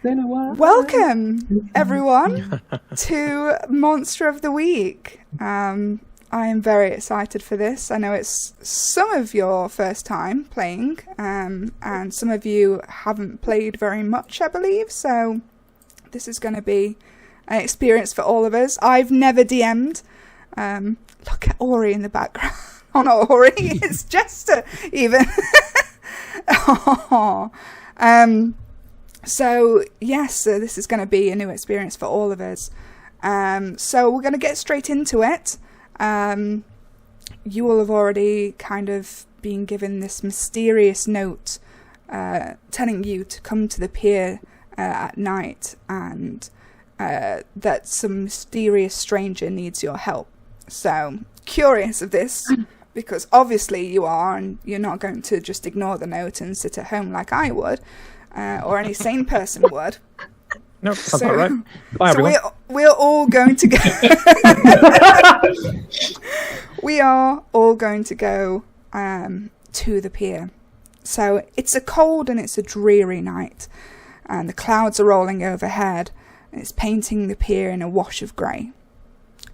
been a while. Welcome, everyone, to Monster of the Week. I am very excited for this. I know it's some of your first time playing, and some of you haven't played very much, I believe, so this is going to be an experience for all of us. I've never DM'd. Look at Ori in the background. Oh, not Ori, it's Jester, even. So, yes, this is going to be a new experience for all of us. So we're going to get straight into it. You will have already kind of been given this mysterious note telling you to come to the pier at night and that some mysterious stranger needs your help. So, curious of this, because obviously you are, and you're not going to just ignore the note and sit at home like I would, or any sane person would. No, that's not right. Bye, everyone. We're all going to go. We are all going to go to the pier. So it's a cold and it's a dreary night, and the clouds are rolling overhead, and it's painting the pier in a wash of grey.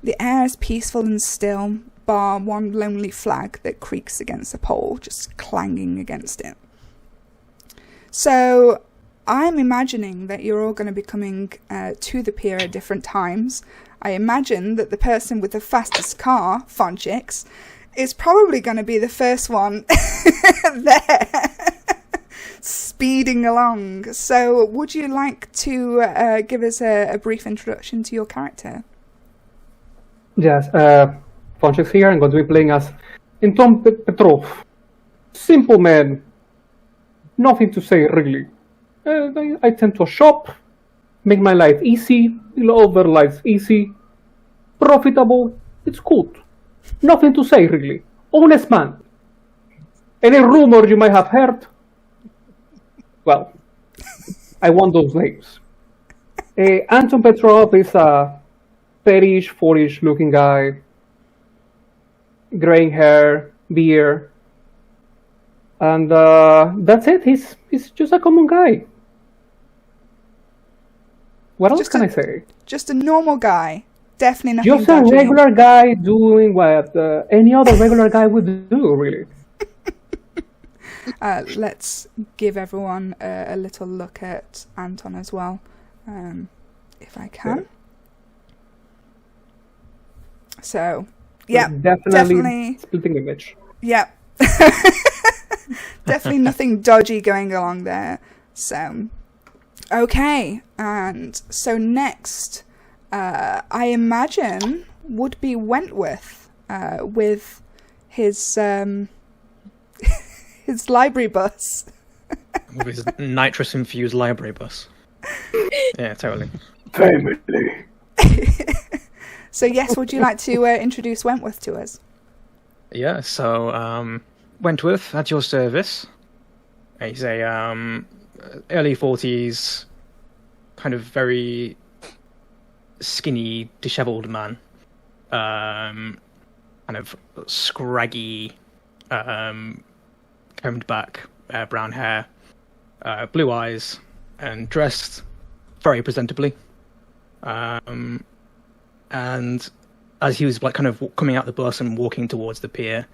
The air is peaceful and still, bar one lonely flag that creaks against a pole, just clanging against it. So I'm imagining that you're all going to be coming to the pier at different times. I imagine that the person with the fastest car, Fonchix, is probably going to be the first one there, speeding along. So would you like to give us a brief introduction to your character? Yes, Fonchix here. I'm going to be playing as Anton Petrov. Simple man. Nothing to say, really. I tend to shop, make my life easy, over life easy, profitable, it's good. Nothing to say, really. Honest man. Any rumors you might have heard? Well, I want those names. Anton Petrov is a 30-ish, 40-ish looking guy. Graying hair, beard. And that's it. He's just a common guy. What else can I say? Just a normal guy. Definitely nothing. Just a regular guy doing what any other regular guy would do, really. Let's give everyone a little look at Anton as well, if I can. Yeah. So, yeah, definitely splitting image. Yeah. Definitely nothing dodgy going along there. So, okay, and so next, I imagine would be Wentworth with his his library bus. With his nitrous-infused library bus. Yeah, totally. Family. So yes, would you like to introduce Wentworth to us? Yeah, so Wentworth at your service. He's a early 40s, kind of very skinny, dishevelled man. Kind of scraggy, combed back, brown hair, blue eyes, and dressed very presentably. And as he was like kind of coming out the bus and walking towards the pier,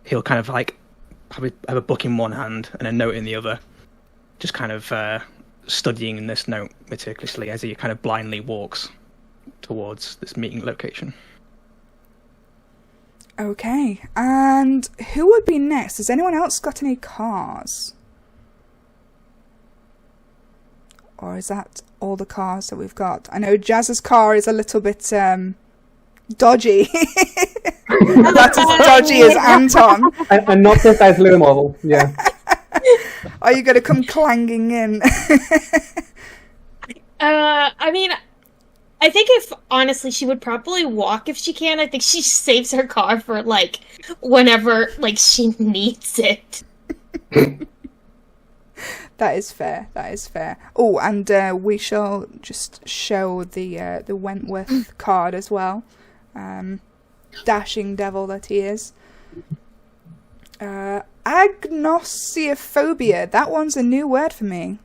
he'll kind of like have a book in one hand and a note in the other, just kind of studying this note meticulously as he kind of blindly walks towards this meeting location. Okay, and who would be next? Has anyone else got any cars? Or is that all the cars that we've got? I know Jazz's car is a little bit dodgy. That's as dodgy as Anton. And not the size little model, yeah. Are you going to come clanging in? I mean, I think if, honestly, she would probably walk if she can. I think she saves her car for, like, whenever, like, she needs it. That is fair. That is fair. Oh, and we shall just show the Wentworth card as well. Dashing devil that he is. Agnosiophobia. That one's a new word for me.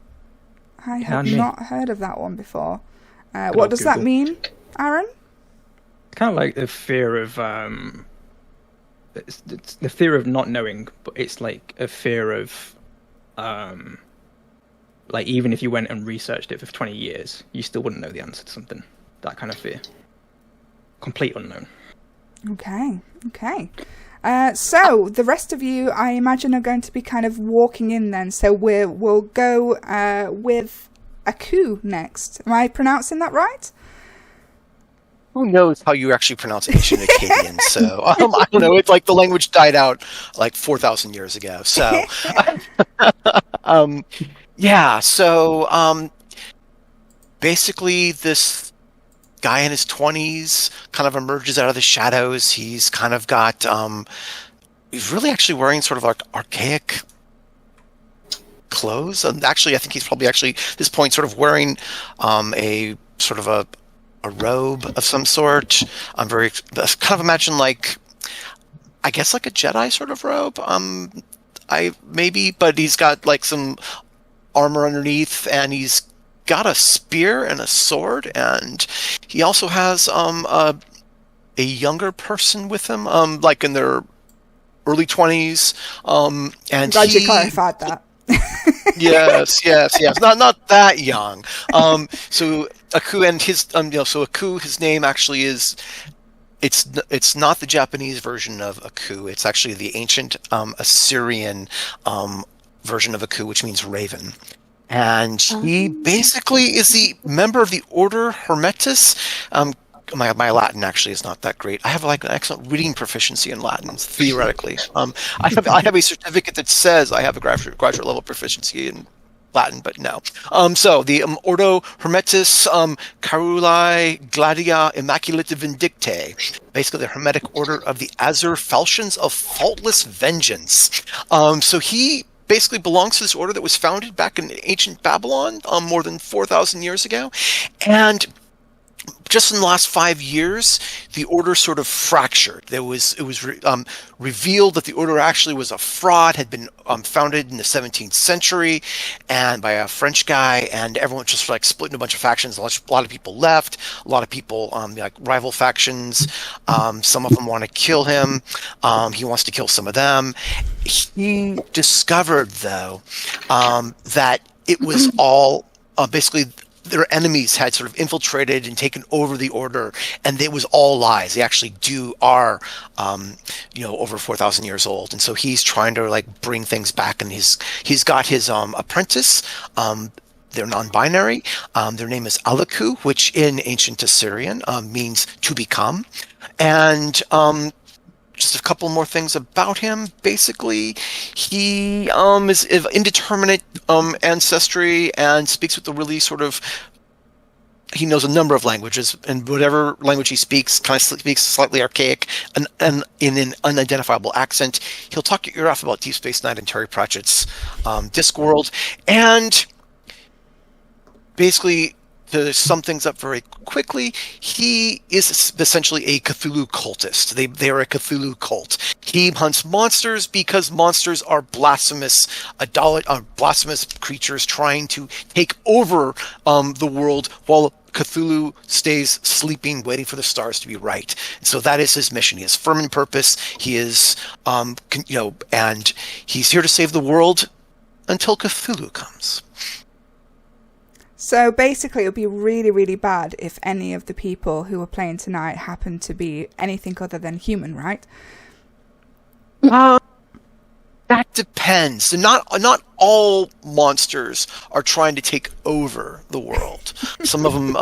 I have me. not heard of that one before. What does that Google. mean, Aaron? Kind of like the fear of it's the fear of not knowing, but it's like a fear of like even if you went and researched it for 20 years, you still wouldn't know the answer to something. That kind of fear. Complete unknown. Okay. So the rest of you, I imagine, are going to be kind of walking in then. So we'll go with Aku next. Am I pronouncing that right? Who knows how you actually pronounce ancient Akkadian? So I don't know. It's like the language died out like 4,000 years ago. So yeah. So basically, this guy in his 20s kind of emerges out of the shadows. He's kind of got he's really actually wearing sort of like archaic clothes. And actually, I think he's probably actually at this point sort of wearing a sort of a robe of some sort. I'm very kind of imagine like, I guess like a Jedi sort of robe. But he's got like some armor underneath, and he's got a spear and a sword, and he also has a younger person with him, like in their early 20s. And Glad you clarified that. yes. Not that young. So Aku and his Aku, his name actually is it's not the Japanese version of Aku. It's actually the ancient Assyrian version of Aku, which means raven. And he basically is the member of the Order Hermetis. My Latin actually is not that great. I have like an excellent reading proficiency in Latin, theoretically. I have a certificate that says I have a graduate level proficiency in Latin, but no. So the Ordo Hermetis Caruli Gladia Immaculata Vindictae, basically the Hermetic Order of the Azure Falchions of Faultless Vengeance. So he basically belongs to this order that was founded back in ancient Babylon more than 4,000 years ago. And just in the last 5 years, the order sort of fractured. It was revealed that the order actually was a fraud, had been founded in the 17th century, and by a French guy, and everyone just like split into a bunch of factions. A lot of people left. A lot of people like rival factions. Some of them want to kill him. He wants to kill some of them. He discovered though that it was all basically their enemies had sort of infiltrated and taken over the order, and it was all lies. They actually are over 4,000 years old, and so he's trying to like bring things back. And he's got his apprentice. They're non-binary. Their name is Alaku, which in ancient Assyrian means to become. And just a couple more things about him. Basically, he is of indeterminate ancestry and speaks with a really sort of. He knows a number of languages, and whatever language he speaks, kind of speaks slightly archaic and in an unidentifiable accent. He'll talk your ear off about Deep Space Nine and Terry Pratchett's Discworld, and basically, to sum things up very quickly, he is essentially a Cthulhu cultist. They are a Cthulhu cult. He hunts monsters because monsters are blasphemous creatures trying to take over the world, while Cthulhu stays sleeping, waiting for the stars to be right. And so that is his mission. He is firm in purpose. He is, and he's here to save the world until Cthulhu comes. So basically, it would be really, really bad if any of the people who are playing tonight happen to be anything other than human, right? That depends. Not all monsters are trying to take over the world. Some of them,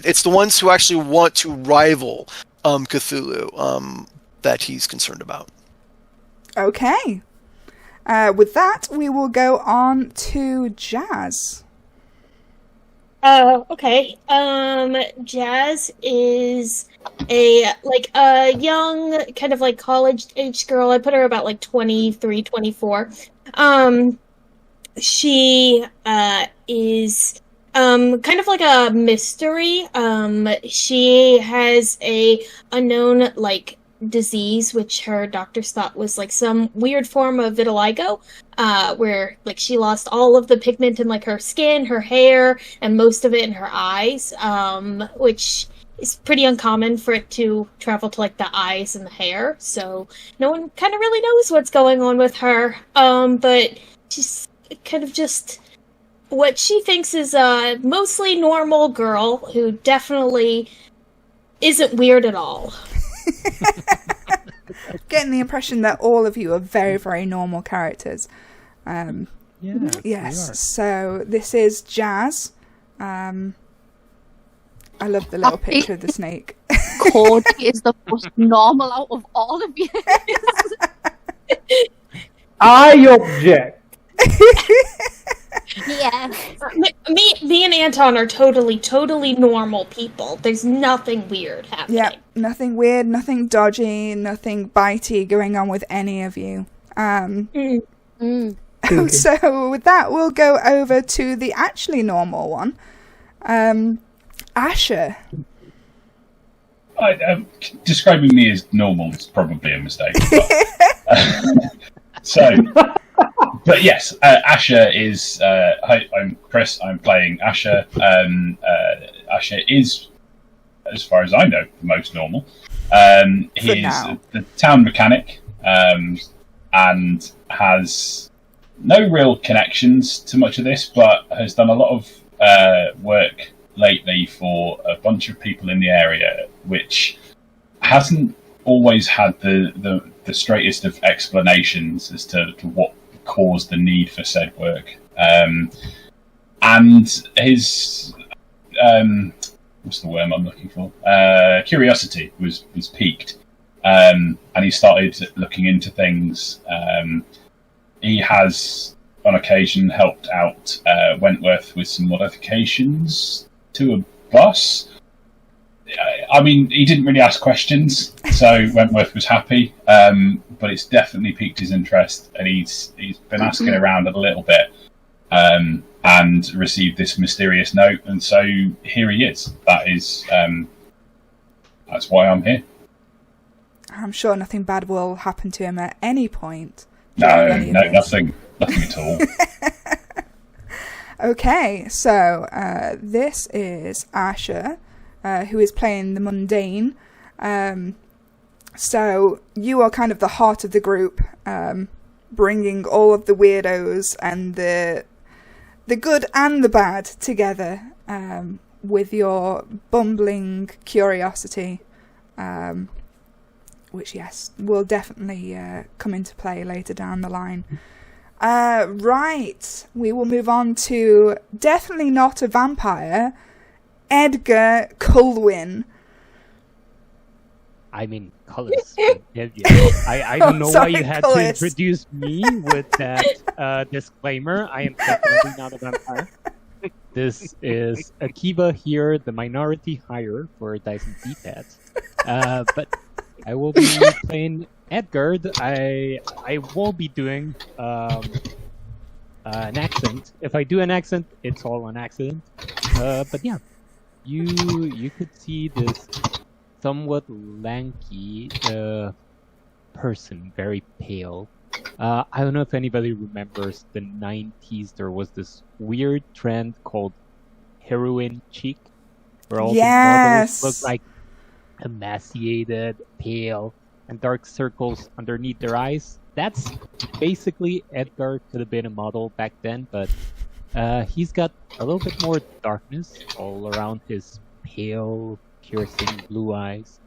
it's the ones who actually want to rival Cthulhu that he's concerned about. Okay. With that, we will go on to Jazz. Okay. Jazz is a young, kind of like college-age girl. I put her about like 23, 24. She is kind of like a mystery. She has a unknown like disease, which her doctors thought was like some weird form of vitiligo, where like she lost all of the pigment in like her skin, her hair, and most of it in her eyes, which is pretty uncommon for it to travel to like the eyes and the hair. So no one kind of really knows what's going on with her. But she's kind of just what she thinks is a mostly normal girl who definitely isn't weird at all. Getting the impression that all of you are very, very normal characters. Yes. So this is Jazz. I love the little picture of the snake. Cody is the most normal out of all of you. I object. Yeah. Me and Anton are totally normal people. There's nothing weird happening. Yeah, nothing weird, nothing dodgy, nothing bitey going on with any of you. So with that, we'll go over to the actually normal one. Asher. Describing me as normal is probably a mistake. But yes, Asher is. Hi, I'm Chris. I'm playing Asher. Asher is, as far as I know, the most normal. He is the town mechanic, and has no real connections to much of this, but has done a lot of work lately for a bunch of people in the area, which hasn't always had the straightest of explanations as to what caused the need for said work. And his what's the word I'm looking for? Curiosity was piqued, and he started looking into things. He has on occasion helped out Wentworth with some modifications to a bus. I mean, he didn't really ask questions, so Wentworth was happy. But it's definitely piqued his interest, and he's been asking around a little bit, and received this mysterious note, and so here he is. That's why I'm here. I'm sure nothing bad will happen to him at any point. Nothing at all. Okay, so this is Asher, who is playing the mundane. So you are kind of the heart of the group, bringing all of the weirdos and the good and the bad together, with your bumbling curiosity, which, yes, will definitely come into play later down the line. Right, we will move on to definitely not a vampire, Edgar Culwin. I mean, Cullis. I don't know sorry, why you had Cullis. to introduce me with that disclaimer. I am definitely not a vampire. This is Akiva here, the minority hire for Dice and D-pads. But I will be playing Edgar. I won't be doing an accent. If I do an accent, it's all an accident. But yeah, you could see this somewhat lanky person, very pale. I don't know if anybody remembers the 90s. There was this weird trend called heroin cheek, where all the models looked like emaciated, pale, and dark circles underneath their eyes. That's basically Edgar. Could have been a model back then, but he's got a little bit more darkness all around his pale, piercing blue eyes.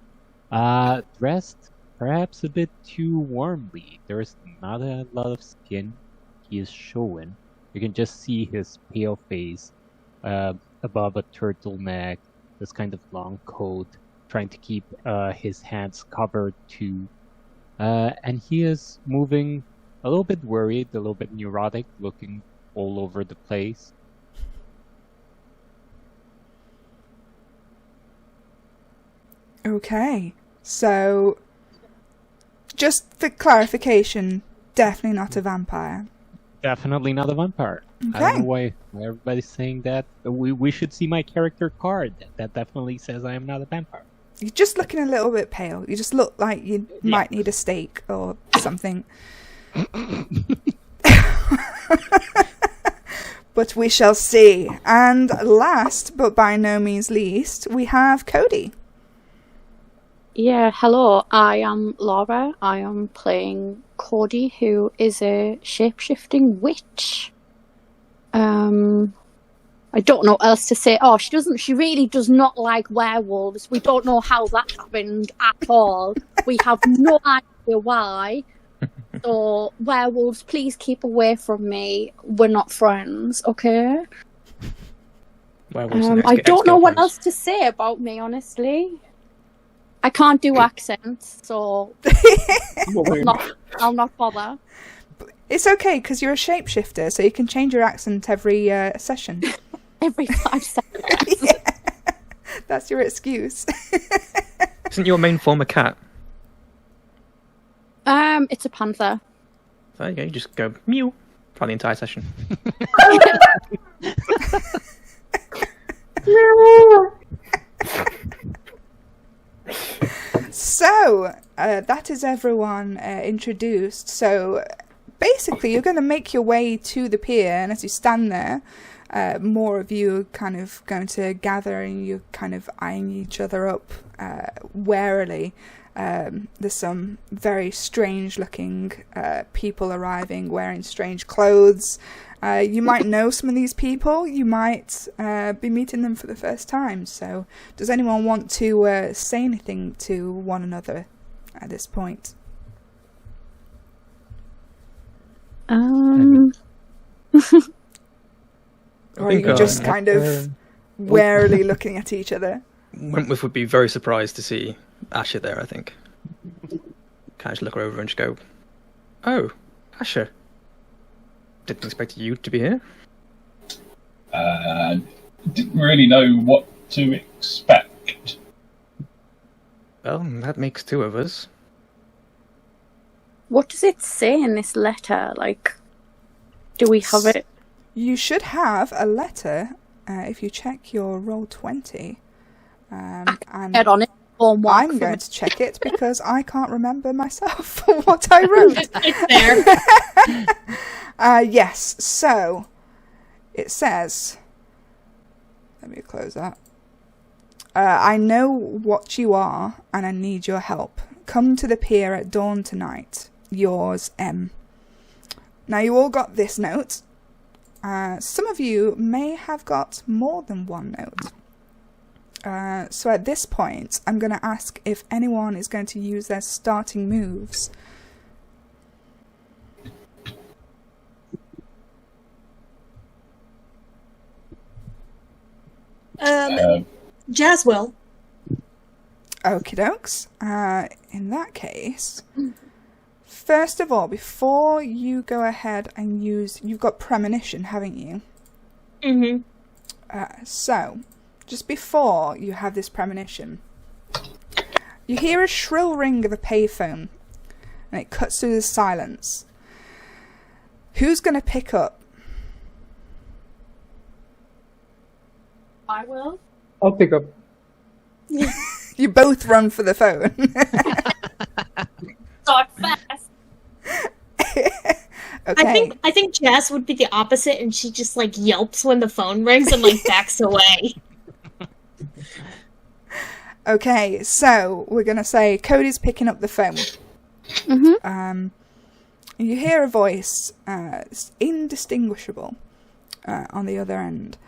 Dressed perhaps a bit too warmly. There's not a lot of skin he is showing. You can just see his pale face above a turtleneck, this kind of long coat, trying to keep his hands covered too. And he is moving a little bit worried, a little bit neurotic, looking all over the place. Okay, so just for clarification, definitely not a vampire. Definitely not a vampire. Okay. I don't know why everybody's saying that. We should see my character card. That definitely says I am not a vampire. You're just looking a little bit pale. You just look like you might need a steak or something. But we shall see. And last, but by no means least, we have Cody. Yeah, hello. I am Laura. I am playing Cody, who is a shape-shifting witch. I don't know what else to say. Oh, she really does not like werewolves. We don't know how that happened at all. We have no idea why. So, werewolves, please keep away from me. We're not friends, okay? I don't know what else to say about me, honestly. I can't do accents, so I'll not bother. It's okay, because you're a shapeshifter, so you can change your accent every session. Every 5 seconds. Yeah. That's your excuse. Isn't your main form a cat? It's a panther. There you go, you just go mew for the entire session. So, that is everyone introduced. So, basically, you're going to make your way to the pier, and as you stand there, more of you are kind of going to gather, and you're kind of eyeing each other up warily. There's some very strange-looking people arriving, wearing strange clothes. You might know some of these people. You might be meeting them for the first time. So, does anyone want to say anything to one another at this point? Or are you just kind of warily looking at each other? Wentworth would be very surprised to see Asher there, I think. Kind of just look her over and just go, "Oh, Asher. Didn't expect you to be here." Didn't really know what to expect. Well, that makes 2 of us. What does it say in this letter? Like, do we have it? You should have a letter if you check your Roll20. And Get on it. I'm going to check it because I can't remember myself what I wrote. It's there. Yes, so it says, let me close that. I know what you are and I need your help. Come to the pier at dawn tonight. Yours, M. Now you all got this note. Some of you may have got more than one note. So at this point, I'm going to ask if anyone is going to use their starting moves. Jazz will. Okie dokes. In that case, first of all, before you go ahead and use... You've got premonition, haven't you? Mm-hmm. So, just before you have this premonition, you hear a shrill ring of a payphone, and it cuts through the silence. Who's going to pick up? I will. I'll pick up. You both run for the phone. Start fast. Okay. I think Jazz would be the opposite, and she just like yelps when the phone rings and like backs away. Okay, so we're gonna say Cody's picking up the phone. Mm-hmm. You hear a voice, it's indistinguishable, on the other end.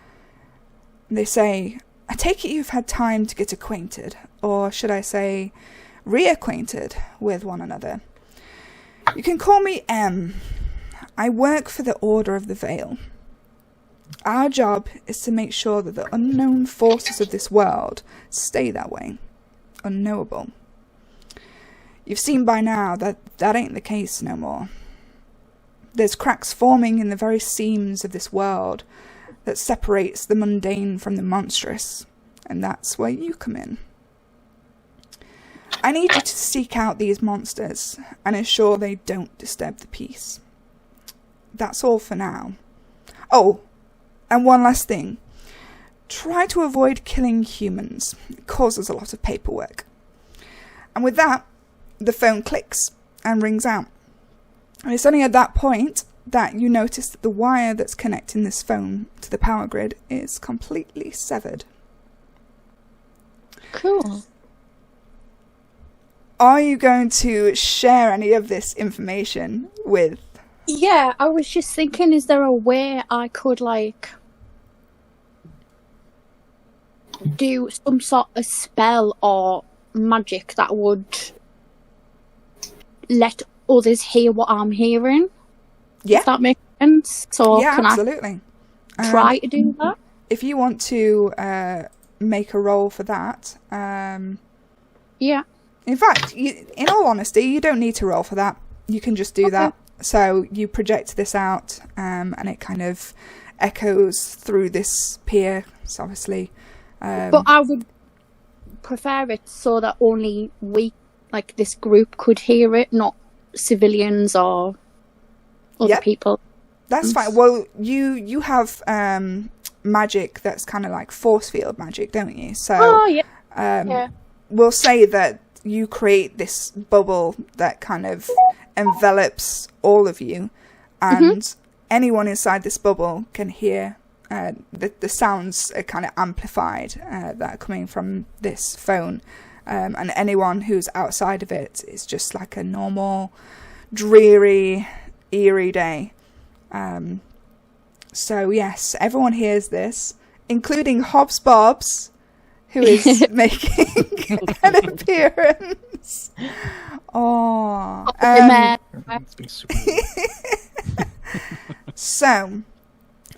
They say, "I take it you've had time to get acquainted, or should I say, reacquainted with one another. You can call me M. I work for the Order of the Veil. Our job is to make sure that the unknown forces of this world stay that way, unknowable. You've seen by now that that ain't the case no more. There's cracks forming in the very seams of this world that separates the mundane from the monstrous, and that's where you come in. I need you to seek out these monsters and ensure they don't disturb the peace. That's all for now. Oh, and one last thing. try to avoid killing humans. It causes a lot of paperwork. And with that, the phone clicks and rings out. And it's only at that point that you notice that the wire that's connecting this phone to the power grid is completely severed. Cool. Are you going to share any of this information with... Yeah, I was just thinking, is there a way I could, like, do some sort of spell or magic that would let others hear what I'm hearing? Yeah. If that makes sense. So Yeah, can absolutely. I try to do that? If you want to make a roll for that... Yeah. In fact, in all honesty, you don't need to roll for that. You can just do that. So you project this out, and it kind of echoes through this pier. It's obviously... But I would prefer it so that only we, like this group, could hear it, not civilians or other people. That's fine. Well, you have magic that's kind of like force field magic, don't you? So we'll say that you create this bubble that kind of envelops all of you, and anyone inside this bubble can hear the sounds are kind of amplified that are coming from this phone, and anyone who's outside of it is just like a normal, dreary, eerie day. So yes, everyone hears this, including Hobbs Bobs, who is making an appearance. Oh, It's been super so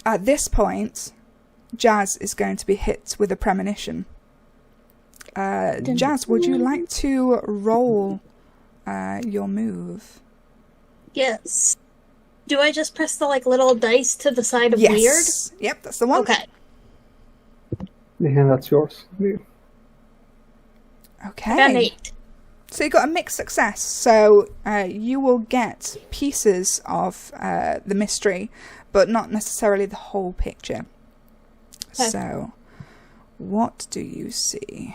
at this point, Jazz is going to be hit with a premonition. Jazz, would you like to roll your move? Yes. Do I just press the little dice to the side of weird? Yes. Yep, that's the one. Okay. Yeah, that's yours. Yeah. Okay. Got an 8. So you got a mixed success. So you will get pieces of the mystery, but not necessarily the whole picture. Okay. So, what do you see?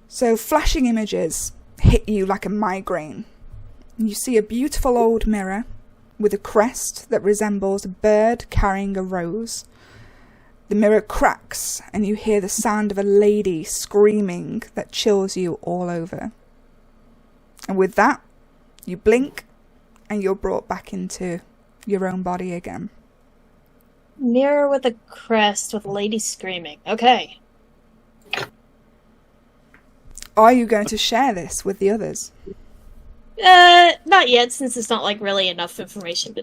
So flashing images hit you like a migraine. You see a beautiful old mirror with a crest that resembles a bird carrying a rose. The mirror cracks and you hear the sound of a lady screaming that chills you all over. And with that, you blink and you're brought back into your own body again. Mirror with a crest with a lady screaming. Okay. Are you going to share this with the others? Not yet, since it's not really enough information to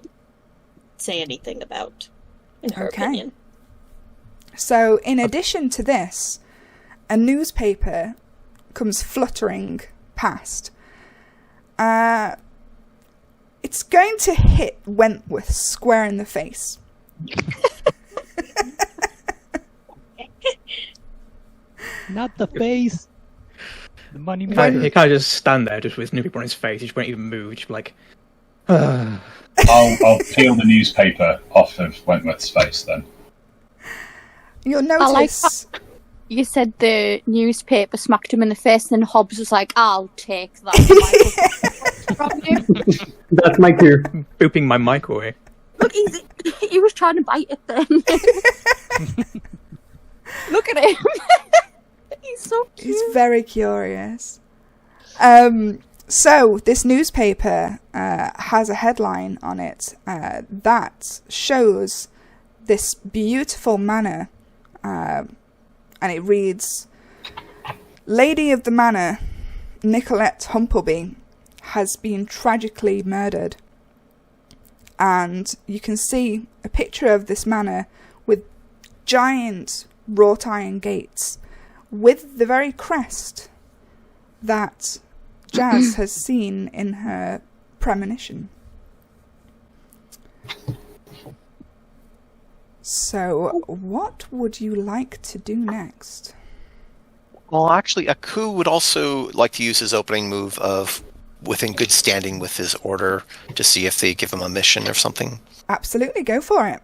say anything about, in her opinion. So, in addition to this, a newspaper comes fluttering past. It's going to hit Wentworth square in the face. Not the face. The money He man. kind of just stand there, just with newspaper on his face. He just won't even move. Just be like, I'll peel the newspaper off of Wentworth's face then. You'll I like notice... You said the newspaper smacked him in the face, and Hobbs was like, "I'll take that from you." That's my cue. booping my mic away. Look, he was trying to bite it then. Look at him. He's so cute. He's very curious. So, this newspaper has a headline on it that shows this beautiful manor, and it reads, "Lady of the Manor, Nicolette Humpleby, has been tragically murdered." And you can see a picture of this manor with giant wrought iron gates with the very crest that Jazz has seen in her premonition. So, what would you like to do next? Well, actually, Aku would also like to use his opening move of within good standing with his order to see if they give him a mission or something. Absolutely, go for it.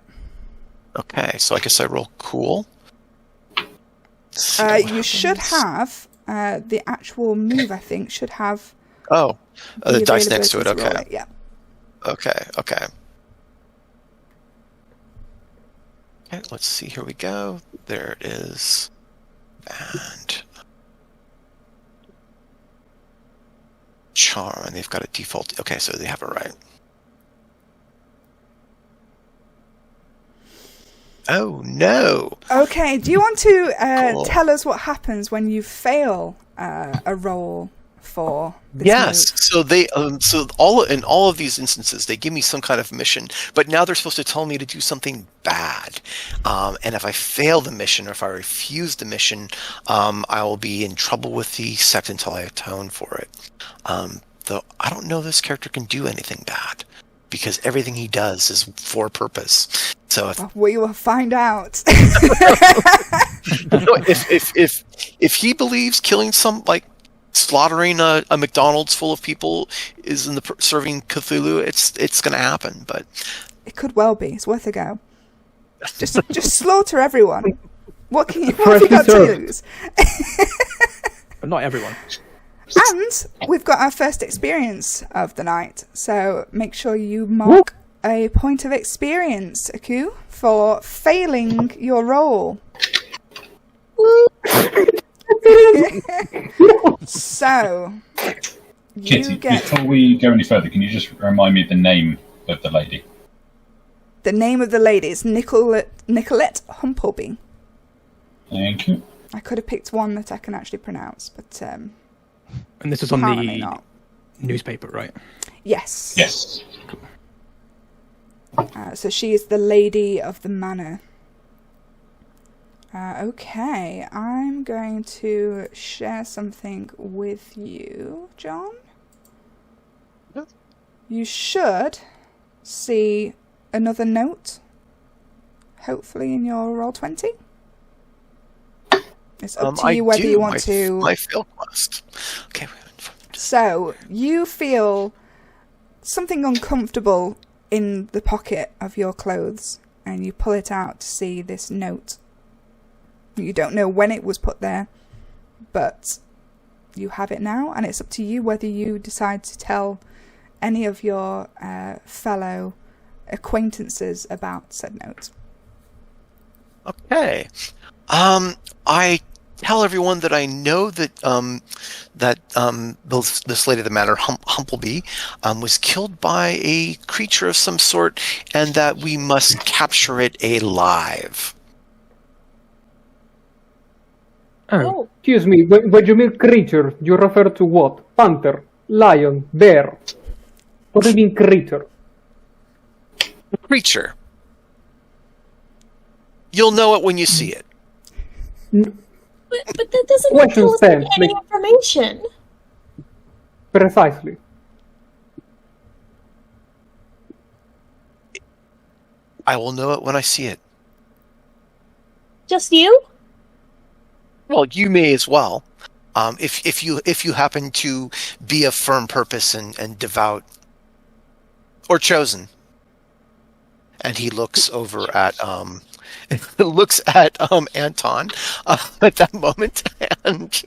Okay, so I guess I roll cool. See what You should happens. have the actual move. I think should have. Oh, the dice next to it. availability roll Okay. Yeah. Okay. Okay. Okay. Let's see. Here we go. There it is. And charm, and they've got a default. Okay, so they have it right. Oh no! Okay. Do you want to Cool. tell us what happens when you fail a roll for this Yes. move? So they so all of these instances they give me some kind of mission, but now they're supposed to tell me to do something bad. And if I fail the mission or if I refuse the mission, I will be in trouble with the sect until I atone for it. Though I don't know this character can do anything bad because everything he does is for purpose. So if We will find out. if he believes killing slaughtering a McDonald's full of people is in the serving Cthulhu, it's going to happen. But It could well be. It's worth a go. Just slaughter everyone. What have you got to served. lose? But not everyone. And we've got our first experience of the night, so make sure you mark a point of experience, Aku, for failing your roll. So, you Kitty, get before we go any further, can you just remind me of the name of the lady? the name of the lady is Nicolette Humpleby. Thank you. I could have picked one that I can actually pronounce, but And this is on apparently the not. newspaper, right? Yes. Yes. So she is the lady of the manor. Okay, I'm going to share something with you, John. You should see another note, hopefully in your Roll20. It's up to you whether you want to... My fail quest. Okay. So, you feel something uncomfortable in the pocket of your clothes, and you pull it out to see this note. You don't know when it was put there, but you have it now, and it's up to you whether you decide to tell any of your fellow acquaintances about said note. Okay. I tell everyone that I know that this lady of the manor, Humpleby, was killed by a creature of some sort, and that we must capture it alive. Oh. Excuse me, when you mean creature, you refer to what? Panther, lion, bear? What do you mean creature? Creature. You'll know it when you see it. But that doesn't Question tell us stand, any like- information. Precisely. I will know it when I see it. Just you? Well, you may as well. If you happen to be of firm purpose and devout or chosen. And he looks over at Anton at that moment, and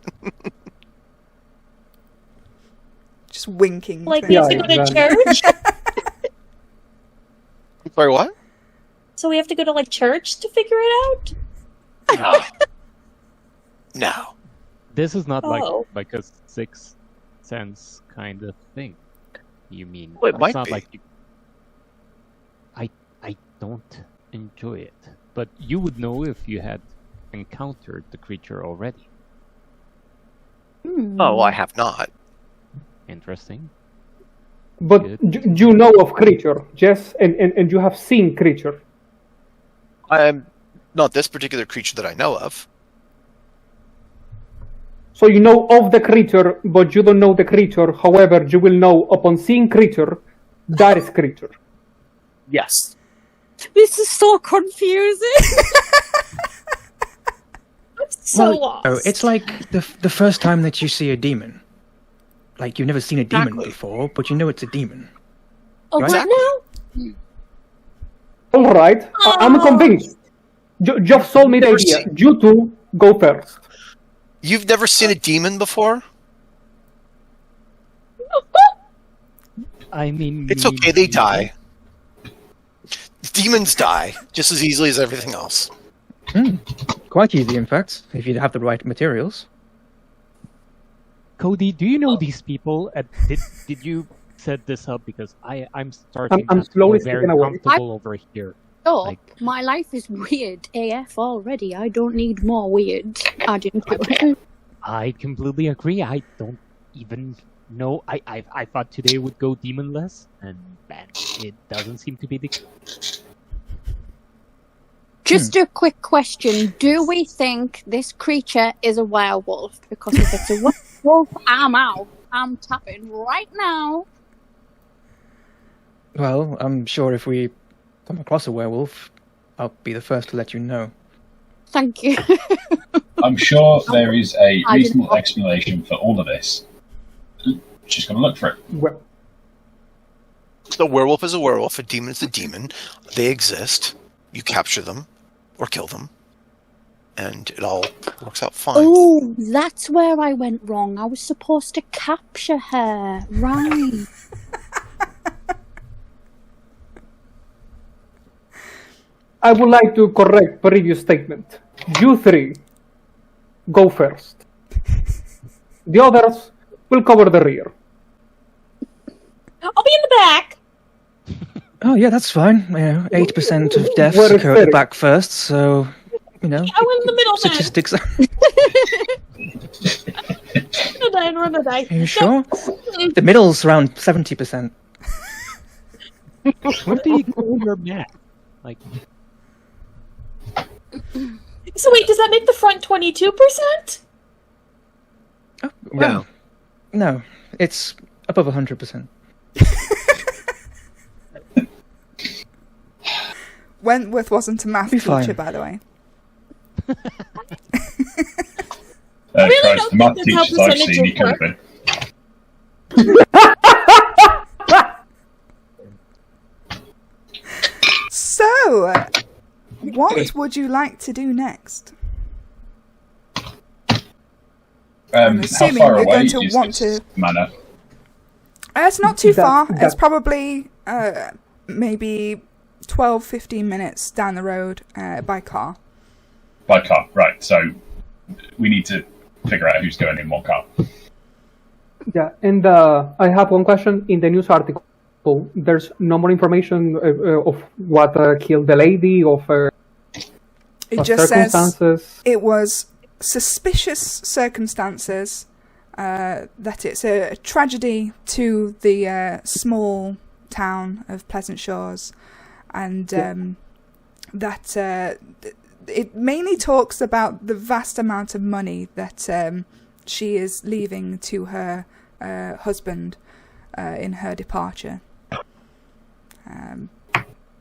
Just winking. Like to we him. have to go to exactly. church? sorry, what? So we have to go to like church to figure it out? No. No. This is not Oh. like a sixth sense kind of thing. You mean? Well, it It's might not be. like you... I don't enjoy it, but you would know if you had encountered the creature already. Oh, I have not. Interesting. But Good. you know of creature, yes? And you have seen creature. I'm not this particular creature that I know of. So you know of the creature, but you don't know the creature. However, you will know upon seeing creature, that is creature. Yes. This is so confusing. I'm so lost. Oh, it's like the first time that you see a demon. Like you've never seen a demon Exactly. before, but you know it's a demon. Oh, Right? what now? All right, I'm convinced. Just sold me the idea. You two go first. You've never seen a demon before? I mean, It's okay, they die. Demons die just as easily as everything else. Quite easy, in fact, if you have the right materials. Cody, do you know these people? Did you set this up? Because I'm starting I'm to slowly feel very slipping away. comfortable over here. Oh, Like- my life is weird AF already. I don't need more weird adding to it. I completely agree. I don't even know. I thought today would go demonless, and it doesn't seem to be the case. Just a quick question. Do we think this creature is a werewolf? Because if it's a werewolf, I'm out. I'm tapping right now. Well, I'm sure if we come across a werewolf, I'll be the first to let you know. Thank you. I'm sure there is a I didn't reasonable know. explanation for all of this. Just gotta look for it. Well, The werewolf is a werewolf, a demon is a demon. They exist. You capture them or kill them, and it all works out fine. Oh, that's where I went wrong. I was supposed to capture her. Right. I would like to correct previous statement. You three go first. The others will cover the rear. I'll be in the back. Oh yeah, that's fine. 8% of deaths What is occur at the it? back first, so I went in the middle then. statistics. Run a die. Are you sure? The middle's around 70%. What do you call your math? Like, So wait, does that make the front 22%? Oh, well, no, it's above 100%. Wentworth wasn't a math Be teacher, fine. by the way. really Christ, don't the math think that's teachers how I've seen, he could have percentages been. So, what would you like to do next? I'm How assuming far you're away going to is want this to- manor? It's not too far. That- It's probably maybe 12, 15 minutes down the road by car. By car, right. So we need to figure out who's going in what car. Yeah, and I have one question. In the news article, there's no more information of what killed the lady, of It of just says circumstances. it was suspicious circumstances, that it's a tragedy to the small town of Pleasant Shores, and that it mainly talks about the vast amount of money that she is leaving to her husband in her departure.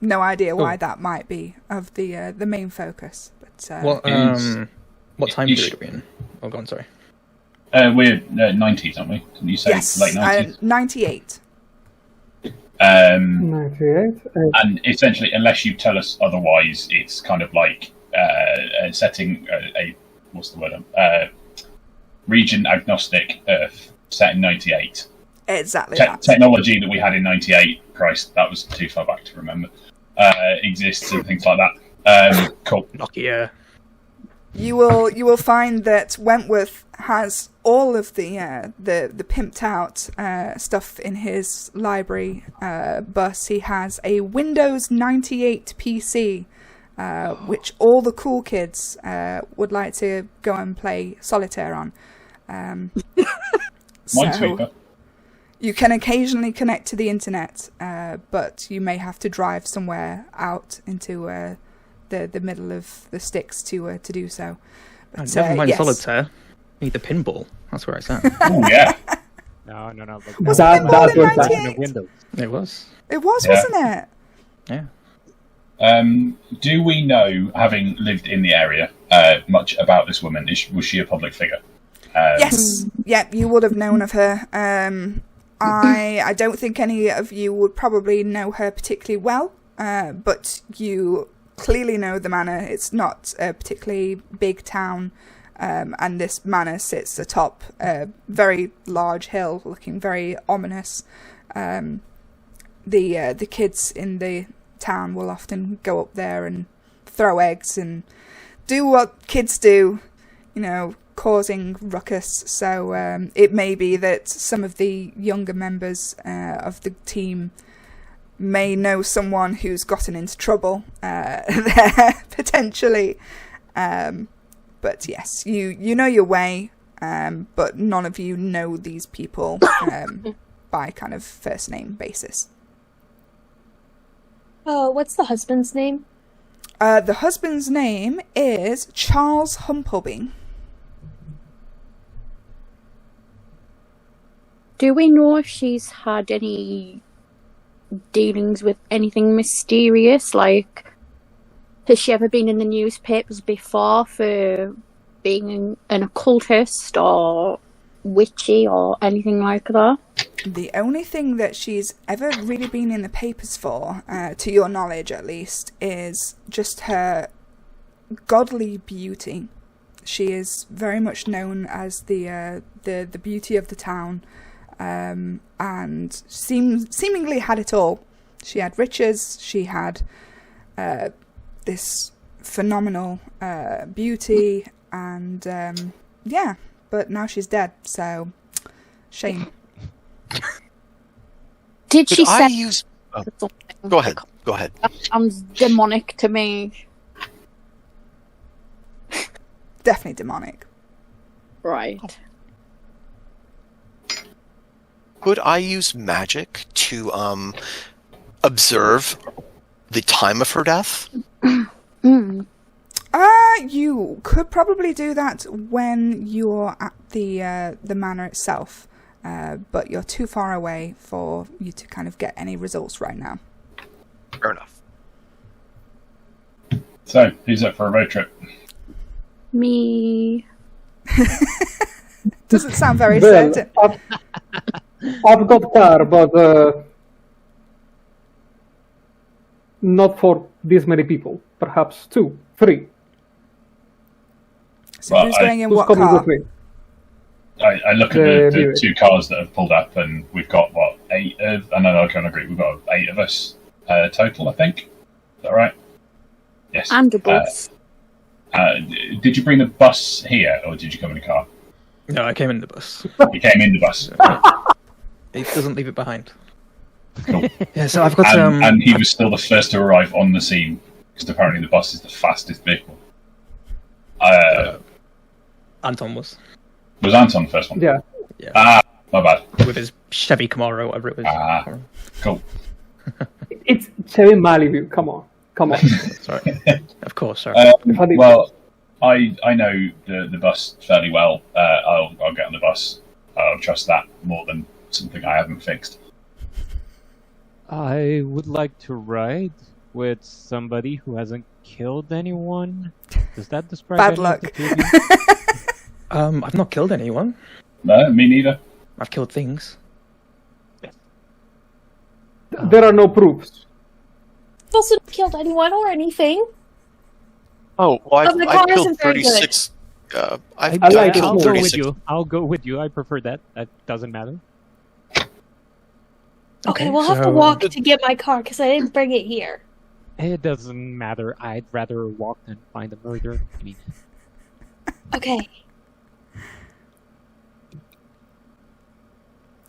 No idea why that might be of the main focus, but What time you period are we in? Oh, go on, sorry. We're 90s, aren't we? Didn't you say yes, late 90s? 98. 98. And essentially, unless you tell us otherwise, it's kind of like setting a what's the word? Region agnostic Earth set in 98. Exactly that. Technology that we had in 98, Christ, that was too far back to remember, exists and things like that. Cool. Nokia. You will find that Wentworth has all of the pimped out stuff in his library bus. He has a Windows 98 PC, which all the cool kids would like to go and play solitaire on. Minesweeper. You can occasionally connect to the internet, but you may have to drive somewhere out into the middle of the sticks to do so. But, Never mind yes. solitaire. You need the pinball. That's where it's at. Oh yeah. no. Look, Was That- pinball that's in what- 98? Windows. It was. It was, Yeah. wasn't it? Yeah. Do we know, having lived in the area, much about this woman? Was she a public figure? Yes. Yep, you would have known of her. I don't think any of you would probably know her particularly well, but you clearly know the manor. It's not a particularly big town, and this manor sits atop a very large hill, looking very ominous. The kids in the town will often go up there and throw eggs and do what kids do, causing ruckus. So it may be that some of the younger members of the team may know someone who's gotten into trouble there, potentially. But yes, you know your way, but none of you know these people by kind of first name basis. What's the husband's name? The husband's name is Charles Humpleby. Do we know if she's had any dealings with anything mysterious? Like, has she ever been in the newspapers before for being an occultist or witchy or anything like that? The only thing that she's ever really been in the papers for, to your knowledge at least, is just her godly beauty. She is very much known as the beauty of the town, and seemingly had it all. She had riches, she had this phenomenal beauty, and yeah, but now she's dead, so shame. Did she I say use? something? Go ahead. Go ahead. That sounds demonic to me. Definitely demonic. Right. Could I use magic to observe the time of her death? Mm. You could probably do that when you're at the manor itself, but you're too far away for you to kind of get any results right now. Fair enough. So, who's up for a road trip? Me. Doesn't sound very Well, certain. I've got car, but not for this many people. Perhaps 2, 3. So Well, who's going in Who's what coming car? with me? I look at The the viewers. 2 cars that have pulled up, and we've got, 8 of... I know I can't agree. We've got 8 of us total, I think. Is that right? Yes. And a bus. Did you bring the bus here, or did you come in a car? No, I came in the bus. You came in the bus. It doesn't leave it behind. Cool. Yeah, so I've got And he was still the first to arrive on the scene, because apparently the bus is the fastest vehicle. Anton was Was Anton the first one? Yeah. My bad. with his Chevy Camaro, whatever it was. Cool. It's Chevy Malibu. Come on. Sorry, of course. Sorry. Well, I know the bus fairly well. I'll get on the bus. I'll trust that more than something I haven't fixed. I would like to ride with somebody who hasn't killed anyone. Does that describe Bad any of luck. the two of you? I've not killed anyone. No, me neither. I've killed things. There are no proofs. I've also not killed anyone or anything. Oh, well, But the I've car killed isn't very good. 36. I've I like it killed I'll go 36. with you. I'll go with you. I prefer that. That doesn't matter. Okay, we'll have to walk to get my car because I didn't bring it here. It doesn't matter. I'd rather walk than find a murder. I mean, Okay.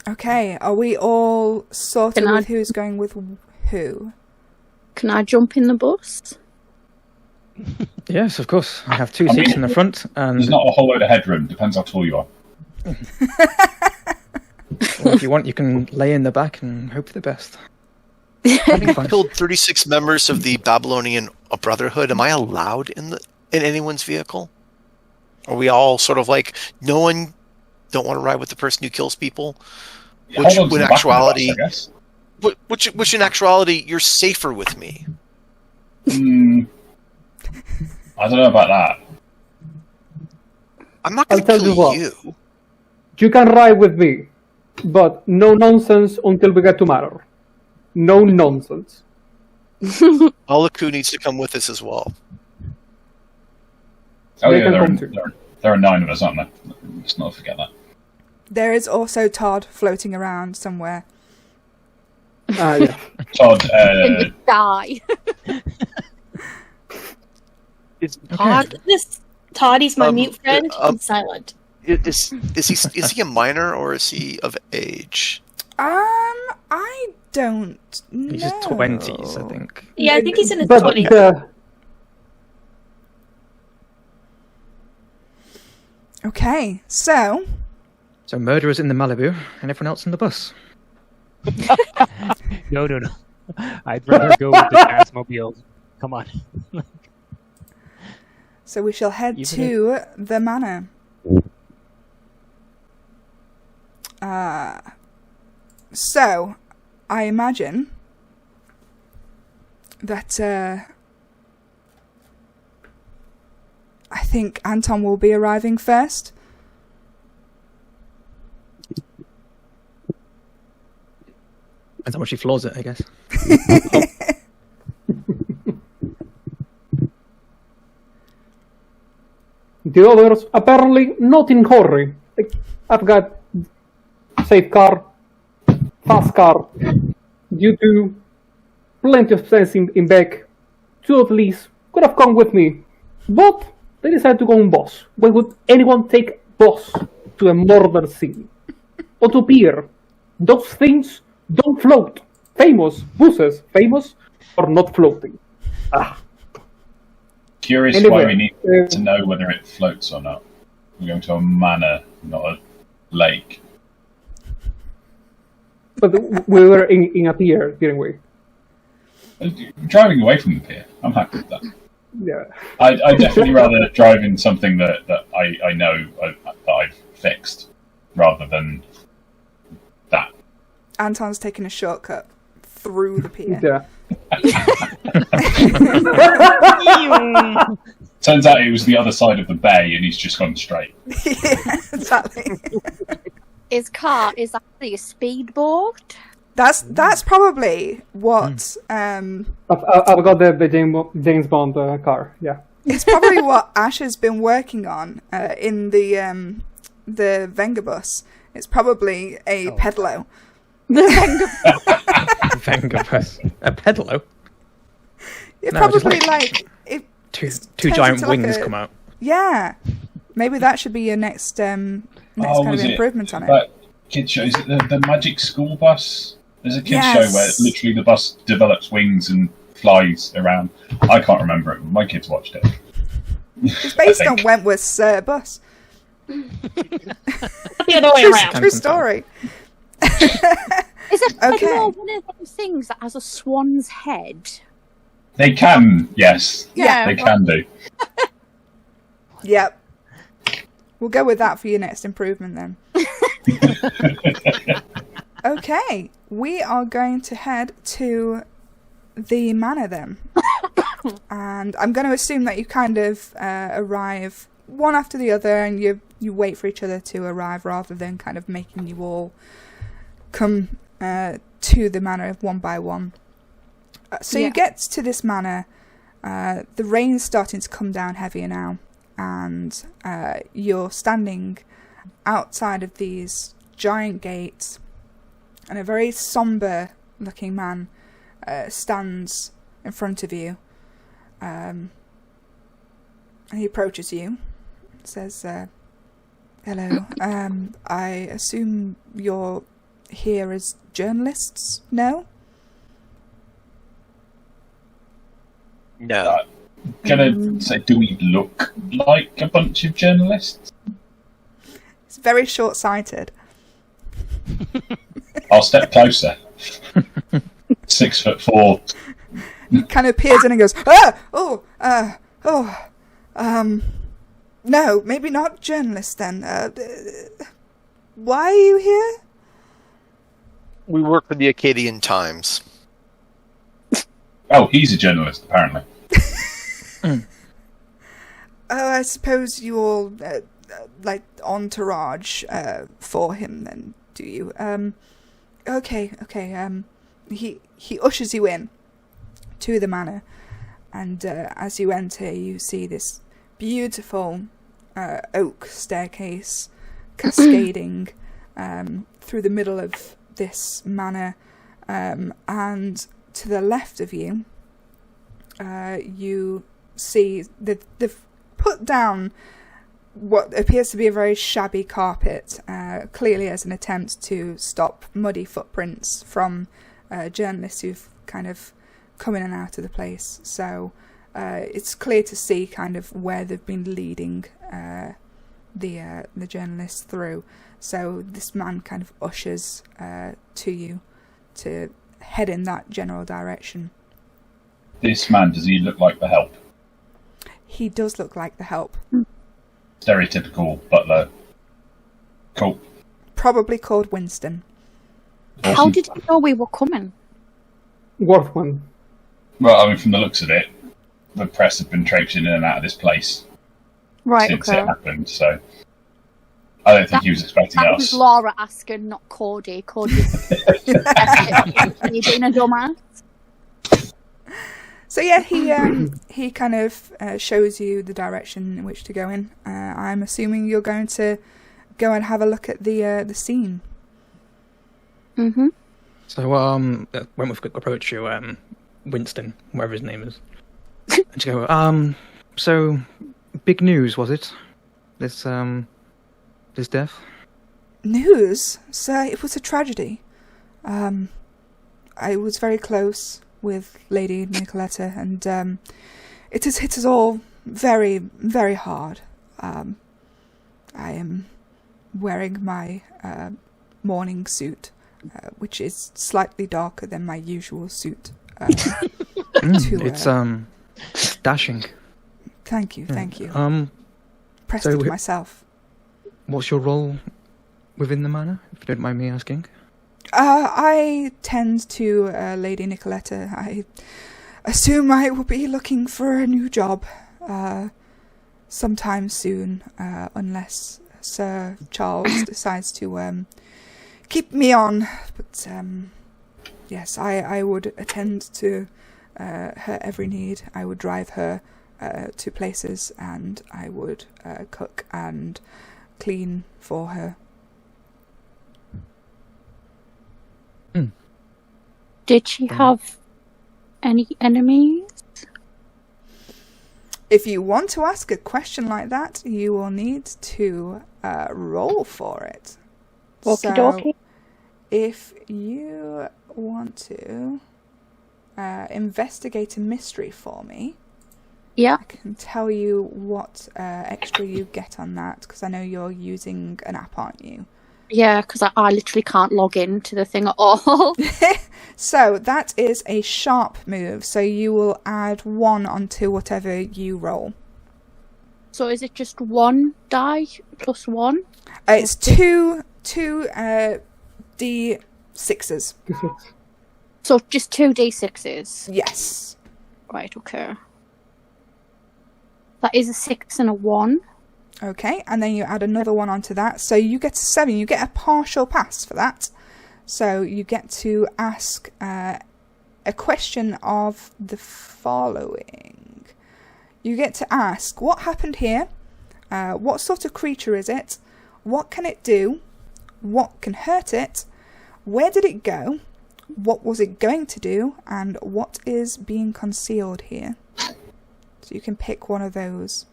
Okay, are we all sorted Can I- with who's going with who? Can I jump in the bus? Yes, of course. I have 2 I mean, seats in the front, and There's not a whole load of headroom. Depends how tall you are. well, if you want, you can lay in the back and hope for the best. Having killed 36 members of the Babylonian Brotherhood, am I allowed in anyone's vehicle? Are we all sort of like, no one don't want to ride with the person who kills people? Which, Hold on to in the back of the actuality, bus, I guess. which in actuality, you're safer with me. I don't know about that. I'm not I'll going to tell you kill what. you. You can ride with me, but no nonsense until we get to Manor. No nonsense. All Aku needs to come with us as well. Oh They yeah, can there come too. are 9 of us, aren't there? Let's not forget that. There is also Todd floating around somewhere. Yeah. Todd, In the sky. Is Toddy's my Um, mute friend. um, He's silent. is he a minor or is he of age? I don't know. He's just 20s, I think. Yeah, I think he's in his But 20s. Okay, so So murderers in the Malibu and everyone else in the bus. No. I'd rather go with the Jazzmobile. Come on. we shall head Even to the manor. So I imagine that I think Anton will be arriving first. Depends how much he floors it, I guess. The others apparently not in hurry. Like, I've got safe car, fast car, due to plenty of space in back. 2 at least could have come with me, but they decided to go on bus. Why would anyone take bus to a murder scene or to pier? Those things don't float. Famous buses, famous or not floating. Curious Anyway, why we need to know whether it floats or not. We're going to a manor, not a lake. But we were in a pier, didn't we? Driving away from the pier, I'm happy with that. Yeah. I'd definitely rather drive in something that I know that I've fixed, rather than that. Anton's taking a shortcut through the pier. Yeah. Turns out it was the other side of the bay, and he's just gone straight. Yeah, exactly. His car is actually a speedboat. That's probably what I've got the James Bond car. Yeah. it's probably what Ash has been working on in the Venga bus. It's probably a pedalo. Venga bus. A pedalo? It No, just probably like- it Two turns giant into like wings a- come out. yeah. Maybe that should be your next kind of was improvement on it. That kid show, is it the Magic School Bus? There's a kid Yes. show where literally the bus develops wings and flies around. I can't remember it, but my kids watched it. It's based I on think. Wentworth's bus. The other way True, around. true story. Is it Okay. one of those things that has a swan's head? They can, yes. Yeah. They can do. Yep. We'll go with that for your next improvement then. Okay, we are going to head to the manor then. And I'm going to assume that you kind of arrive one after the other and you wait for each other to arrive rather than kind of making you all come to the manor one by one. So you get to this manor. The rain's starting to come down heavier now. And you're standing outside of these giant gates, and a very somber looking man stands in front of you, and he approaches you, says, hello, I assume you're here as journalists, no? No. Gonna say, do we look like a bunch of journalists? It's very short-sighted. I'll step closer. 6'4". He kind of peers in and goes, no, maybe not journalist then. Why are you here? We work for the Acadian Times. Oh, he's a journalist, apparently. Oh, I suppose you all like entourage for him then, do you? Okay. He ushers you in to the manor. And as you enter, you see this beautiful oak staircase cascading through the middle of this manor. And to the left of you, you see they've put down what appears to be a very shabby carpet, clearly as an attempt to stop muddy footprints from journalists who've kind of come in and out of the place. So it's clear to see kind of where they've been leading the journalists through. So this man kind of ushers to you to head in that general direction. This man, does he look like the help? He does look like the help. Stereotypical butler. Cool. Probably called Winston. Awesome. How did he know we were coming? Worth one. Well, I mean, from the looks of it, the press have been traipsing in and out of this place Right, since okay. it happened, so I don't think he was expecting That us. was Laura asking, not Cody. Cody, are you being a dumbass? So yeah, he kind of shows you the direction in which to go in. I'm assuming you're going to go and have a look at the scene. Mm-hmm. So, Wentworth could approach you, Winston, whatever his name is, and just go, so, big news, was it? This death? News, sir, it was a tragedy. I was very close with Lady Nicoletta, and it has hit us all very, very hard. I am wearing my mourning suit, which is slightly darker than my usual suit. It's dashing. Thank you. Pressed so it myself. What's your role within the manor, if you don't mind me asking? I tend to Lady Nicoletta. I assume I will be looking for a new job sometime soon, unless Sir Charles decides to keep me on. But yes, I would attend to her every need. I would drive her to places, and I would cook and clean for her. Did she have any enemies? If you want to ask a question like that, you will need to roll for it. Okie dokie. If you want to investigate a mystery for me, Yeah. I can tell you what extra you get on that, because I know you're using an app, aren't you? Yeah, because I literally can't log into the thing at all. So that is a sharp move, so you will add 1 onto whatever you roll. So is it just 1 die plus 1? It's two D6s. So just 2 d6s? Yes. Right, okay. That is a 6 and a 1. Okay, and then you add another 1 onto that, so you get a 7. You get a partial pass for that. So you get to ask a question of the following. You get to ask, what happened here? What sort of creature is it? What can it do? What can hurt it? Where did it go? What was it going to do? And what is being concealed here? So you can pick one of those.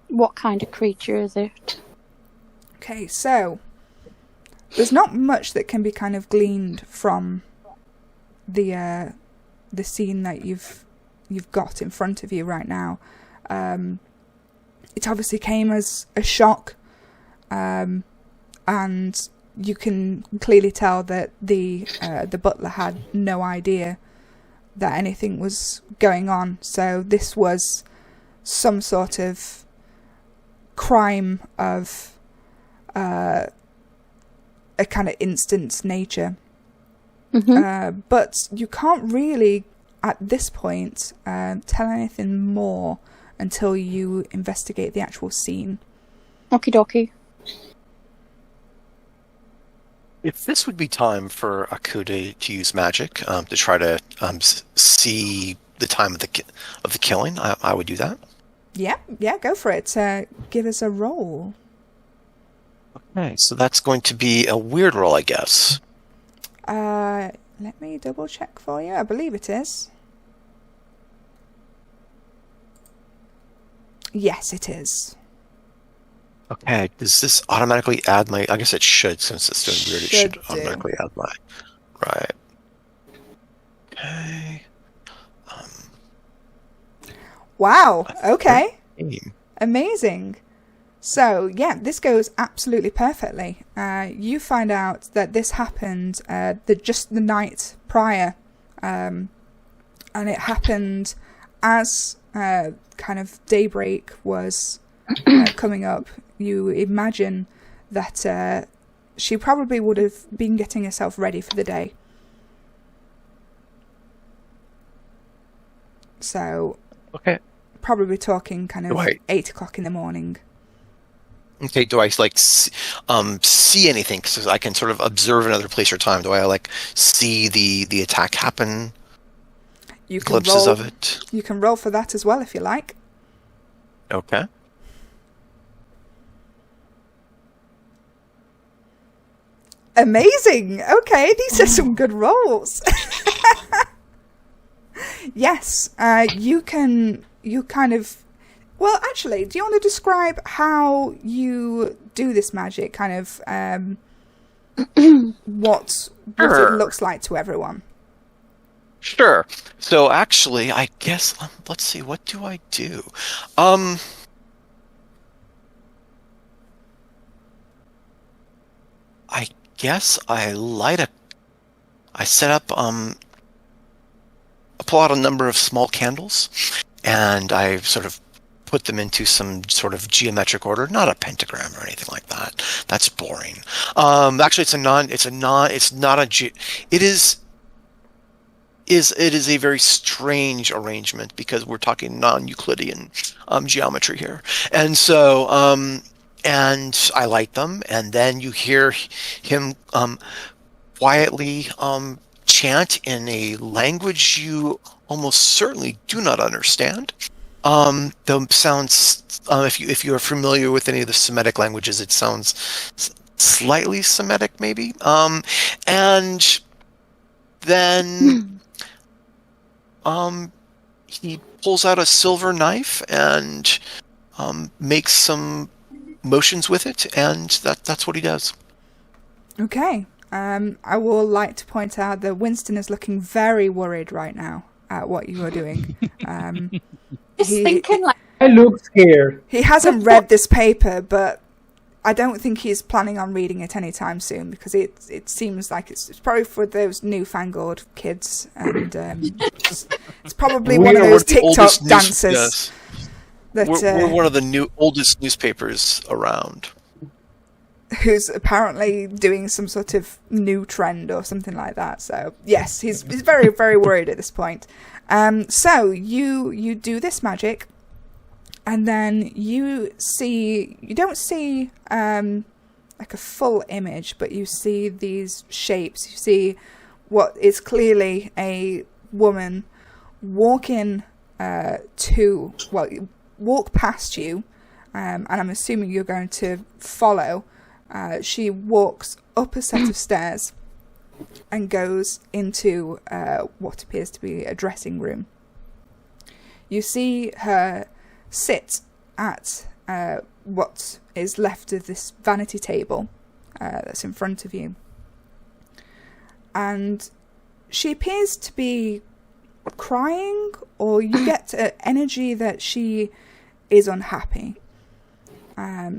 What kind of creature is it? Okay, so there's not much that can be kind of gleaned from the scene that you've got in front of you right now. It obviously came as a shock, and you can clearly tell that the butler had no idea that anything was going on. So this was some sort of crime of a kind of instant nature. Mm-hmm. But you can't really, at this point, tell anything more until you investigate the actual scene. Okie dokie. If this would be time for Aku to use magic to try to see the time of the killing, I would do that. Yeah, go for it. Give us a roll. Okay, so that's going to be a weird roll, I guess. Let me double check for you. I believe it is. Yes, it is. Okay, does this automatically add my... I guess it should, since it's doing weird, it should automatically add my... Right. Okay. Wow, okay. Amazing. So, yeah, this goes absolutely perfectly. You find out that this happened just the night prior. And it happened as kind of daybreak was coming up. You imagine that she probably would have been getting herself ready for the day. So, okay, probably talking kind of 8 o'clock in the morning. Okay, do I see anything? Because I can sort of observe another place or time. Do I see the attack happen? You can glimpses roll, of it. You can roll for that as well if you like. Okay. Amazing. Okay, these are some good rolls. Yes, you kind of... Well, actually, do you want to describe how you do this magic? Kind of what it looks like to everyone? Sure. So actually, I guess, let's see, what do I do? I guess I set up, I pull out a number of small candles, and I sort of put them into some sort of geometric order, not a pentagram or anything like that. That's boring. Actually, it is a very strange arrangement because we're talking non-Euclidean geometry here. And so, and I light them, and then you hear him quietly chant in a language you almost certainly do not understand. The sounds, if you are familiar with any of the Semitic languages, it sounds slightly Semitic, maybe. And then he pulls out a silver knife and makes some motions with it, and that's what he does. Okay. I would like to point out that Winston is looking very worried right now at what you are doing. Thinking like... I look scared. He hasn't read this paper, but I don't think he's planning on reading it anytime soon, because it seems like it's probably for those newfangled kids, and it's probably one of those TikTok dances. Yes. That, we're one of the oldest newspapers around. Who's apparently doing some sort of new trend or something like that. So yes, he's very, very worried at this point. So you do this magic, and then you don't see like a full image, but you see these shapes. You see what is clearly a woman walking walk past you, and I'm assuming you're going to follow. She walks up a set of stairs and goes into what appears to be a dressing room. You see her sit at what is left of this vanity table that's in front of you. And she appears to be crying, or you get energy that she is unhappy.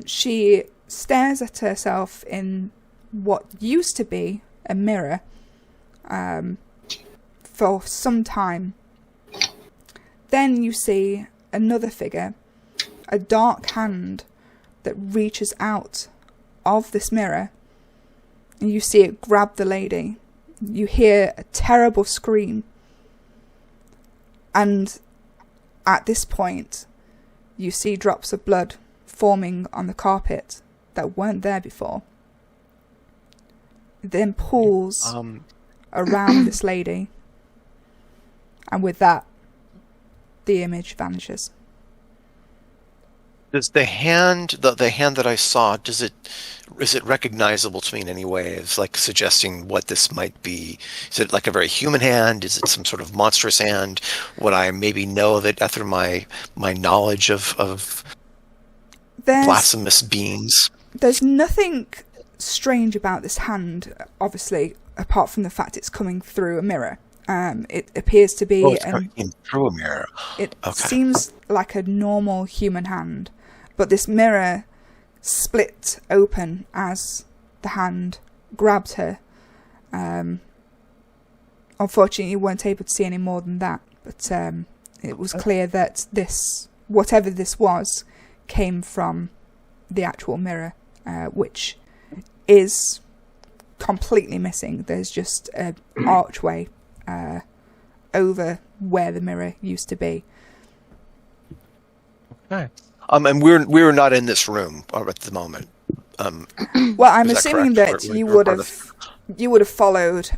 She stares at herself in what used to be a mirror for some time. Then you see another figure, a dark hand that reaches out of this mirror, and you see it grab the lady. You hear a terrible scream, and at this point you see drops of blood forming on the carpet that weren't there before. then pulls around this lady, and with that, the image vanishes. Does the hand that I saw, is it recognizable to me in any way? It's like suggesting what this might be. Is it like a very human hand? Is it some sort of monstrous hand? Would I maybe know of it through my knowledge of blasphemous beings? There's nothing strange about this hand, obviously, apart from the fact it's coming through a mirror. It appears to be coming through a mirror. It seems like a normal human hand, but this mirror split open as the hand grabbed her. Unfortunately, you weren't able to see any more than that, but it was clear that whatever this was, came from the actual mirror, which is completely missing. There's just an archway over where the mirror used to be. Okay. And we're not in this room at the moment. Well, I'm assuming that you would have followed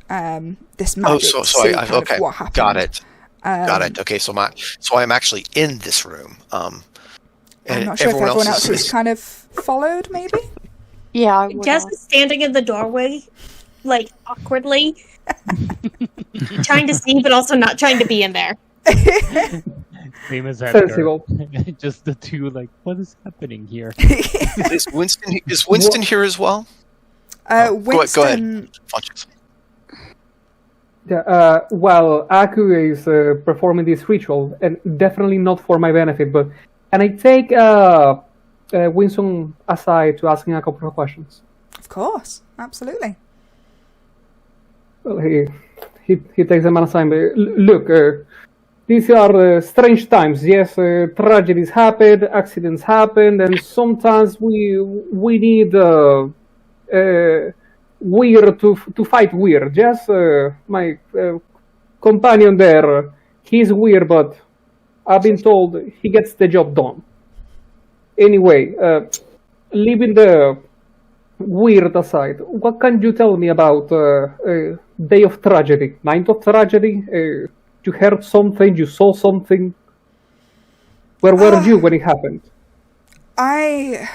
this magic. Okay, what happened. got it. Okay, so I'm actually in this room. I'm not sure if everyone else has kind of followed, maybe. Yeah, Jess is standing in the doorway, like awkwardly, trying to see, but also not trying to be in there. Same as Edgar. Sensible. Just the two, like, what is happening here? Is Winston here as well? Winston. Go ahead. Fonchix. Yeah, well, Aku is performing this ritual, and definitely not for my benefit, but... And I take Winston aside to ask him a couple of questions. Of course, absolutely. Well, he takes them aside. Look, these are strange times. Yes, tragedies happen, accidents happen, and sometimes we need weird to fight weird. Yes, my companion there, he's weird, but I've been told he gets the job done. Anyway, leaving the weird aside, what can you tell me about Day of Tragedy, Night of Tragedy? You heard something, you saw something? Where were you when it happened? I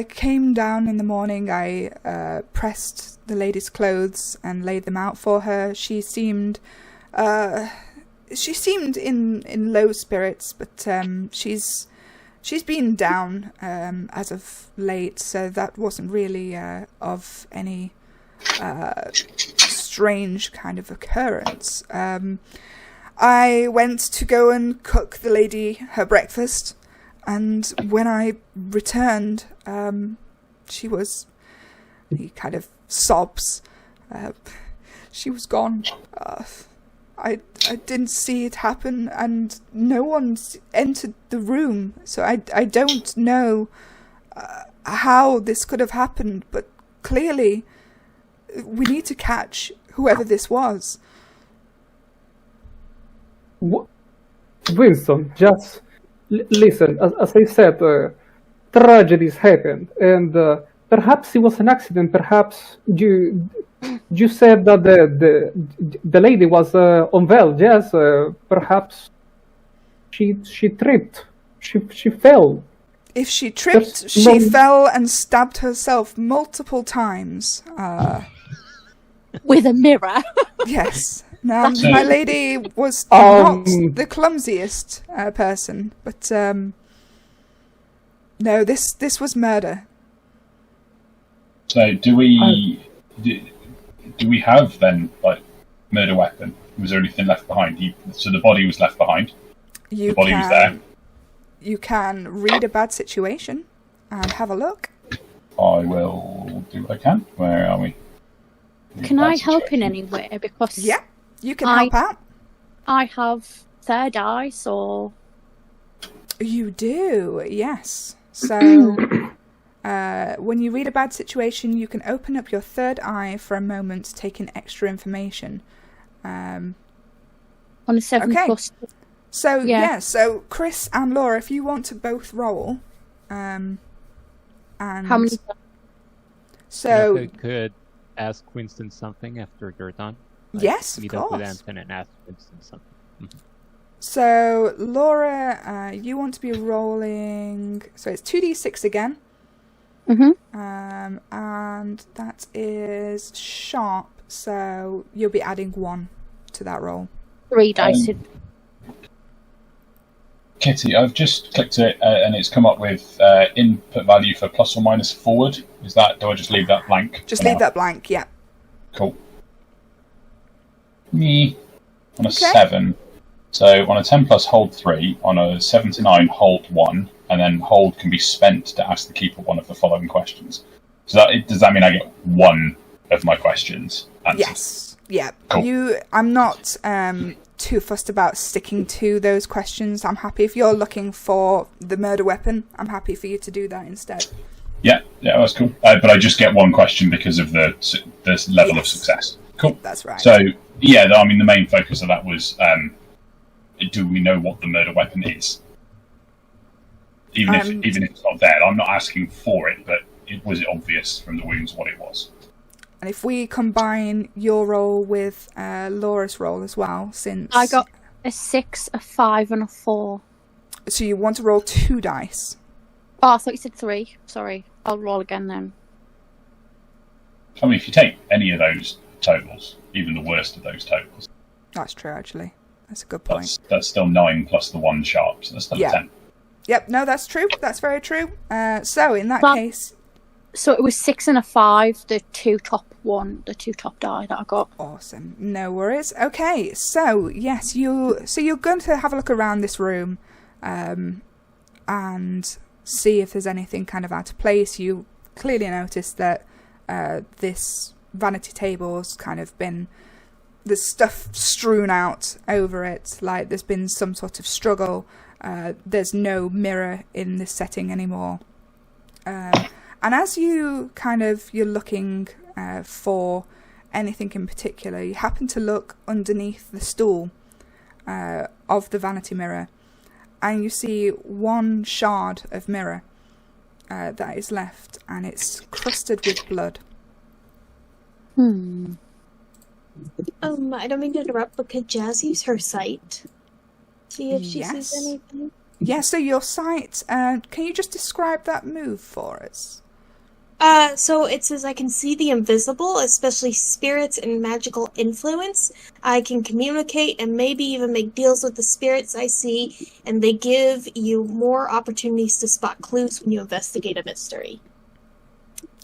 came down in the morning, I pressed the lady's clothes and laid them out for her. She seemed in low spirits, but she's been down as of late, so that wasn't really of any strange kind of occurrence. I went to go and cook the lady her breakfast, and when I returned, he kind of sobs. She was gone. I didn't see it happen, and no one's entered the room, so I don't know how this could have happened, but clearly we need to catch whoever this was. Winston, just listen. As I said, tragedies happened, and perhaps it was an accident. Perhaps you said that the lady was unwell. Yes, perhaps she tripped. She fell. If she tripped, she fell and stabbed herself multiple times. With a mirror. Yes. Now, my lady was not the clumsiest person, but no, this was murder. So, do we have then like murder weapon? Was there anything left behind? So the body was left behind. The body was there. You can read a bad situation and have a look. I will do what I can. Where are we? Can I help in any way? Because yeah, you can help out. I have third eye, so you do. Yes. So when you read a bad situation, you can open up your third eye for a moment to take in extra information. On a 7+. So yeah. So Chris and Laura, if you want to both roll, and Yes, so I could. ask Winston something after you're done? Yes, of meet up with course. Anton and ask Winston something. So, Laura, you want to be rolling... So it's 2d6 again. Mm-hmm. And that is sharp, so you'll be adding 1 to that roll. 3 dice. Kitty, I've just clicked it and it's come up with input value for plus or minus forward. Is that? Do I just leave that blank? Just for leave now? that blank, yeah. Cool. Me on a Okay. 7. So on a 10 plus, hold 3. On a 7 to 9, hold 1. And then hold can be spent to ask the keeper one of the following questions. So does that mean I get 1 of my questions answered? Yes. Yeah. Cool. I'm not too fussed about sticking to those questions. I'm happy if you're looking for the murder weapon. I'm happy for you to do that instead. Yeah, that's cool. But I just get 1 question because of the level of success. Cool. That's right. So, yeah, I mean, the main focus of that was, do we know what the murder weapon is? Even if it's not there, I'm not asking for it, but was it obvious from the wounds what it was? And if we combine your roll with Laura's roll as well, since... I got a 6, a 5, and a 4. So you want to roll 2 dice. Oh, I thought you said 3. Sorry. I'll roll again then. I mean, if you take any of those totals, even the worst of those totals, That's true, actually. That's a good point. that's still 9 plus the 1 sharp, so that's still a 10. Yep, no, that's true. That's very true. So in that Well- case... So it was 6 and a 5, the 2 top die that I got. Awesome. No worries. Okay, so yes, you're going to have a look around this room and see if there's anything kind of out of place. You clearly notice that this vanity table's kind of been... There's stuff strewn out over it, like there's been some sort of struggle. There's no mirror in this setting anymore. And as you're looking for anything in particular, you happen to look underneath the stool of the vanity mirror, and you see 1 shard of mirror that is left, and it's crusted with blood. I don't mean to interrupt, but could Jazz use her sight? See if she Yes. sees anything? Yeah, so your sight, can you just describe that move for us? So it says I can see the invisible, especially spirits and magical influence. I can communicate and maybe even make deals with the spirits I see, and they give you more opportunities to spot clues when you investigate a mystery.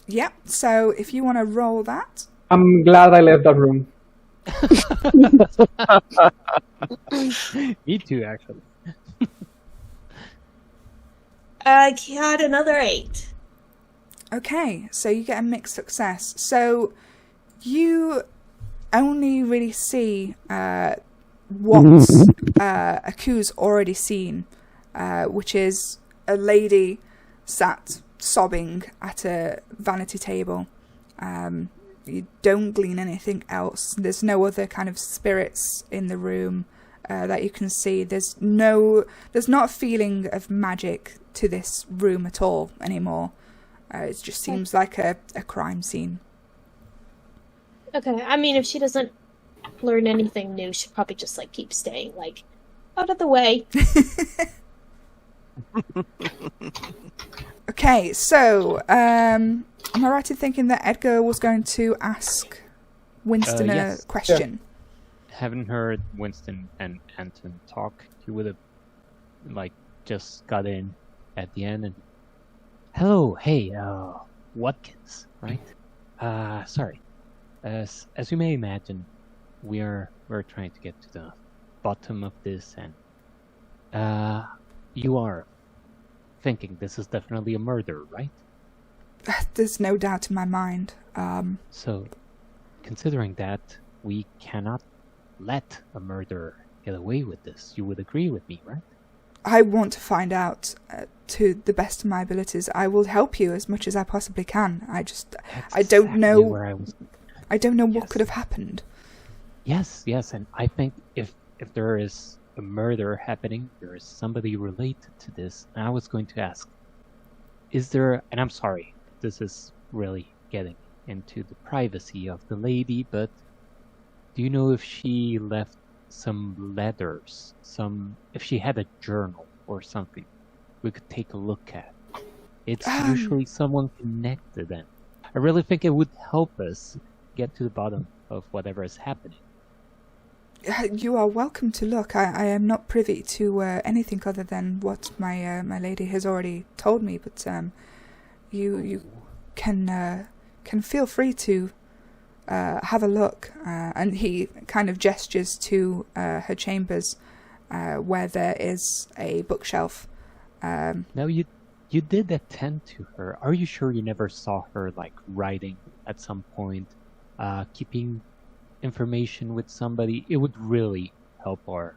Yep, so if you want to roll that. I'm glad I left that room. Me too, actually. I got another 8. Okay, so you get a mixed success. So you only really see what Aku's already seen, which is a lady sat sobbing at a vanity table. You don't glean anything else. There's no other kind of spirits in the room that you can see. There's not a feeling of magic to this room at all anymore. It just seems like a crime scene. Okay, I mean, if she doesn't learn anything new, she'll probably just, keep staying, out of the way. Okay, so, am I right in thinking that Edgar was going to ask Winston yes. a question? Haven't heard Winston and Anton talk. He would have, just got in at the end and... Hello, hey, Watkins, right? Sorry. As you may imagine, we're trying to get to the bottom of this, and you are thinking this is definitely a murder, right? There's no doubt in my mind. So, considering that, we cannot let a murderer get away with this. You would agree with me, right? I want to find out to the best of my abilities. I will help you as much as I possibly can. I don't know what could have happened. Yes, and I think if there is a murder happening, there is somebody related to this. And I was going to ask, is there, and I'm sorry, this is really getting into the privacy of the lady, but do you know if she left some letters, if she had a journal or something we could take a look at? It's usually someone connected, and I really think it would help us get to the bottom of whatever is happening. You are welcome to look. I am not privy to anything other than what my lady has already told me, but you can feel free to have a look. And he kind of gestures to her chambers, where there is a bookshelf. Now you did attend to her. Are you sure you never saw her like writing at some point, keeping information with somebody? It would really help our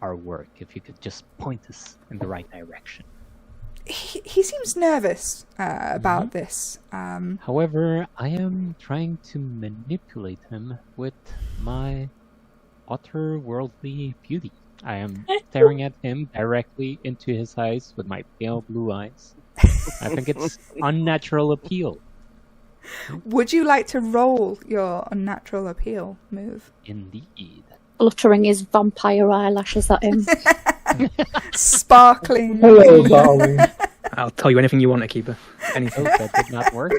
work if you could just point us in the right direction. He seems nervous about this. However, I am trying to manipulate him with my otherworldly beauty. I am staring at him directly into his eyes with my pale blue eyes. I think it's unnatural appeal. Would you like to roll your unnatural appeal move? Indeed. Fluttering his vampire eyelashes at him. Sparkling. Hello, darling. I'll tell you anything you want to, Keeper. Anything. Oh, that did not work.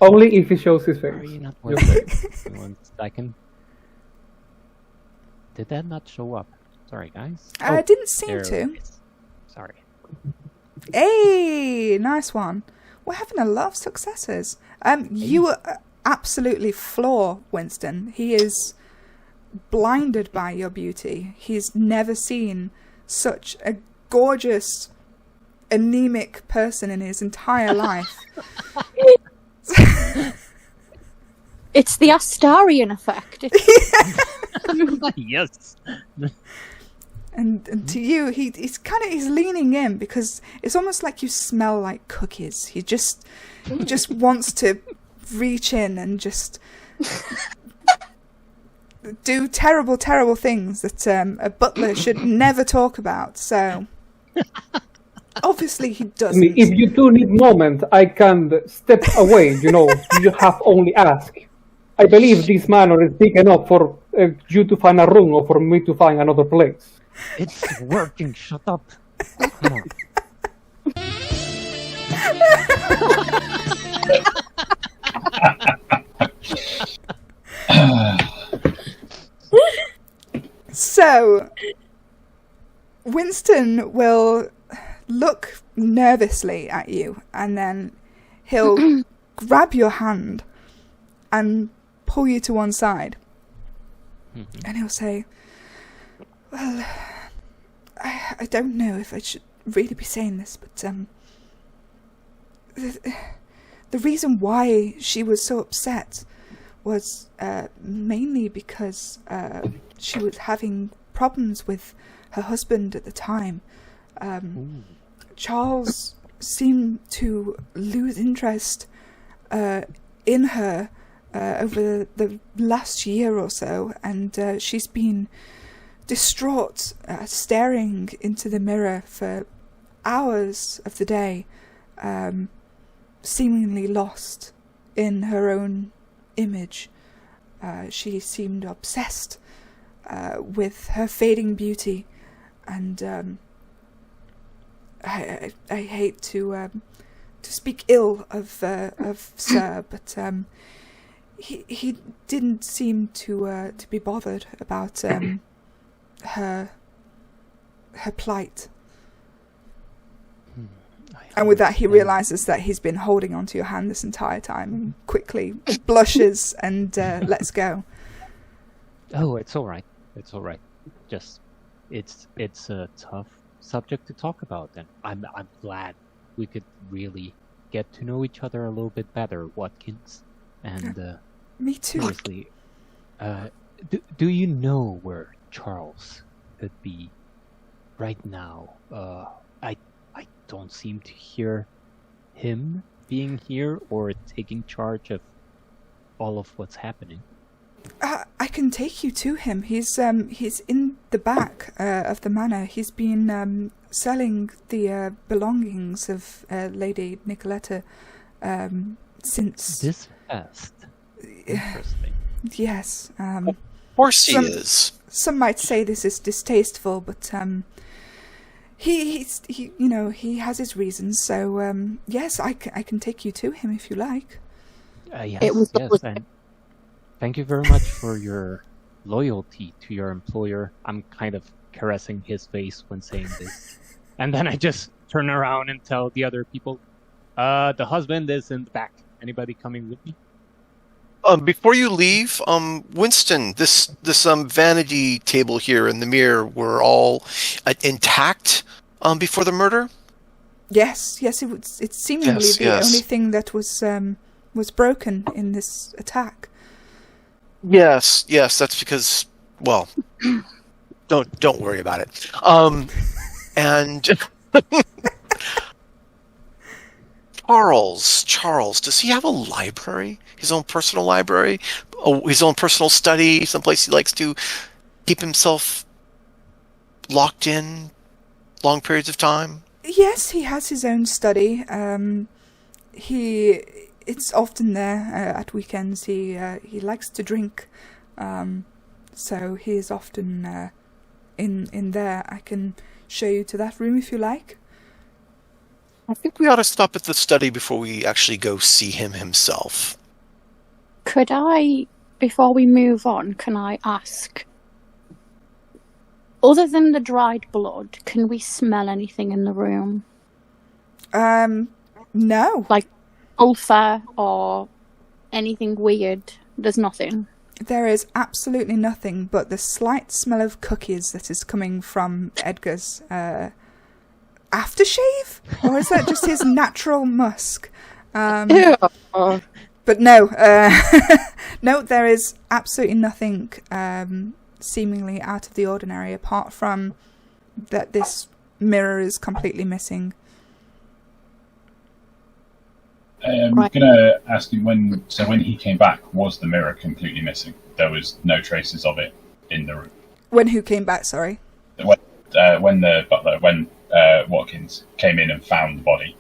Only if he shows his face. Sorry, not working. 1 second. Did that not show up? Sorry, guys. It didn't seem there to. it is. Sorry. Hey, nice one. We're having a lot of successes. You absolutely floor Winston. He is blinded by your beauty. He's never seen such a gorgeous, anemic person in his entire life. It's the Astarian effect. Yes. And to you, he's leaning in because it's almost like you smell like cookies. He just wants to reach in and just do terrible, terrible things that a butler should never talk about. So obviously he doesn't. If you do need moment, I can step away. You have only ask. I believe this manor is big enough for you to find a room or for me to find another place. It's working. Shut up. Come on. So, Winston will look nervously at you, and then he'll grab your hand and pull you to one side. And he'll say, well, I don't know if I should really be saying this, but the reason why she was so upset was mainly because she was having problems with her husband at the time. Charles seemed to lose interest in her over the last year or so, and she's been distraught, staring into the mirror for hours of the day, seemingly lost in her own image. She seemed obsessed with her fading beauty, and I hate to speak ill of Sir, but he didn't seem to be bothered about her plight. And with that, he realizes that he's been holding onto your hand this entire time, and quickly blushes and lets go. Oh, it's all right. It's all right. Just, it's a tough subject to talk about, and I'm glad we could really get to know each other a little bit better, Watkins. And me too. Seriously, do you know where Charles could be right now? I don't seem to hear him being here or taking charge of all of what's happening. I can take you to him. He's in the back of the manor. He's been selling the belongings of Lady Nicoletta since This fast. Interesting. yes, Of course he is. some might say this is distasteful, but he has his reasons. So yes, I can take you to him if you like. Yes, It was yes. always- And thank you very much for your loyalty to your employer. I'm kind of caressing his face when saying this. And then I just turn around and tell the other people, the husband is in the back. Anybody coming with me? Before you leave, Winston, this vanity table here and the mirror were all intact before the murder. Yes, it's seemingly Yes, the yes. only thing that was broken in this attack. Yes, that's because, well, don't worry about it. And Charles, does he have a library? His own personal library? His own personal study? Someplace he likes to keep himself locked in long periods of time? Yes, he has his own study. It's often there at weekends. He likes to drink, so he is often in there. I can show you to that room if you like. I think we ought to stop at the study before we actually go see him himself. Could I, before we move on, can I ask, other than the dried blood, can we smell anything in the room? No. Like sulfur or anything weird? There's nothing. There is absolutely nothing but the slight smell of cookies that is coming from Edgar's aftershave? Or is that just his natural musk? But no, no, there is absolutely nothing seemingly out of the ordinary apart from that this mirror is completely missing. I'm Right. going to ask you when he came back, was the mirror completely missing? There was no traces of it in the room. When who came back, sorry? When the butler, Watkins came in and found the body,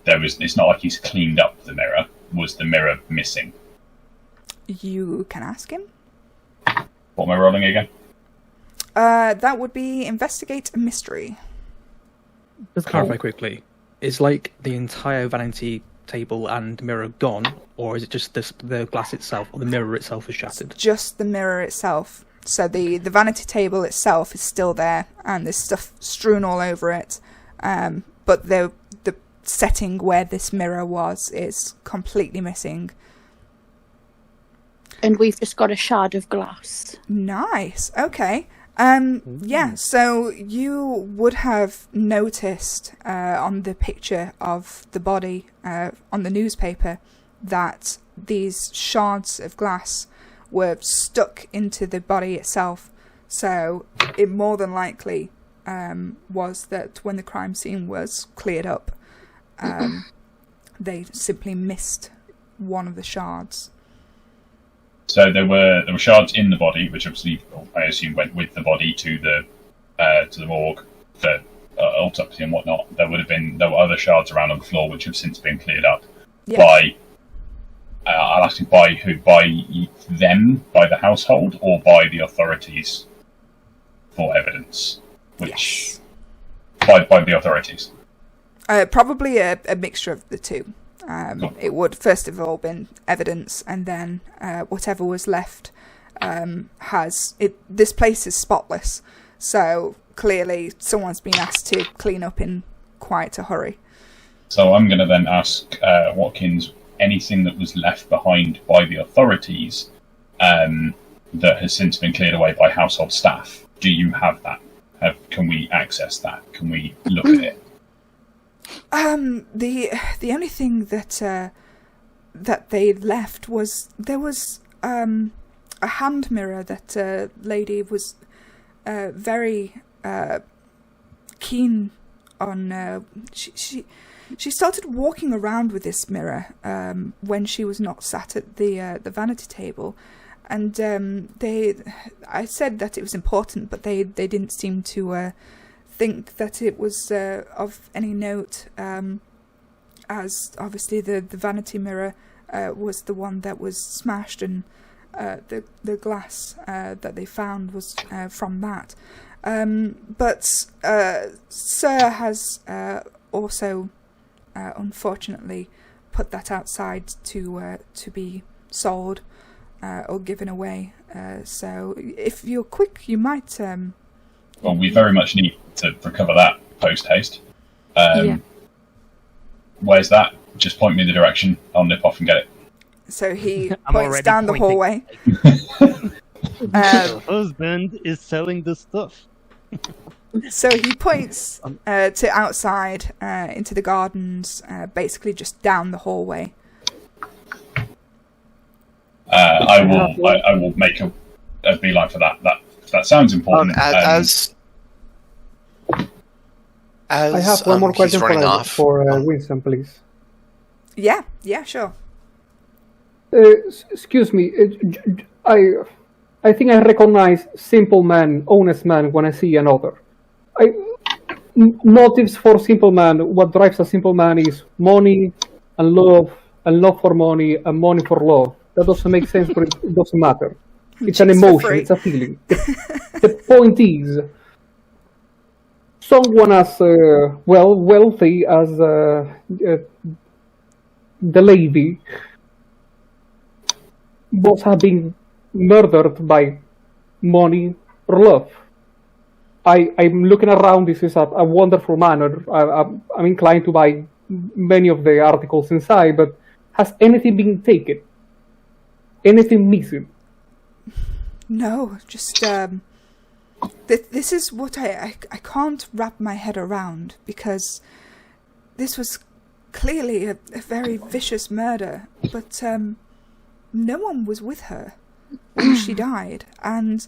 it's not like he's cleaned up the mirror. Was the mirror missing? You can ask him. What am I rolling again? That would be investigate a mystery. Just clarify quickly. Is like the entire vanity table and mirror gone, or is it just the glass itself, or the mirror itself is shattered? Just the mirror itself. So the vanity table itself is still there, and there's stuff strewn all over it. But the setting where this mirror was is completely missing. And we've just got a shard of glass. Nice. Okay. Yeah, so you would have noticed on the picture of the body on the newspaper that these shards of glass were stuck into the body itself. So it more than likely was that when the crime scene was cleared up, they simply missed one of the shards. So there were shards in the body, which obviously I assume went with the body to the morgue for autopsy and whatnot. There were other shards around on the floor which have since been cleared up by. I'll ask you by who? By them, by the household, or by the authorities for evidence? Which by the authorities. Probably a mixture of the two. Cool. It would first of all been evidence, and then whatever was left this place is spotless, so clearly someone's been asked to clean up in quite a hurry. So I'm going to then ask Watkins, anything that was left behind by the authorities that has since been cleared away by household staff. Do you have that? Can we access that? Can we look at it? The only thing that they left was there was a hand mirror that a lady was very keen on. She started walking around with this mirror when she was not sat at the vanity table, and I said that it was important, but they didn't seem to think that it was of any note. as obviously the vanity mirror was the one that was smashed, and the glass that they found was from that. But Sir has also unfortunately put that outside to be sold or given away. So if you're quick, you might. Well, we very much need to recover that post haste. Where's that? Just point me in the direction. I'll nip off and get it. So he I'm points already down the pointing. hallway. Your husband is selling the stuff. So he points to outside into the gardens, basically just down the hallway. I will make a beeline for that. That sounds important. As I have one more he's question running off. for Winston, please. Yeah, sure. Excuse me, I think I recognize simple man, honest man when I see another. Motives for simple man, what drives a simple man is money and love for money and money for love. That doesn't make sense, but it doesn't matter. It's an emotion, it's a feeling. The point is, someone as wealthy as the lady was being murdered by money or love. I'm looking around. This is a wonderful manor. I'm inclined to buy many of the articles inside, but has anything been taken? Anything missing? No, just this is what I can't wrap my head around, because this was clearly a very vicious murder, but no one was with her when she died, and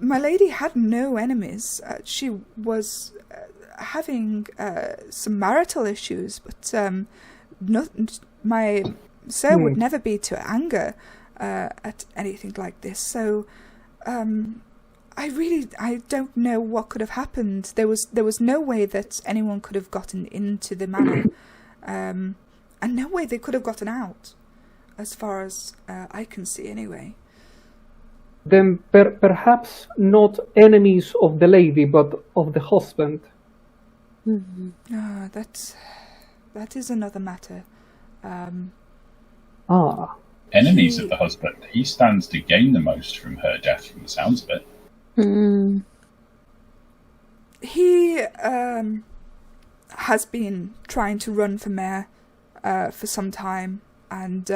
my lady had no enemies. She was having some marital issues, but my sir would never be to anger at anything like this. So I don't know what could have happened. There was no way that anyone could have gotten into the manor, and no way they could have gotten out, as far as I can see anyway. Then perhaps not enemies of the lady, but of the husband. That is another matter. Enemies of the husband. He stands to gain the most from her death, from the sounds of it. He has been trying to run for mayor for some time, and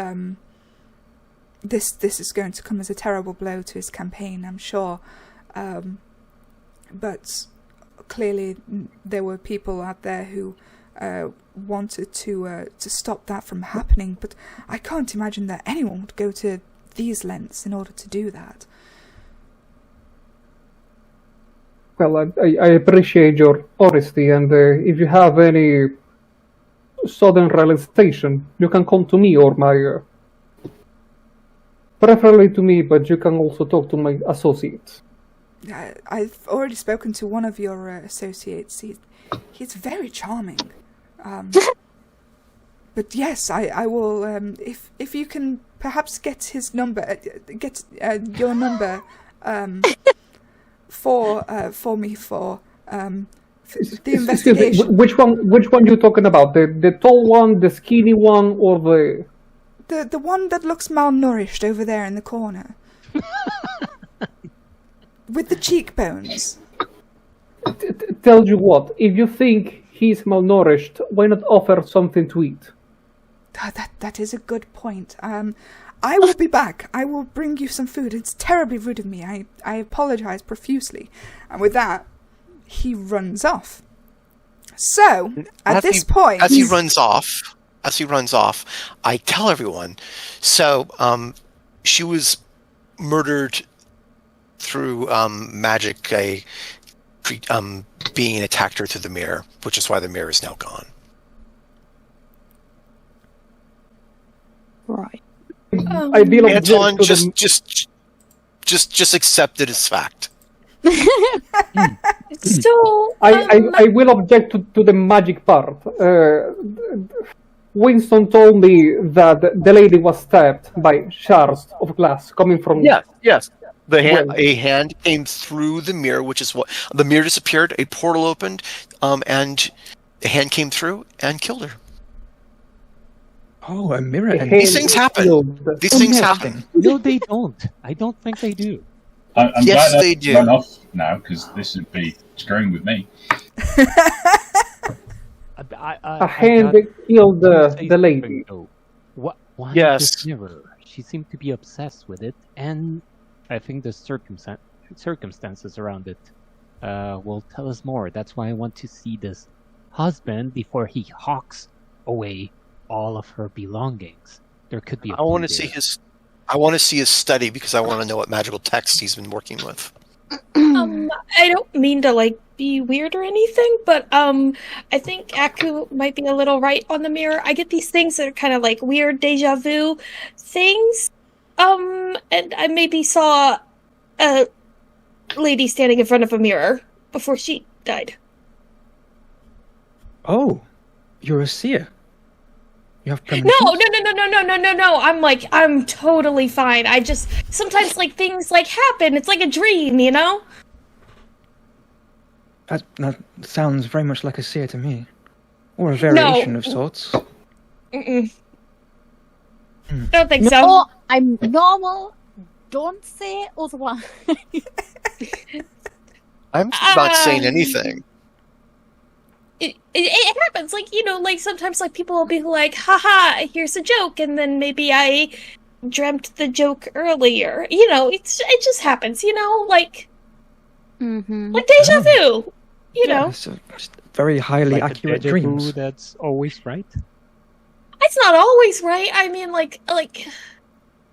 this is going to come as a terrible blow to his campaign, I'm sure. But clearly there were people out there who wanted to stop that from happening, but I can't imagine that anyone would go to these lengths in order to do that. Well, I appreciate your honesty, and if you have any sudden realization, you can come to me or my... preferably to me, but you can also talk to my associates. I've already spoken to one of your associates. He's very charming. But yes, I will. If you can perhaps get his number, get your number for me for the investigation. Which one you talking about? The tall one, the skinny one, or the one that looks malnourished over there in the corner? With the cheekbones. Tell you what, if you think he's malnourished, why not offer something to eat? That is a good point. I will be back. I will bring you some food. It's terribly rude of me. I apologize profusely. And with that, he runs off. So, at this point... As he runs off, I tell everyone, so she was murdered through magic, being attacked her through the mirror, which is why the mirror is now gone. Right. I feel Anton, just accept it as fact. So, I will object to the magic part. Winston told me that the lady was stabbed by shards of glass coming from... Yes. Well- A hand came through the mirror, which is what the mirror disappeared. A portal opened, and a hand came through and killed her. Oh, a mirror. The And hand These things happen. killed- These things happen. No, they don't. I don't think they do. I'm Yes, glad they I've do. run off now because this would be screwing with me. A hand killed the lady. Why Yes. this mirror? She seemed to be obsessed with it, and I think the circumstances around it will tell us more. That's why I want to see this husband before he hawks away all of her belongings. There could be. I want to see his. I want to see his study because I want to know what magical text he's been working with. I don't mean to like be weird or anything, but I think Aku might be a little right on the mirror. I get these things that are kind of like weird deja vu things. And I maybe saw a lady standing in front of a mirror before she died. Oh, you're a seer. You have No, premonitions? no. I'm totally fine. I just sometimes like things like happen. It's like a dream, you know? That sounds very much like a seer to me. Or a variation of sorts. Mm-mm. I don't think so. No, I'm normal. Don't say otherwise. I'm not saying anything. It happens, like, you know, like sometimes like people will be like, haha, here's a joke, and then maybe I dreamt the joke earlier. You know, it just happens, you know, like like deja vu. You know. It's a very highly like accurate a deja vu dreams. that's always right. It's not always right. I mean like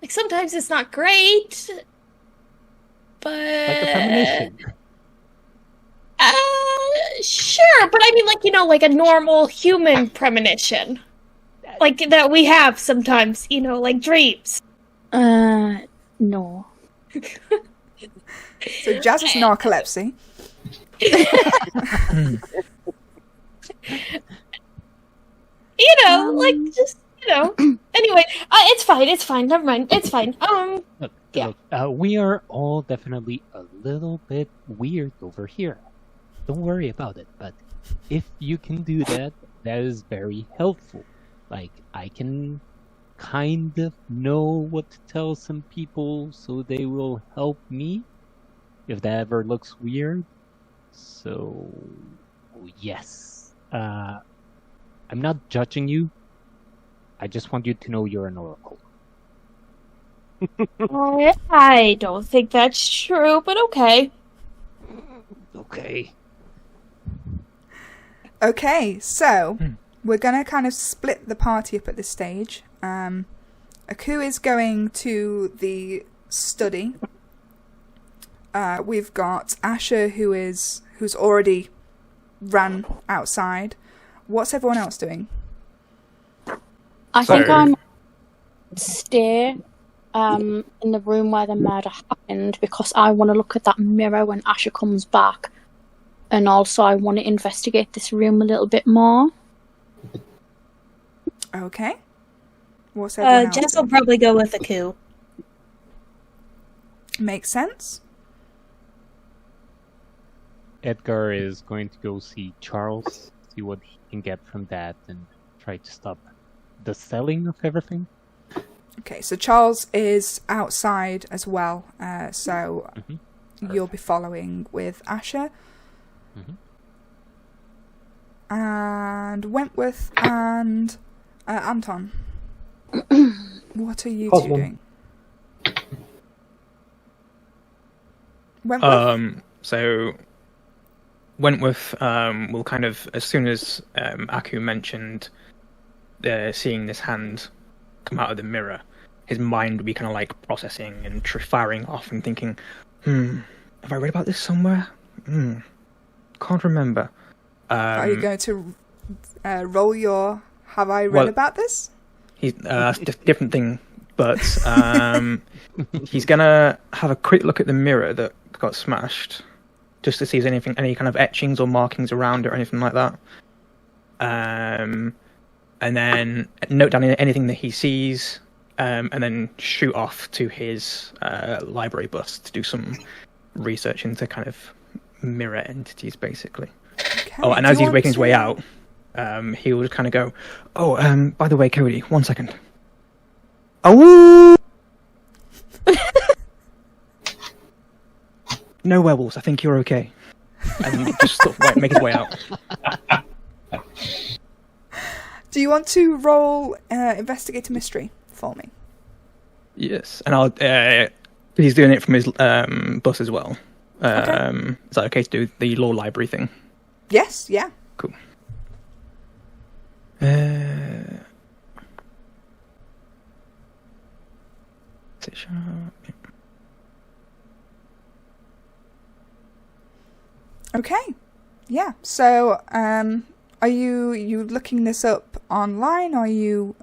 sometimes it's not great. But Like a premonition. Sure, but I mean, like, you know, like a normal human premonition. Like, that we have sometimes, you know, like dreams. No. So Jazz is narcolepsy. You know, like, just, you know. Anyway, it's fine, never mind, it's fine. Yeah. Look, we are all definitely a little bit weird over here. Don't worry about it, but if you can do that, that is very helpful. Like, I can kind of know what to tell some people so they will help me if that ever looks weird. So, yes. I'm not judging you. I just want you to know you're an oracle. I don't think that's true, but okay. Okay. Okay, so we're gonna kind of split the party up at this stage. Aku is going to the study. We've got Asher who's already ran outside. What's everyone else doing? I think I'm stay in the room where the murder happened because I want to look at that mirror when Asher comes back. And also, I want to investigate this room a little bit more. Okay. What's everyone else Jess will doing? probably go with Aku. Makes sense. Edgar is going to go see Charles, see what he can get from that, and try to stop the selling of everything. Okay, so Charles is outside as well, so you'll be following with Asher. And Wentworth and Anton. What are you two doing? Wentworth? So Wentworth will kind of, as soon as Aku mentioned seeing this hand come out of the mirror, his mind would be kind of like processing and firing off and thinking, have I read about this somewhere? Can't remember. Are you going to roll your have I read about this? That's a different thing, but he's gonna have a quick look at the mirror that got smashed, just to see if there's any kind of etchings or markings around it or anything like that. And and then note down anything that he sees, and then shoot off to his library bus to do some research into kind of mirror entities, basically. Okay. Oh, and as he's making his way out, he will kind of go, "Oh, by the way, Cody, 1 second. Oh, no werewolves. I think you're okay." And just sort of, like, make his way out. Do you want to roll investigate a mystery for me? Yes, and I'll. He's doing it from his bus as well. Okay. Is that okay to do the law library thing? Yes, yeah. Cool. Okay. Yeah. So, are you looking this up online? Are you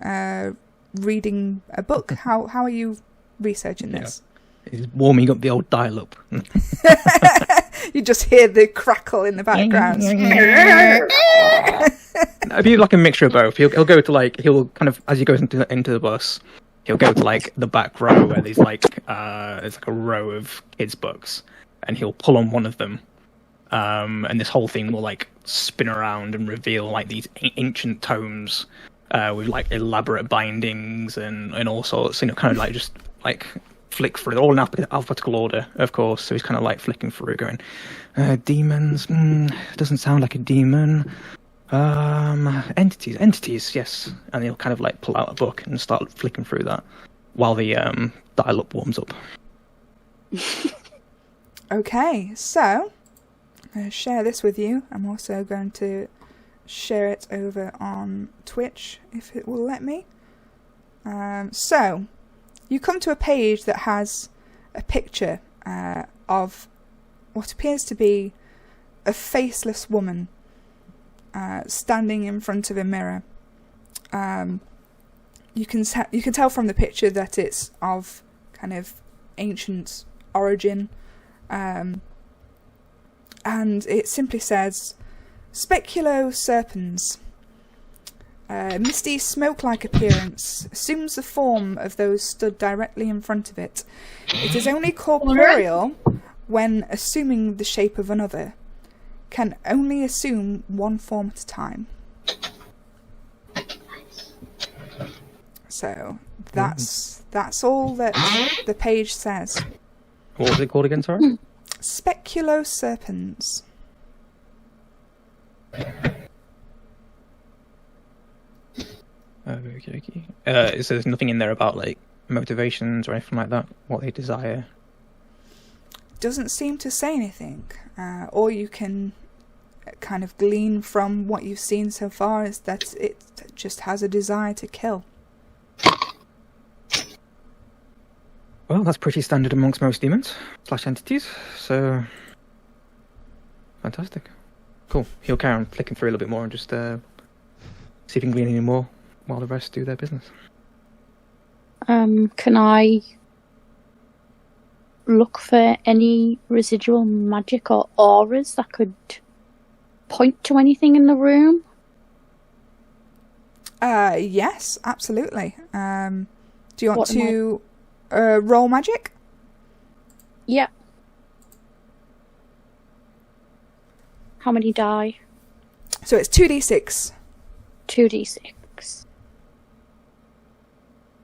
reading a book? How are you researching this? He's warming up the old dial-up. You just hear the crackle in the background. It'd be like a mixture of both. He'll go to like he'll kind of as he goes into the bus, he'll go to like the back row where there's like a row of kids' books, and he'll pull on one of them, and this whole thing will like spin around and reveal like these ancient tomes with like elaborate bindings and all sorts. Kind of like just like flick through. They're all in alphabetical order, of course. So he's kind of like flicking through, going, "Demons. Doesn't sound like a demon. Entities. Yes." And he'll kind of like pull out a book and start flicking through that while the dial-up warms up. Okay, so I'm going to share this with you. I'm also going to share it over on Twitch if it will let me. So you come to a page that has a picture of what appears to be a faceless woman standing in front of a mirror. You can tell from the picture that it's of kind of ancient origin, and it simply says, "Speculo serpens. Misty smoke-like appearance assumes the form of those stood directly in front of it. It is only corporeal when assuming the shape of another. Can only assume one form at a time." So that's all that the page says. What was it called again? Sorry. Speculo serpens. Okay. So there's nothing in there about like motivations or anything like that. What they desire. Doesn't seem to say anything. All you can kind of glean from what you've seen so far is that it just has a desire to kill. Well, that's pretty standard amongst most demons / entities. So fantastic. Cool. He'll carry on flicking through a little bit more and just see if he can glean any more while the rest do their business. Can I look for any residual magic or auras that could point to anything in the room? Yes, absolutely. Do you want to roll magic? Yeah. How many die? So it's 2d6. 2d6.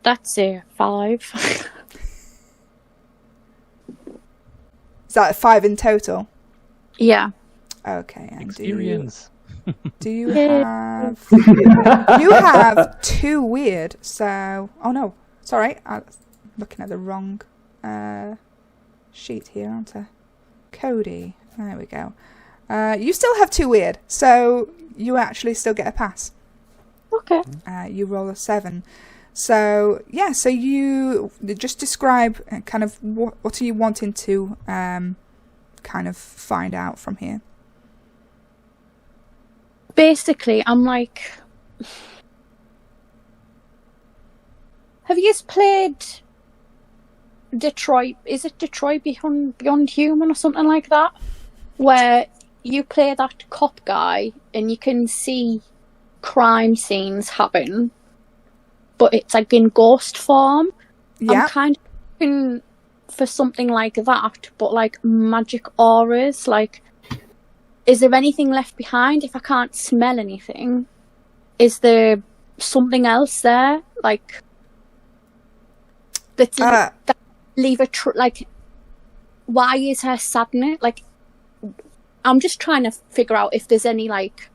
That's a 5. Is that 5 in total? Yeah. Okay, and Experience. do you have... You have 2 weird, so... Oh no, sorry, I'm looking at the wrong sheet here, aren't I? Cody, there we go. You still have 2 weird, so you actually still get a pass. Okay. You roll a 7. So, yeah, so you just describe kind of what are you wanting to kind of find out from here? Basically, I'm like... Have you guys played Detroit? Is it Detroit Beyond Human or something like that? Where you play that cop guy and you can see crime scenes happen, but it's like in ghost form. Yeah. I'm kind of looking for something like that, but like magic auras. Like, is there anything left behind if I can't smell anything? Is there something else there? Like, that leave a like, why is her sadness? Like, I'm just trying to figure out if there's any like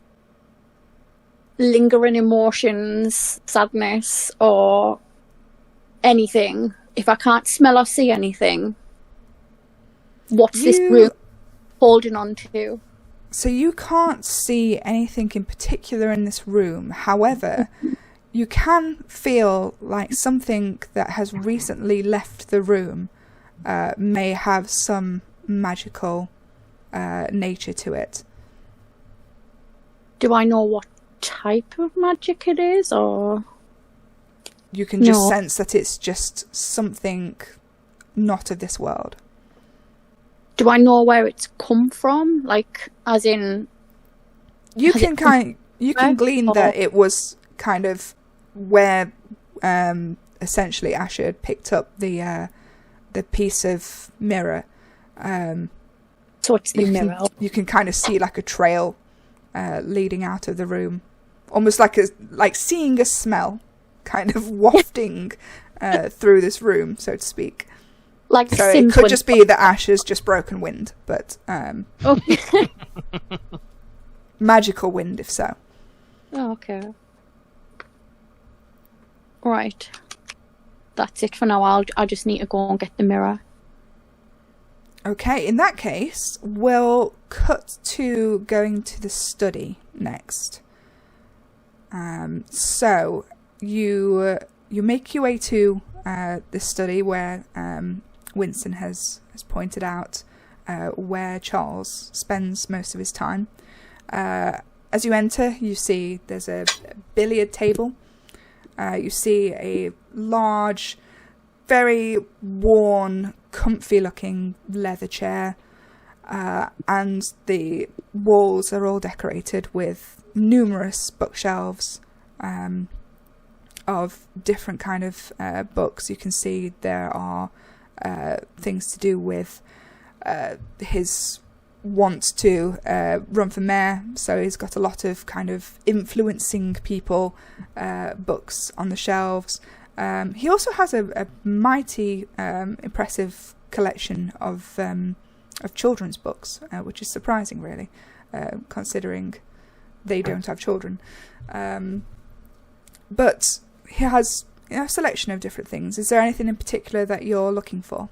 lingering emotions, sadness, or anything. If I can't smell or see anything, what's this room holding on to? So you can't see anything in particular in this room. However, you can feel like something that has recently left the room may have some magical nature to it. Do I know what type of magic it is, or...? You can just sense that it's just something not of this world. Do I know where it's come from? Like, as in... You can glean that it was kind of where essentially Asher had picked up the piece of mirror. So it's the mirror. You can kind of see like a trail leading out of the room. Almost like seeing a smell kind of wafting through this room, so to speak. Like so it could just be that Ash has just broken wind, but magical wind, if so. Oh, okay. Right. That's it for now. I just need to go and get the mirror. Okay, in that case, we'll cut to going to the study next. So you make your way to the study where Winston has pointed out where Charles spends most of his time. As you enter, you see there's a billiard table. You see a large, very worn, comfy-looking leather chair, and the walls are all decorated with numerous bookshelves of different kind of books. You can see there are things to do with his want to run for mayor, so he's got a lot of kind of influencing people books on the shelves. He also has a mighty impressive collection of children's books, which is surprising, really, considering they don't have children. But he has a selection of different things. Is there anything in particular that you're looking for?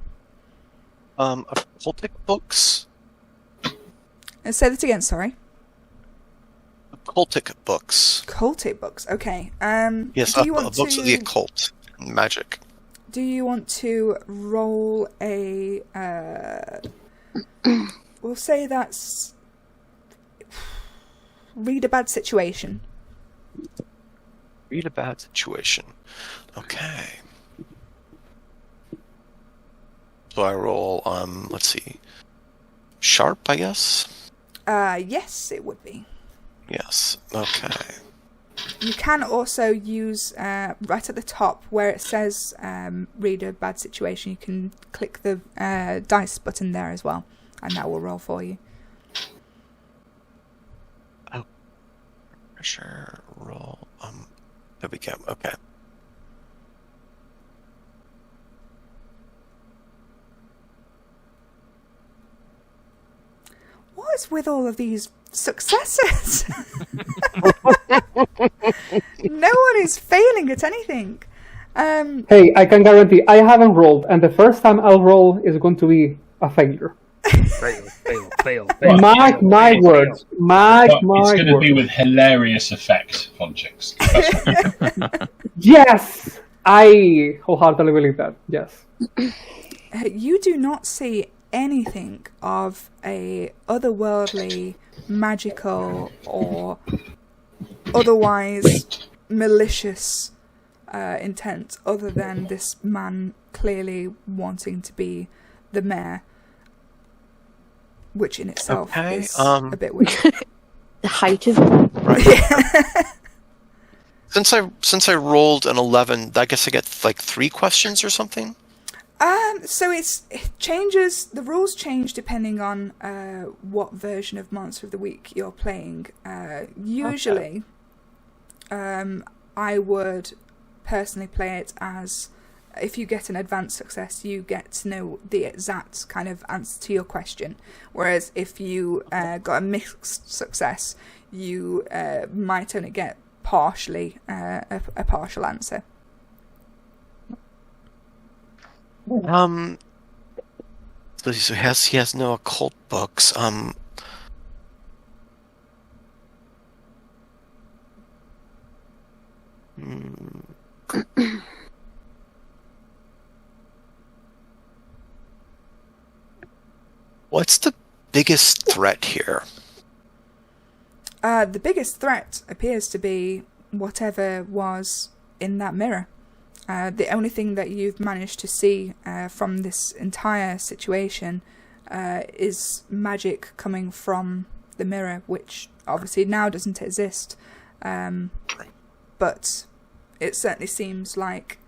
Occultic books. Say that again, sorry. Occultic books. Cultic books, okay. Yes, books of the occult and magic. Do you want to roll a... we'll say that's... Read a bad situation. Read a bad situation. Okay. So I roll, let's see. Sharp, I guess? Yes, it would be. Yes, okay. You can also use, right at the top where it says read a bad situation, you can click the dice button there as well, and that will roll for you. Oh. Pressure, roll, there we go, okay. What is with all of these successes? No one is failing at anything. Hey, I can guarantee I haven't rolled, and the first time I'll roll is going to be a failure. Fail. Mark my words. Mark my words. It's going to be with hilarious effect, Fonchix. Yes! I wholeheartedly believe that, yes. You do not see anything of a otherworldly, magical, or otherwise malicious intent other than this man clearly wanting to be the mayor, which in itself is a bit weird. The height of... Right. since I rolled an 11, I guess I get like 3 questions or something. So it changes. The rules change depending on what version of Monster of the Week you're playing. Usually, I would personally play it as, if you get an advanced success, you get to know the exact kind of answer to your question. Whereas if you got a mixed success, you might only get partially a partial answer. So he has no occult books. What's the biggest threat here? The biggest threat appears to be whatever was in that mirror. The only thing that you've managed to see from this entire situation is magic coming from the mirror, which obviously now doesn't exist. But it certainly seems like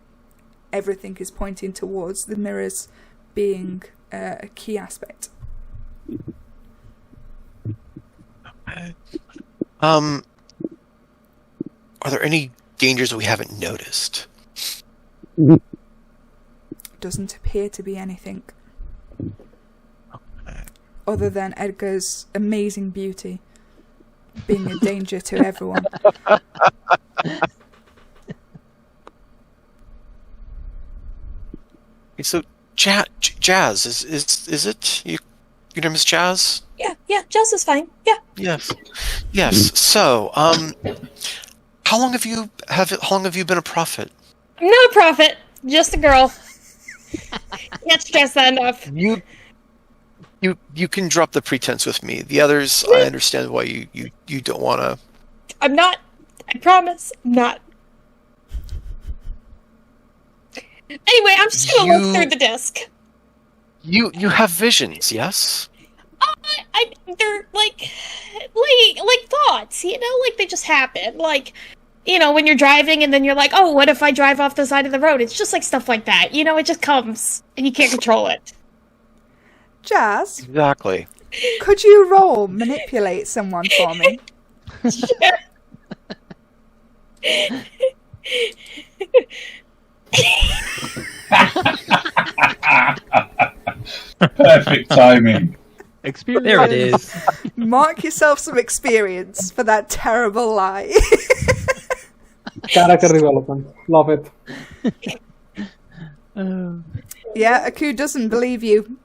everything is pointing towards the mirrors being a key aspect. Okay. Are there any dangers we haven't noticed? Doesn't appear to be anything. Okay. Other than Edgar's amazing beauty being a danger to everyone. Okay, so Jazz, is it your name is Jazz? Yeah, Jess is fine. Yeah. Yes. So, how long have you been a prophet? I'm not a prophet, just a girl. Can't stress that enough. You can drop the pretense with me. The others, I understand why you don't want to. I'm not. I promise, I'm not. Anyway, I'm just gonna look through the disc. You have visions, yes? They're like thoughts, like they just happen. Like, when you're driving and then you're like, oh, what if I drive off the side of the road? It's just like stuff like that. It just comes and you can't control it. Jazz, Exactly. could you roll manipulate someone for me? Sure. Perfect timing. Experience. There it is. Mark yourself some experience for that terrible lie. Character development. Love it. Yeah, Aku doesn't believe you.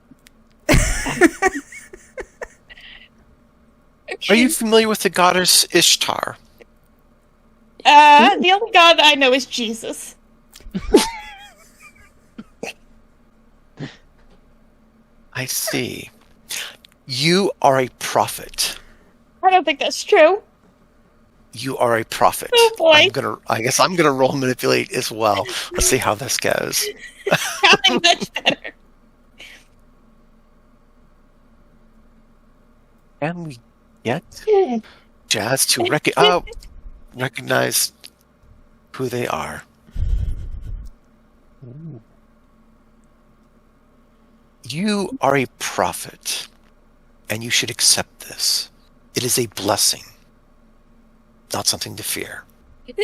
Are you familiar with the goddess Ishtar? The only god I know is Jesus. I see. You are a prophet. I don't think that's true. You are a prophet. Oh boy. I guess I'm gonna roll manipulate as well. Let's see how this goes. Sounding much better. Can we get Jazz to recognize who they are? Ooh. You are a prophet, and you should accept this. It is a blessing, not something to fear.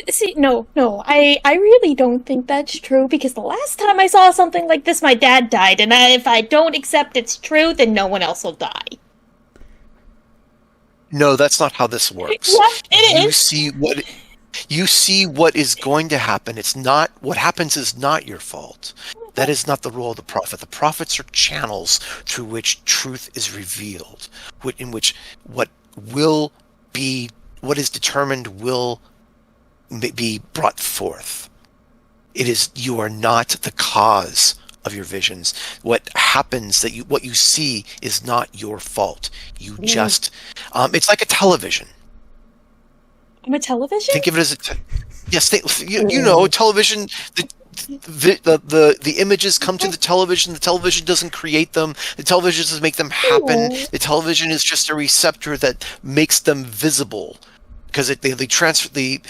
See, no, I really don't think that's true, because the last time I saw something like this, my dad died, and if I don't accept it's true, then no one else will die. No, that's not how this works. Yes, it is. You see what is going to happen. It's not what happens is not your fault. That is not the role of the prophet. The prophets are channels through which truth is revealed, in which what is determined will be brought forth. It is, you are not the cause of your visions. What happens, what you see is not your fault. You just, it's like a television. I'm a television? Think of it as television. The images come to the television. The television doesn't create them. The television doesn't make them happen. Ooh. The television is just a receptor that makes them visible. because they transfer they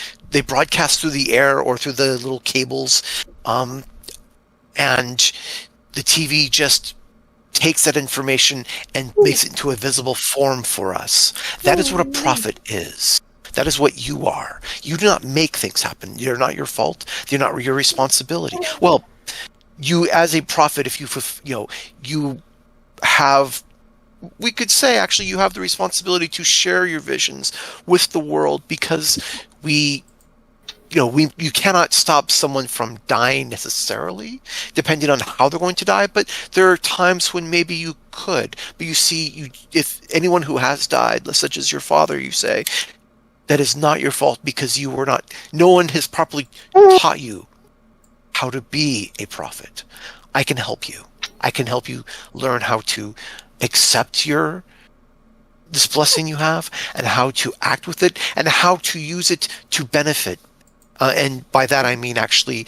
broadcast through the air or through the little cables, and the TV just takes that information and makes it into a visible form for us. That is what a prophet is. That is what you are. You do not make things happen. They're not your fault. They're not your responsibility. Well, you as a prophet, if you have, we could say actually you have the responsibility to share your visions with the world, because you cannot stop someone from dying necessarily, depending on how they're going to die. But there are times when maybe you could. But you see, if anyone who has died, such as your father, you say, that is not your fault, because you were not. No one has properly taught you how to be a prophet. I can help you. I can help you learn how to accept this blessing you have, and how to act with it, and how to use it to benefit. And by that I mean actually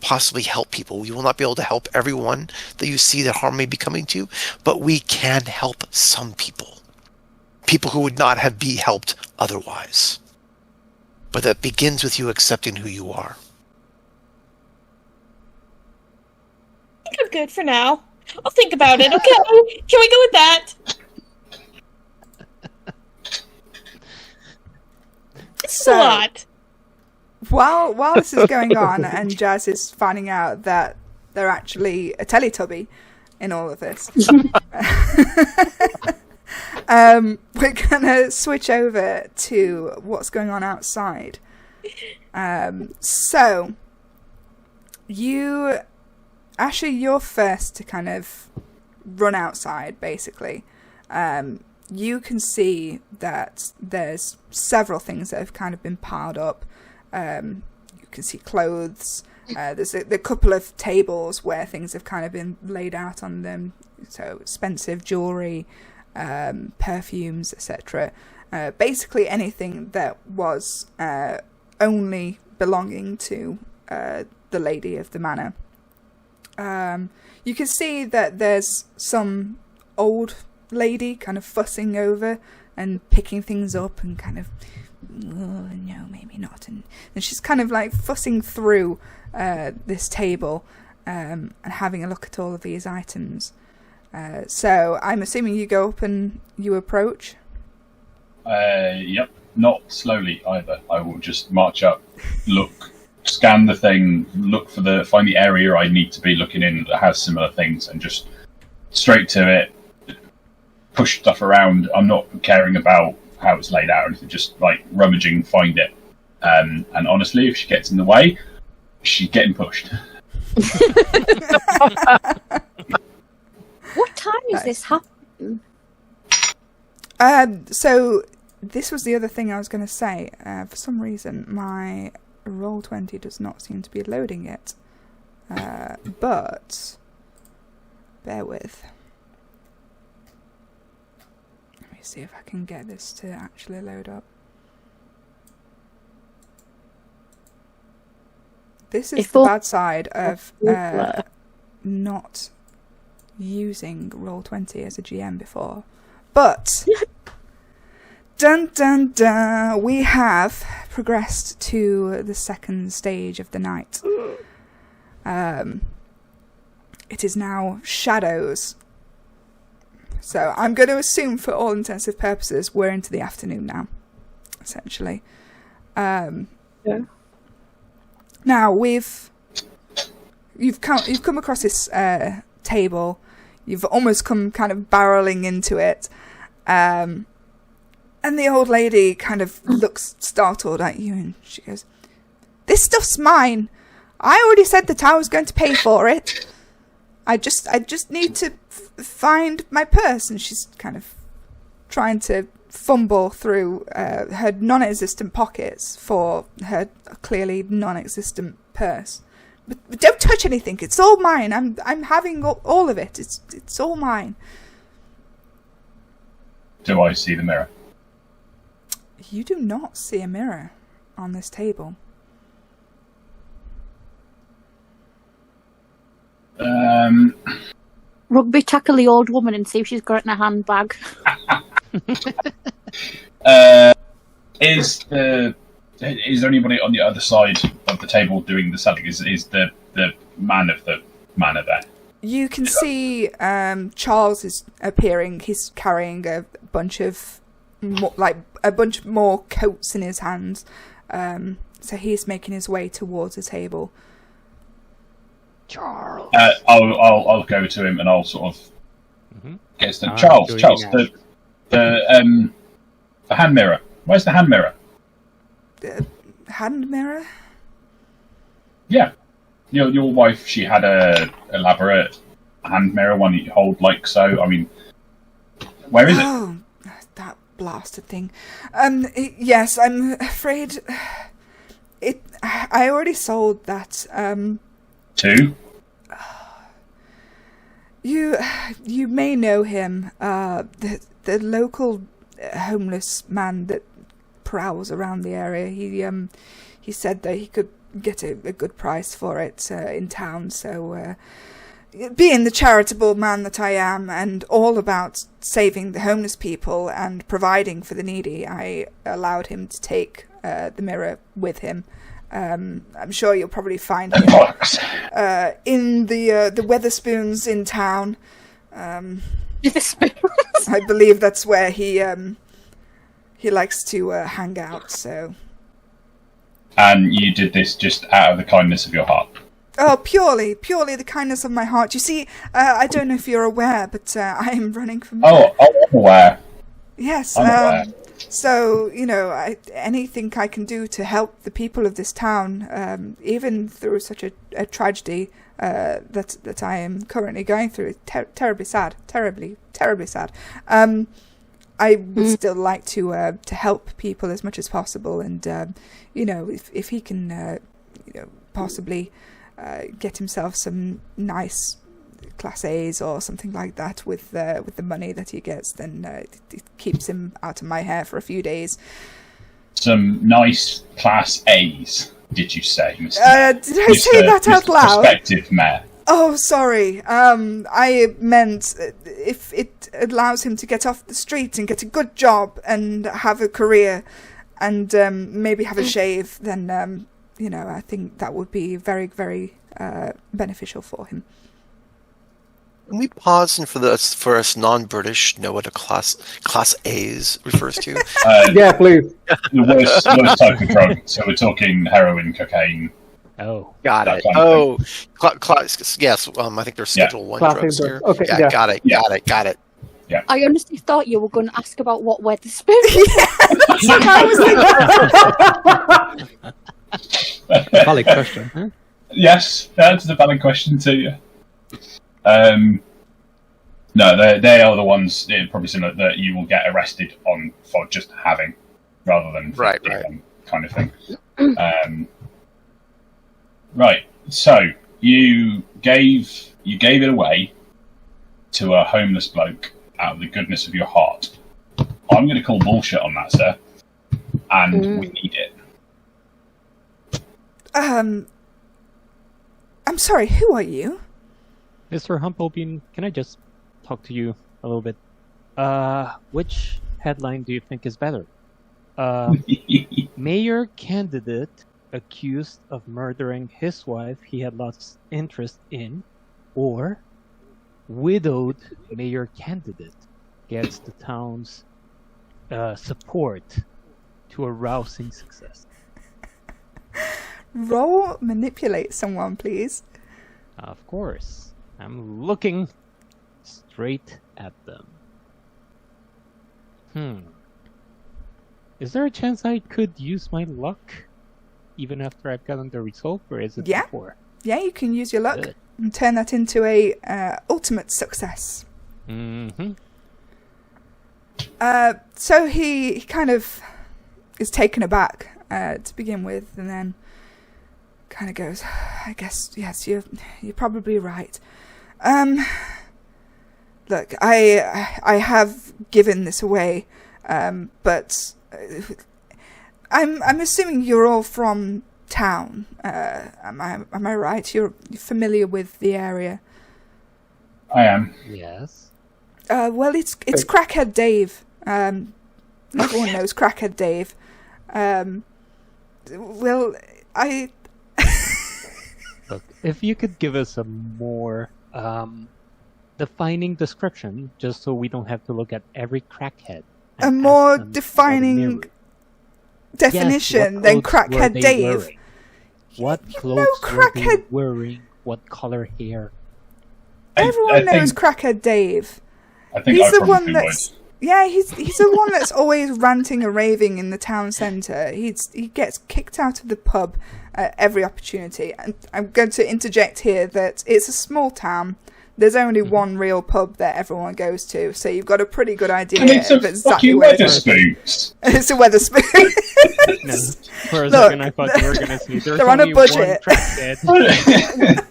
possibly help people. We will not be able to help everyone that you see that harm may be coming to, but we can help some people. People who would not be helped otherwise. But that begins with you accepting who you are. I think I'm good for now. I'll think about it. Okay, can we go with that? It's a lot. While this is going on, and Jazz is finding out that they're actually a Teletubby in all of this, we're gonna switch over to what's going on outside. So you're first to kind of run outside, basically. You can see that there's several things that have kind of been piled up. You can see clothes. There's a couple of tables where things have kind of been laid out on them. So expensive jewellery, perfumes, etc. Basically anything that was only belonging to the lady of the manor. You can see that there's some old lady kind of fussing over and picking things up and kind of, oh, no, maybe not. And she's kind of like fussing through this table and having a look at all of these items. So I'm assuming you go up and you approach? Yep. Not slowly either. I will just march up, look, scan the thing, find the area I need to be looking in that has similar things, and just straight to it, push stuff around. I'm not caring about how it's laid out or anything, just like rummaging, find it. And honestly, if she gets in the way, she's getting pushed. What time is this happening? So this was the other thing I was going to say. For some reason, my Roll20 does not seem to be loading it. But bear with. Let me see if I can get this to actually load up. This is the bad side of not using Roll20 as a GM before. But dun dun dun, we have progressed to the second stage of the night. It is now shadows. So I'm going to assume, for all intensive purposes, we're into the afternoon now, essentially. Yeah. Now you've come across this table. You've almost come kind of barreling into it, and the old lady kind of looks startled at you, and she goes, "This stuff's mine. I already said that I was going to pay for it. I just need to find my purse." And she's kind of trying to fumble through her non-existent pockets for her clearly non-existent purse. But don't touch anything. It's all mine. I'm having all of it. It's all mine. Do I see the mirror? You do not see a mirror on this table. Rugby tackle the old woman and see if she's got it in her handbag. Is there anybody on the other side of the table doing the selling? Is the man of the manor there? You can see Charles is appearing. He's carrying a bunch of more coats in his hands. So he's making his way towards the table. Charles. I'll go to him and I'll sort of get to Charles. The hand mirror. Where's the hand mirror? Hand mirror? Yeah. Your wife, she had a elaborate hand mirror, one that you hold like so. I mean, where is it? Oh, that blasted thing. Yes, I'm afraid I already sold that. Two? You may know him. The local homeless man that prowls around the area. He said that he could get a good price for it in town. So, being the charitable man that I am, and all about saving the homeless people and providing for the needy, I allowed him to take the mirror with him. I'm sure you'll probably find him in the Weatherspoons in town. I believe that's where he likes to hang out. So. And you did this just out of the kindness of your heart? Oh, purely the kindness of my heart. You see, I don't know if you're aware, but I am running for mayor. Oh, I'm aware. Yes. I'm aware. So, anything I can do to help the people of this town, even through such a tragedy that I am currently going through, terribly sad, terribly sad. I would still like to help people as much as possible, and if he can, possibly get himself some nice Class A's or something like that with the money that he gets, then it keeps him out of my hair for a few days. Some nice Class A's, did you say, Mr. Did I say that out loud? Prospective mayor. Oh, sorry. I meant if it allows him to get off the street and get a good job and have a career and maybe have a shave, then, I think that would be very, very beneficial for him. Can we pause and for us non-British know what a class A's refers to? Yeah, please. The worst type of drug. So we're talking heroin, cocaine. Oh, got it. Kind of Yes. I think they're Schedule 1 Class drugs A here. drugs. Okay, Yeah, yeah. got it. I honestly thought you were going to ask about what Weatherspoon. That's what I was thinking. Valid question. Huh? Yes, that's a valid question too. No, they are the ones, probably similar, that you will get arrested on for just having, rather than for Right. dealing kind of thing. Right. So you gave it away to a homeless bloke out of the goodness of your heart. I'm going to call bullshit on that, sir, and we need it. I'm sorry, who are you? Mr. Humplebean, can I just talk to you a little bit? Which headline do you think is better? Mayor candidate accused of murdering his wife he had lost interest in, or widowed mayor candidate gets the town's support to a rousing success? Roll manipulate someone, please. Of course. I'm looking straight at them. Is there a chance I could use my luck even after I've gotten the result, or is it Yeah. before? Yeah, you can use your luck Good. and turn that into a ultimate success. Mm-hmm. So he kind of is taken aback to begin with, and then kind of goes, I guess, yes, you're probably right. Look, I have given this away, but I'm assuming you're all from town. Am I right? You're familiar with the area. I am. Yes. Well, it's Crackhead Dave. Everyone knows Crackhead Dave. Well, I... Look, if you could give us a more defining description, just so we don't have to look at every crackhead. A and more ask them defining about a mirror. definition Yes, than what clothes were crackhead they Dave. wearing? What You clothes know were they crackhead- wearing? What color hair? Everyone knows crackhead Dave. I think He's I the probably one that's... Yeah, he's the one that's always ranting and raving in the town centre. He gets kicked out of the pub at every opportunity. And I'm going to interject here that it's a small town. There's only one real pub that everyone goes to, so you've got a pretty good idea And it's a of exactly fucking where it is. Weatherspoons. It's a Weatherspoon. No, for a Look, second, I thought you were going to say there's they're on a only one budget. crackhead.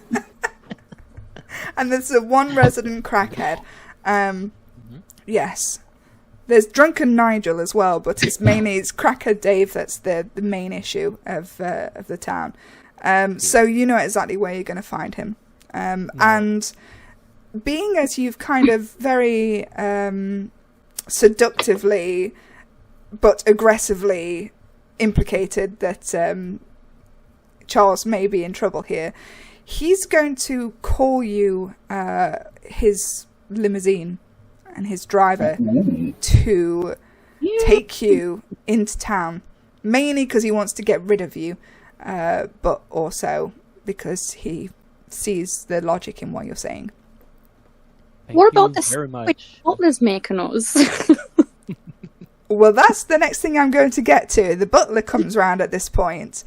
And there's the one resident crackhead. Yes. There's Drunken Nigel as well, but it's Crackhead Dave that's the main issue of the town. So you know exactly where you're going to find him. And being as you've kind of very seductively but aggressively implicated that Charles may be in trouble here, he's going to call you his limousine and his driver to take you into town, mainly because he wants to get rid of you, but also because he sees the logic in what you're saying. Thank What you about this very which much. butler's making us? Well, that's the next thing I'm going to get to. The butler comes round at this point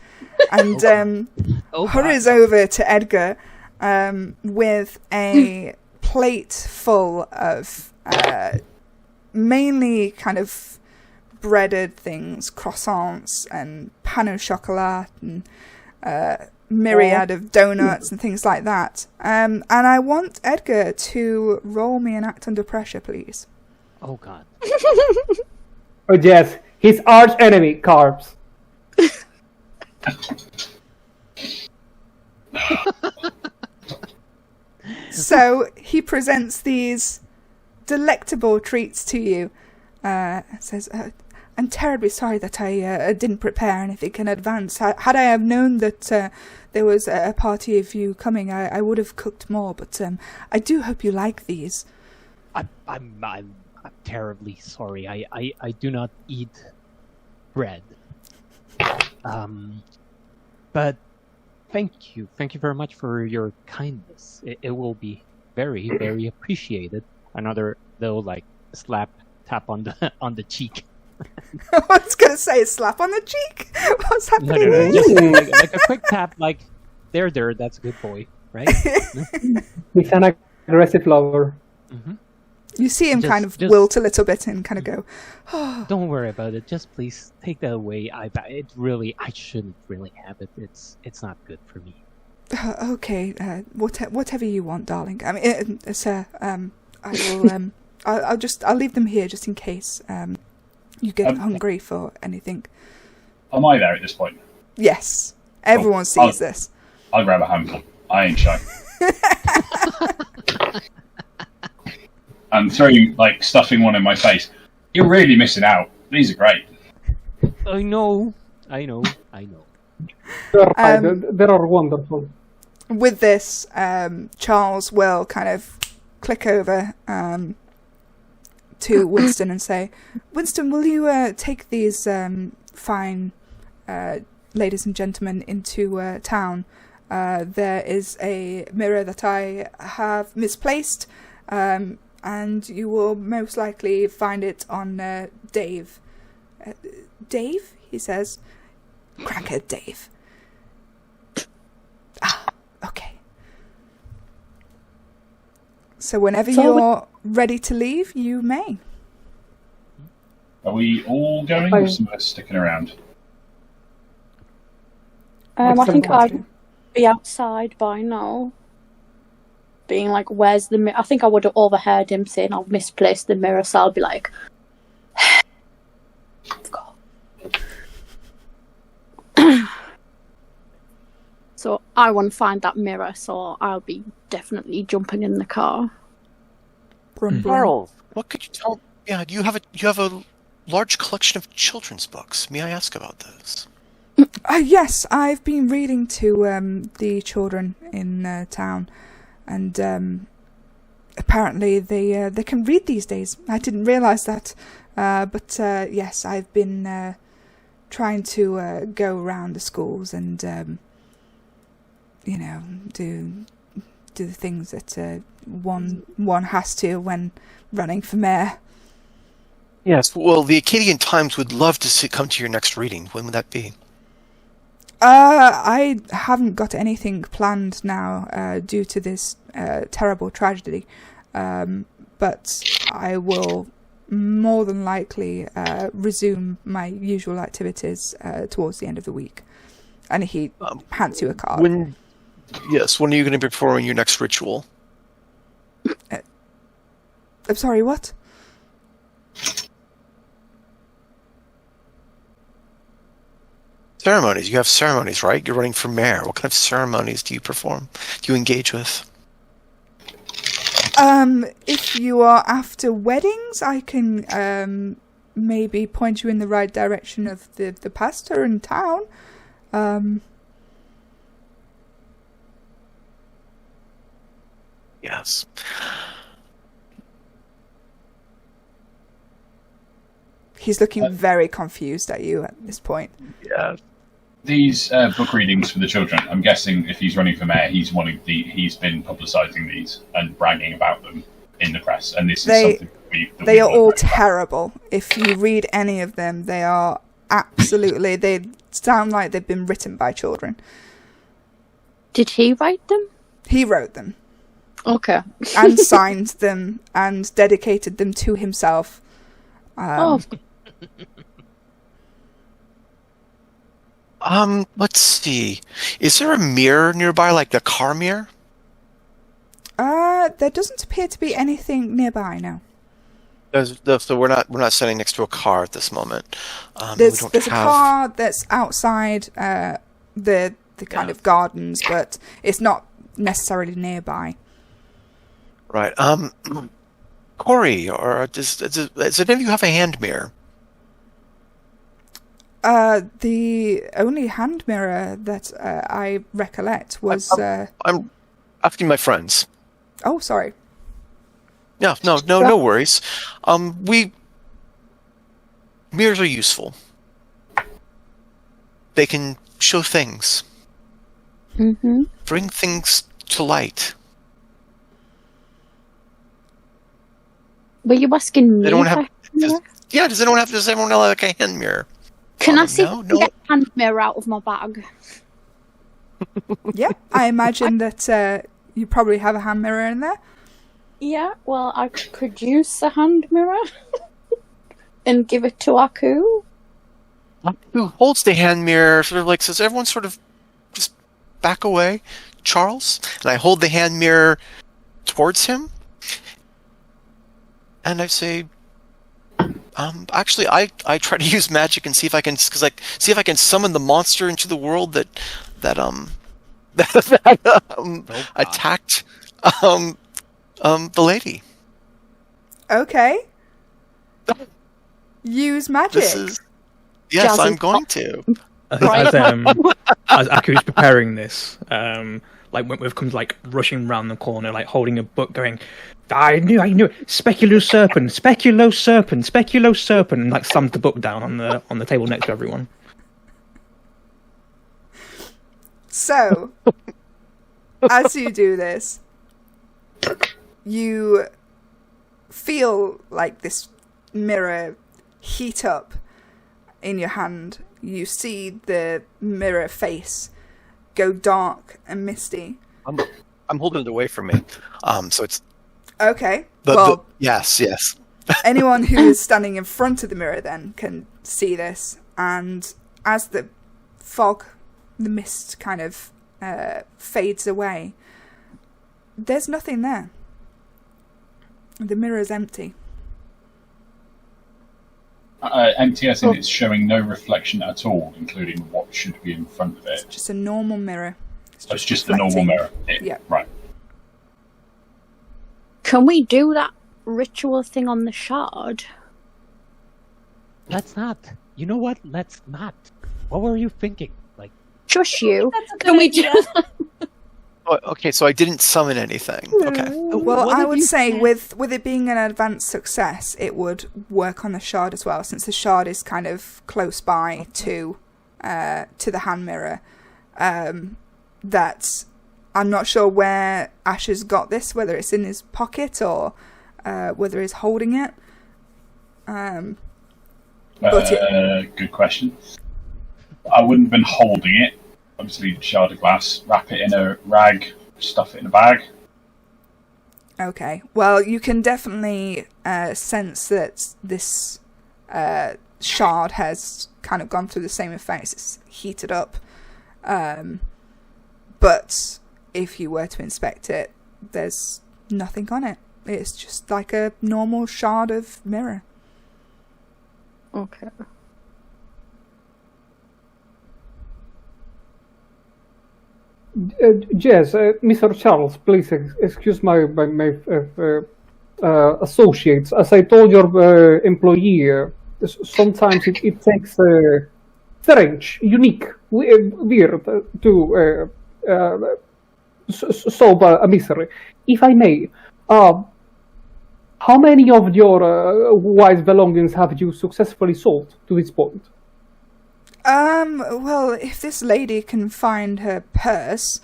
and hurries over to Edgar with a plate full of mainly kind of breaded things, croissants and pain au chocolat and myriad of donuts and things like that. And I want Edgar to roll me an act under pressure, please. Oh god. Oh yes, his arch enemy, carbs. So he presents these delectable treats to you. Says, "I'm terribly sorry that I didn't prepare anything in advance. Had I have known that there was a party of you coming, I would have cooked more. But I do hope you like these." I'm terribly sorry. I do not eat bread. But thank you very much for your kindness. It will be very, very appreciated. Another little tap on the cheek. I was going to say a slap on the cheek. What's happening? No, just like a quick tap, like there, that's a good boy, right? He's an aggressive lover. Mm-hmm. You see him Just- kind of just- wilt a little bit and kind of go, "Oh, Don't worry about it. Just please take that away. I shouldn't really have it. It's not good for me. okay, whatever you want, darling. I mean, sir. I will. I'll leave them here just in case you get hungry for anything." Am I there at this point? Yes, everyone sees this. I'll grab a handful. I ain't shy. And throwing stuffing one in my face. You're really missing out. These are great. I know. They are wonderful. With this, Charles will kind of click over to Winston and say, "Winston, will you take these fine ladies and gentlemen into town? There is a mirror that I have misplaced, and you will most likely find it on Dave." "Dave?" he says. "Crackhead Dave." "Ah, okay." So whenever you're ready to leave, you may. Are we all going or some of us sticking around? I think Someone I'd to- be outside by now. Being like, "Where's the mirror?" I think I would have overheard him saying, "I've misplaced the mirror," so I'll be like, so I want to find that mirror, so I'll be definitely jumping in the car. Brum, brum. Charles, What could you tell? Yeah, do you have a large collection of children's books. May I ask about those? Yes, I've been reading to the children in town, and apparently they can read these days. I didn't realise that, but yes, I've been trying to go around the schools and do the things that one has to when running for mayor. Yes. Well, the Acadian Times would love to come to your next reading. When would that be? I haven't got anything planned now due to this terrible tragedy, but I will more than likely resume my usual activities towards the end of the week. And he hands you a card. When are you going to be performing your next ritual? I'm sorry, what? Ceremonies. You have ceremonies, right? You're running for mayor. What kind of ceremonies do you perform? Do you engage with? If you are after weddings, I can maybe point you in the right direction of the pastor in town. Yes. He's looking very confused at you at this point. Yeah. These book readings for the children, I'm guessing if he's running for mayor, he's been publicising these and bragging about them in the press, and this is something they are all terrible. If you read any of them, they are absolutely, they sound like they've been written by children. Did he write them? He wrote them. Okay. And signed them and dedicated them to himself. Let's see. Is there a mirror nearby, like the car mirror? There doesn't appear to be anything nearby now. So we're not standing next to a car at this moment. There's a car that's outside the kind of gardens, but it's not necessarily nearby. Right. Corey, or does any of you have a hand mirror? The only hand mirror that I recollect was... I'm asking my friends. Oh, sorry. Yeah, no worries. Mirrors are useful. They can show things. Mm-hmm. Bring things to light. Were you asking me? Does anyone have like a hand mirror? Can I see if I no. can get a hand mirror out of my bag? Yeah, I imagine that you probably have a hand mirror in there. Yeah, well, I could produce a hand mirror and give it to Aku. Who holds the hand mirror, sort of like says, everyone sort of just back away, Charles. And I hold the hand mirror towards him. And I say, actually, I try to use magic and see if I can summon the monster into the world that attacked the lady. Okay. Use magic. Yes, I'm going to. As Aku's preparing this, like Wentworth comes like rushing round the corner, like holding a book, going, I knew it. Speculo serpent, and like slams the book down on the table next to everyone. So, as you do this, you feel like this mirror heat up in your hand. You see the mirror face go dark and misty. I'm holding it away from me. So it's okay. Well, yes. Anyone who is standing in front of the mirror then can see this, and as the fog, the mist kind of fades away, there's nothing there. The mirror is empty. Empty as in it's showing no reflection at all, including what should be in front of it. It's just a normal mirror. It's just a normal mirror. Yeah. Right. Can we do that ritual thing on the shard? let's not. You know what? Let's not. What were you thinking? Like, Shush you. That's a Can good we idea. just... Oh, okay, so I didn't summon anything. Okay. Well, What I did would you say say? with it being an advanced success, it would work on the shard as well, since the shard is kind of close by to the hand mirror. That I'm not sure where Ash has got this, whether it's in his pocket or whether he's holding it. But Good question. I wouldn't have been holding it. Obviously, shard of glass, wrap it in a rag, stuff it in a bag. Okay. Well, you can definitely sense that this shard has kind of gone through the same effects. It's heated up. But if you were to inspect it, there's nothing on it. It's just like a normal shard of mirror. Okay. Yes, Mr. Charles, please excuse my associates. As I told your employee, sometimes it takes strange, unique, weird to solve a mystery. If I may, how many of your wife's belongings have you successfully sold to this point? Well, if this lady can find her purse,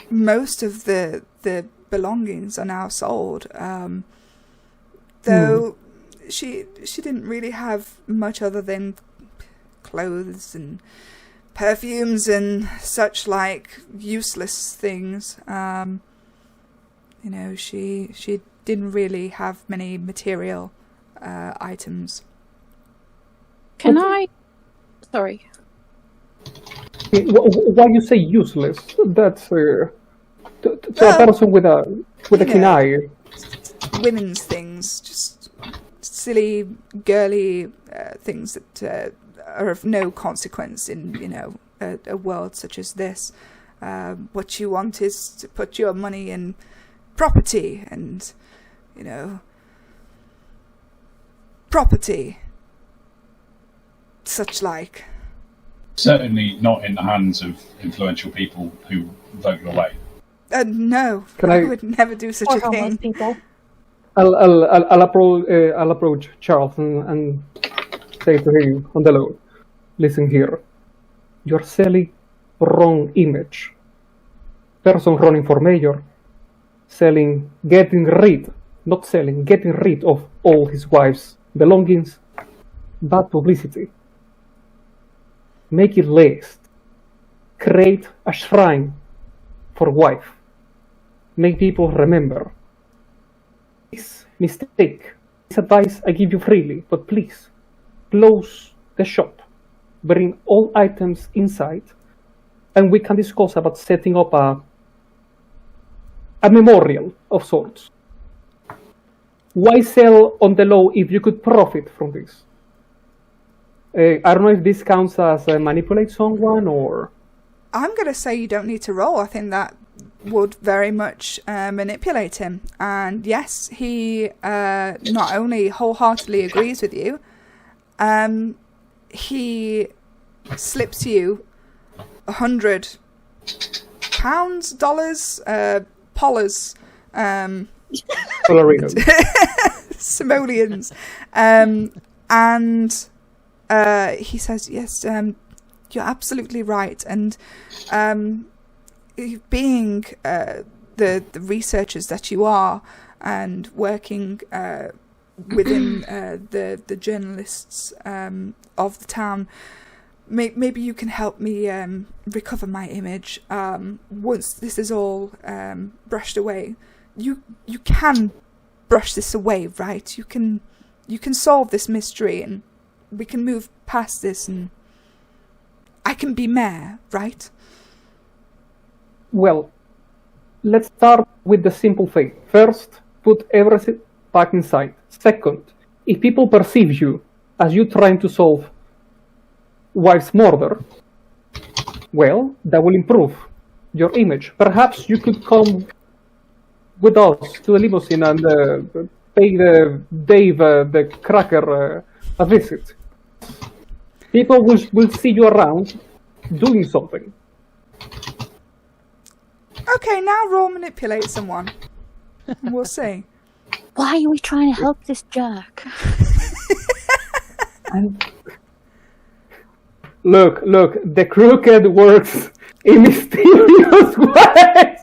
most of the belongings are now sold. Though she didn't really have much other than clothes and perfumes and such like useless things. You know, she didn't really have many material items. Can I... Sorry. Why you say useless? That's to a person with a keen eye. Women's things, just silly, girly things that are of no consequence in, you know, a world such as this. What you want is to put your money in property and, you know, property. Such like. Certainly not in the hands of influential people who vote your way. No, Can I I- would never do such Or a homeless thing. people. I'll approach Charles and say to him on the low, listen here, you're selling wrong image. Person running for mayor, getting rid of all his wife's belongings, bad publicity. Make it last. Create a shrine for wife. Make people remember. This mistake, this advice I give you freely, but please, close the shop. Bring all items inside, and we can discuss about setting up a memorial of sorts. Why sell on the low if you could profit from this? I don't know if this counts as manipulate someone or... I'm going to say you don't need to roll. I think that would very much manipulate him. And yes, he not only wholeheartedly agrees with you, he slips you £100, dollars, pollers, Florinos. simoleons, and he says, yes, you're absolutely right. And being the researchers that you are and working within the journalists of the town, maybe you can help me recover my image once this is all brushed away. You can brush this away, right? You can solve this mystery and we can move past this and I can be mayor, right? Well, let's start with the simple thing. First, put everything back inside. Second, if people perceive you as you trying to solve wife's murder, well, that will improve your image. Perhaps you could come with us to the limousine and pay Dave the cracker a visit. People will see you around doing something. Okay, now roll manipulate someone. And we'll see. Why are we trying to help this jerk? Look, the crooked works in mysterious ways.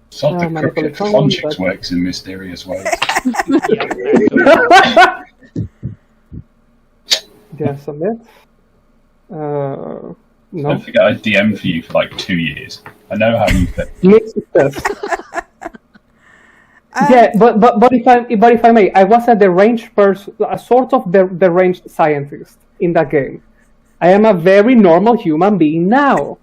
So the crooked manipulation, Fonchix but- works in mysterious ways. Yes, a bit. No. Don't forget I DM'd for you for like 2 years. I know how you fit. Mixed success. Yeah, but if I may, I was a deranged person, a sort of deranged scientist in that game. I am a very normal human being now.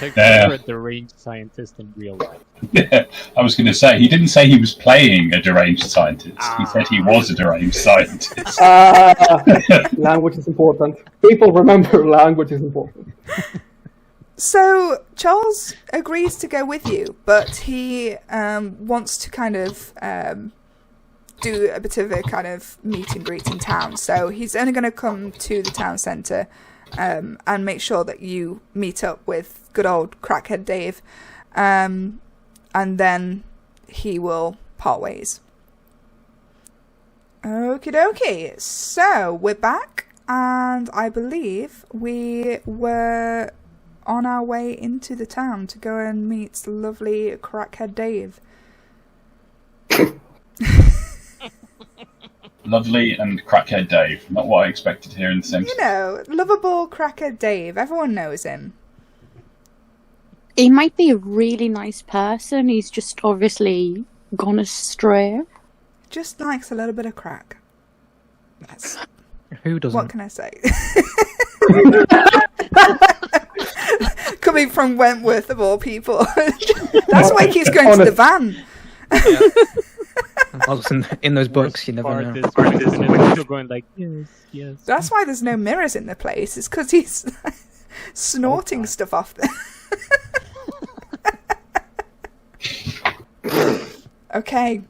You're a deranged scientist in real life. Yeah, I was going to say, he didn't say he was playing a deranged scientist. He said he was a deranged scientist. Language is important. People remember language is important. So Charles agrees to go with you, but he wants to kind of do a bit of a kind of meet and greet in town. So he's only going to come to the town centre and make sure that you meet up with good old Crackhead Dave, and then he will part ways. Okie dokie. So we're back, and I believe we were on our way into the town to go and meet lovely Crackhead Dave. Lovely and Crackhead Dave. Not what I expected here in the same. You know, lovable Crackhead Dave. Everyone knows him. He might be a really nice person. He's just obviously gone astray. Just likes a little bit of crack. That's... Who doesn't? What can I say? Coming from Wentworth, of all people. That's why he keeps going to the van. Also, in those books, you never know. Still going like, yes. That's why there's no mirrors in the place. It's because he's snorting stuff off there. Okay,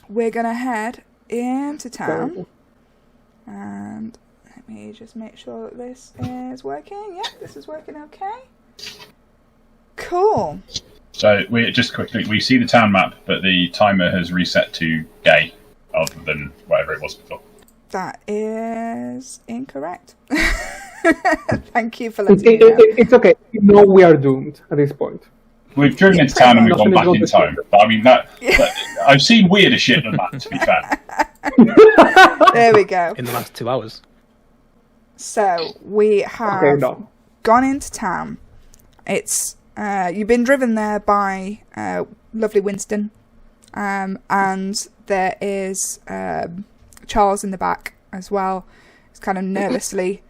we're gonna head into town, and let me just make sure that this is working. Yep, this is working okay. Cool. So we just quickly we see the town map, but the timer has reset to day, other than whatever it was before. That is incorrect. Thank you for letting me know. It's okay. You know we are doomed at this point. We've driven into town and we've gone back in time. But I mean that I've seen weirder shit than that. To be fair. There we go. In the last 2 hours. So we have gone into town. It's you've been driven there by lovely Winston, and there is Charles in the back as well. He's kind of nervously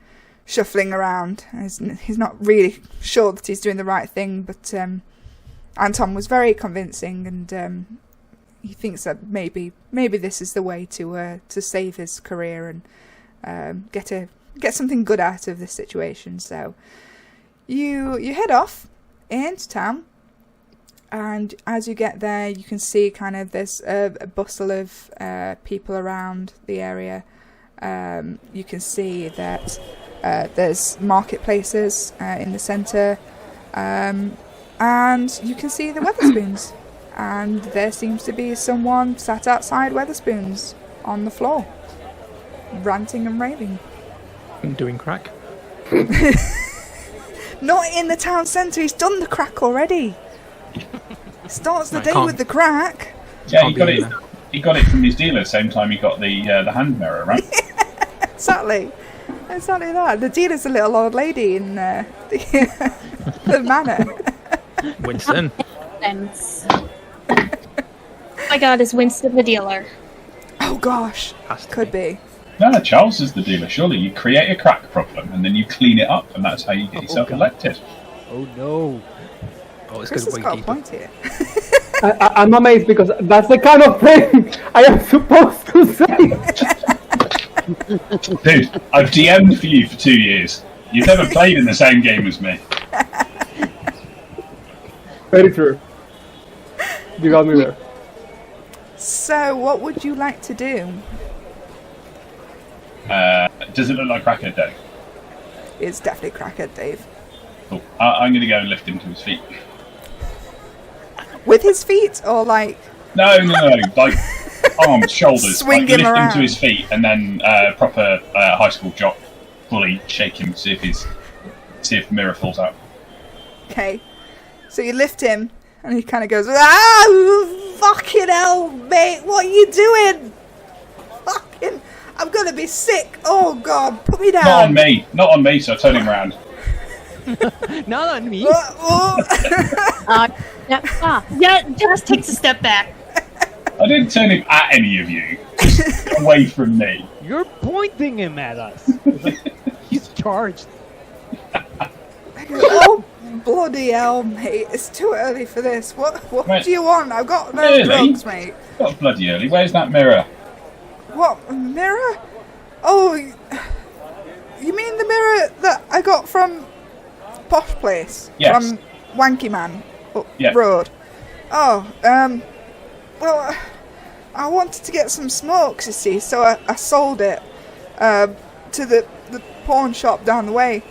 shuffling around. He's not really sure that he's doing the right thing, but Anton was very convincing, and he thinks that maybe this is the way to save his career and get something good out of this situation. So you head off into town, and as you get there, you can see kind of there's a bustle of people around the area. You can see that there's marketplaces in the centre, and you can see the Weatherspoons, and there seems to be someone sat outside Weatherspoons on the floor, ranting and raving. Doing crack. Not in the town centre. He's done the crack already. Starts the day with the crack. Yeah, he got it from his dealer. Same time he got the hand mirror, right? Exactly that. The dealer's a little old lady in the manor. Winston. Oh my god, is Winston the dealer? Oh gosh, could be. No, Charles is the dealer. Surely you create a crack problem and then you clean it up, and that's how you get yourself elected. Oh no! Oh, it's Chris has got a point here. I'm amazed because that's the kind of thing I am supposed to say. Dude, I've DM'd for you for 2 years. You've never played in the same game as me. Very true. You got me there. So, what would you like to do? Does it look like Crackhead Dave? It's definitely Crackhead Dave. Cool. I'm going to go and lift him to his feet. With his feet, or like... No, like arms, shoulders. Swing like, him lift around. him to his feet, and then proper high school jock bully shake him, see if Mirror falls out. Okay. So you lift him, and he kind of goes, ah, fucking hell, mate, what are you doing? Fucking, I'm going to be sick. Oh, God, put me down. Not on me, so I turn him around. Not on me. Yeah, just takes a step back. I didn't turn him at any of you, just away from me. You're pointing him at us. He's charged. Oh, bloody hell, mate, it's too early for this. What Mate, do you want? I've got no really? drugs, mate. Got bloody early. Where's that mirror? What, a mirror? Oh, you mean the mirror that I got from Posh Place? Yes. From Wanky Man up Yeah. road? Oh, well, I wanted to get some smokes, you see, so I sold it to the pawn shop down the way.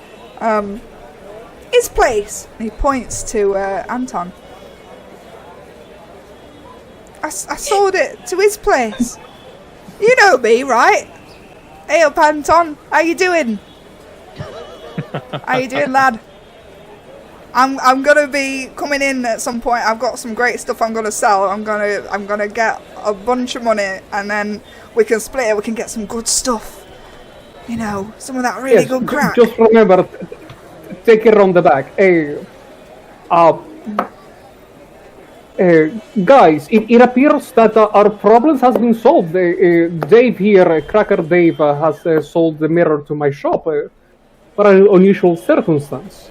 His place. And he points to Anton. I sold it to his place. You know me, right? Hey up, Anton. How you doing? How you doing, lad? I'm gonna be coming in at some point. I've got some great stuff I'm gonna sell. I'm gonna get a bunch of money, and then we can split it. We can get some good stuff. You know, some of that really good crack. Just remember, take it on the back. Guys, it appears that our problems has been solved. Dave here, Cracker Dave, has sold the mirror to my shop for an unusual circumstance.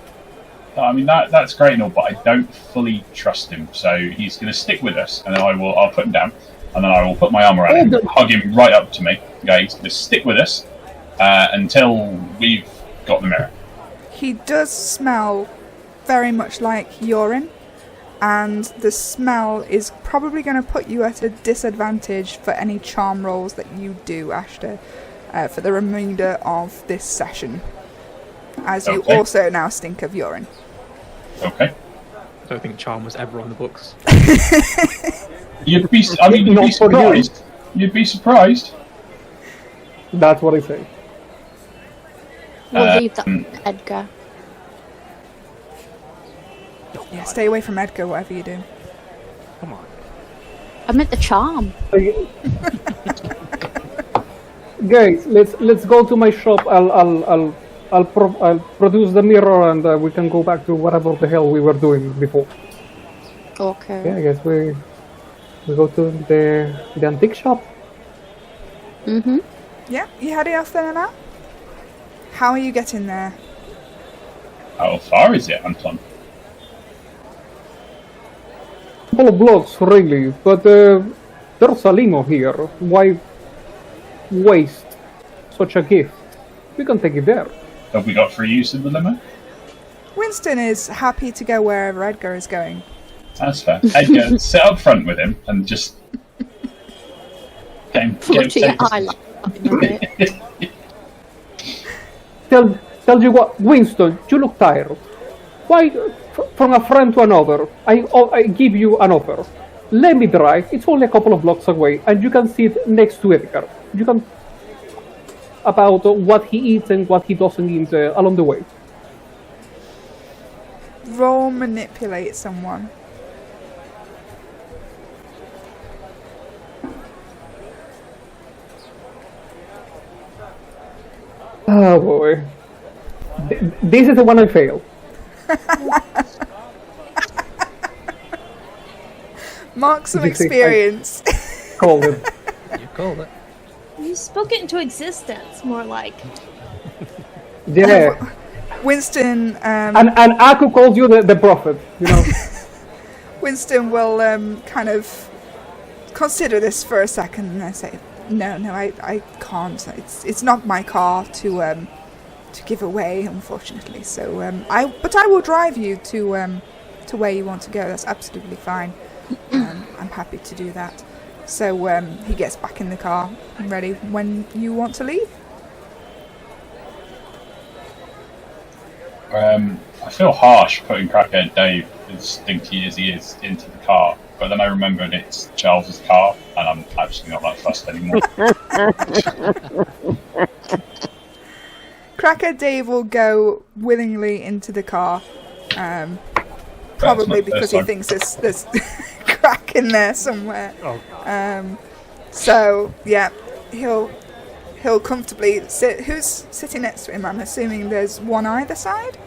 I mean, that's great and all, but I don't fully trust him. So he's going to stick with us, and then I'll put him down, and then I will put my arm around him, hug him right up to me. Okay, he's going to stick with us until we've got the mirror. He does smell very much like urine, and the smell is probably going to put you at a disadvantage for any charm rolls that you do, Ashton, for the remainder of this session, as you also now stink of urine. Okay. I don't think charm was ever on the books. You'd be surprised. You'd be surprised. That's what I say. We'll leave that to Edgar. Yeah, stay away from Edgar, whatever you do. Come on. I meant the charm. Guys, let's go to my shop. I'll produce the mirror, and we can go back to whatever the hell we were doing before. Okay. Yeah, I guess we go to the antique shop. Mhm. Yeah, you heading off there now? How are you getting there? How far is it, Anton? Couple of blocks, really, but there's a limo here. Why waste such a gift? We can take it there. Have we got free use of the limo? Winston is happy to go wherever Edgar is going. That's fair. Edgar, sit up front with him and just get him take us. Tell you what, Winston, you look tired. Why, from a friend to another, I give you an offer. Let me drive. It's only a couple of blocks away, and you can sit next to Edgar. You can about what he eats and what he doesn't eat along the way. Roll manipulate someone. Oh boy. This is the one I fail. Mark some experience. Called it. You called it. You spoke it into existence, more like. Yeah. Winston. And Aku calls you the prophet, you know. Winston will kind of consider this for a second, and I say, "No, I can't. It's not my car to give away, unfortunately. So I will drive you to where you want to go. That's absolutely fine. I'm happy to do that. So he gets back in the car, ready when you want to leave. I feel harsh putting Crackhead Dave, as stinky as he is, into the car, but then I remembered it's Charles's car, and I'm actually not that fussed anymore. Crackhead Dave will go willingly into the car, probably because he thinks there's crack in there somewhere. So yeah, he'll comfortably sit. Who's sitting next to him? I'm assuming there's one either side.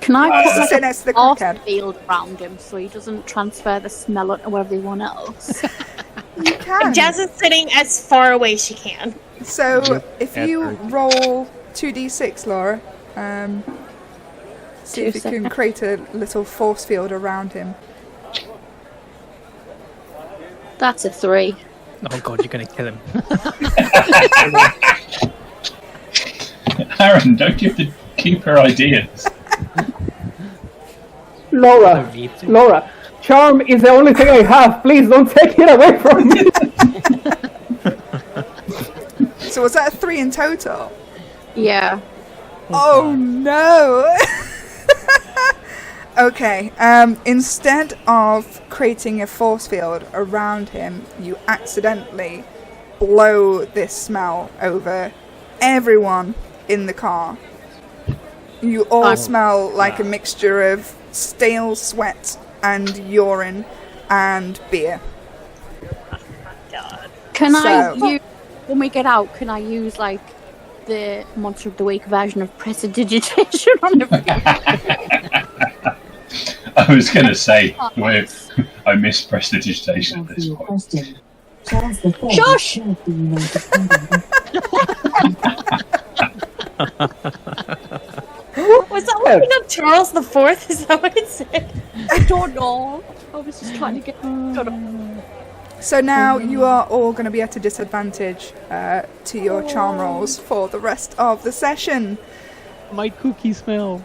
Can I put sit next to the force crackhead? field around him so he doesn't transfer the smell onto everyone else? You can. Jazz is sitting as far away as she can. So if you roll 2d6, Laura, see if you can create a little force field around him. That's a 3. Oh god, you're gonna kill him. Aaron, don't give the keeper ideas. Laura, charm is the only thing I have. Please don't take it away from me. So was that a 3 in total? Yeah. Oh no! Okay, instead of creating a force field around him, you accidentally blow this smell over everyone in the car. You all smell like a mixture of stale sweat and urine and beer. Can I So- use, when we get out, can I use like the Monster of the Week version of prestidigitation on the I was going to say, I miss prestidigitation at this point. Josh! Was that looking up Charles the Fourth? Is that what it said? I don't know. I was just trying to get... So now you are all going to be at a disadvantage to your charm rolls for the rest of the session. My cookie smell.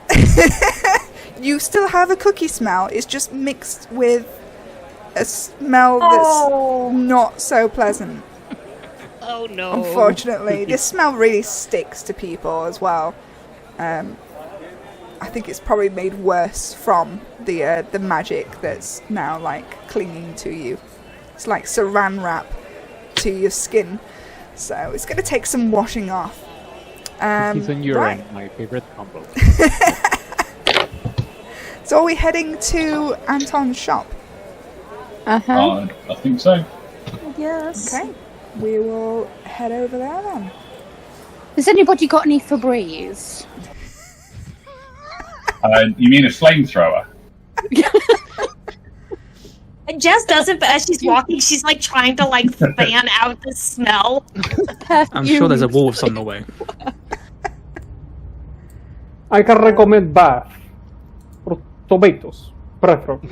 You still have a cookie smell, it's just mixed with a smell that's not so pleasant. Oh no. Unfortunately, this smell really sticks to people as well. I think it's probably made worse from the magic that's now like clinging to you. It's like saran wrap to your skin, so it's going to take some washing off. Cookies and urine, right. my favorite combo. So are we heading to Anton's shop? Uh-huh. I think so. Yes. Okay, we will head over there then. Has anybody got any Febreze? You mean a flamethrower? Jess does it, but as she's walking, she's like trying to like fan out the smell. I'm sure there's a wolves on the way. I can recommend bath. Or tomatoes, preferably.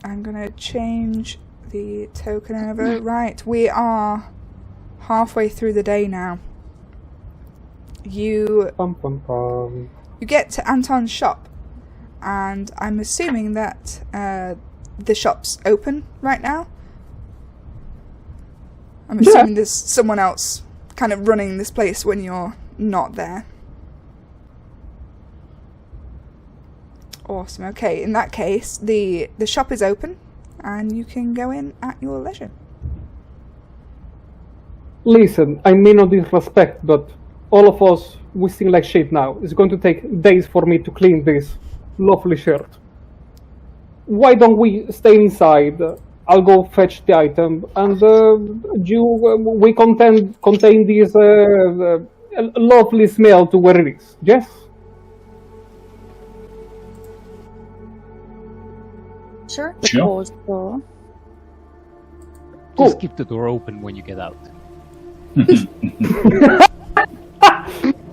I'm gonna change the token over. Right, we are halfway through the day now. You get to Anton's shop, and I'm assuming that the shop's open right now. I'm assuming there's someone else kind of running this place when you're not there. Awesome. Okay, in that case, the shop is open, and you can go in at your leisure. Listen, I mean no disrespect, but all of us, we sing like shit now. It's going to take days for me to clean this lovely shirt. Why don't we stay inside? I'll go fetch the item, and we contain this lovely smell to where it is. Yes? Sure. Sure. Just keep the door open when you get out.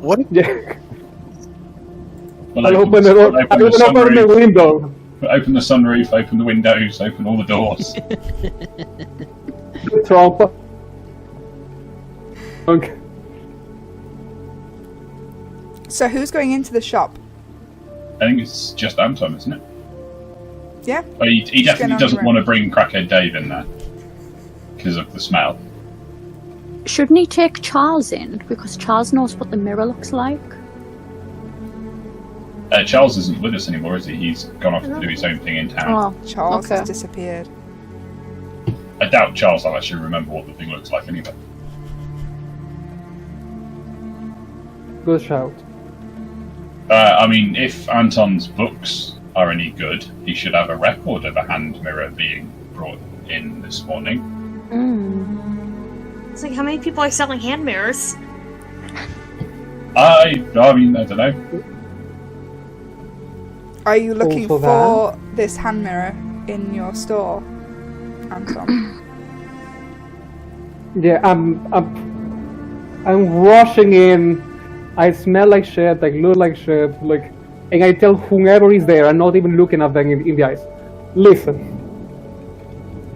What? Yeah. Well, I'll open the door. I'll open the window. Open the sunroof, open the windows, open all the doors. Trump. Okay. So who's going into the shop? I think it's just Anton, isn't it? Yeah. But he Just definitely get on doesn't the want to bring Crackhead Dave in there because of the smell. Shouldn't he take Charles in? Because Charles knows what the mirror looks like. Charles isn't with us anymore, is he? He's gone off to do his own thing in town. Oh, Charles okay. has disappeared. I doubt Charles will actually remember what the thing looks like anyway. Good shout. I mean, if Anton's books are any good, he should have a record of a hand mirror being brought in this morning. It's like, how many people are selling hand mirrors? I mean, I don't know. Are you looking Also for this hand mirror in your store, Anton? Yeah, I'm rushing in. I smell like shit, I look like shit, like, and I tell whoever is there, I'm not even looking at them in the eyes. Listen,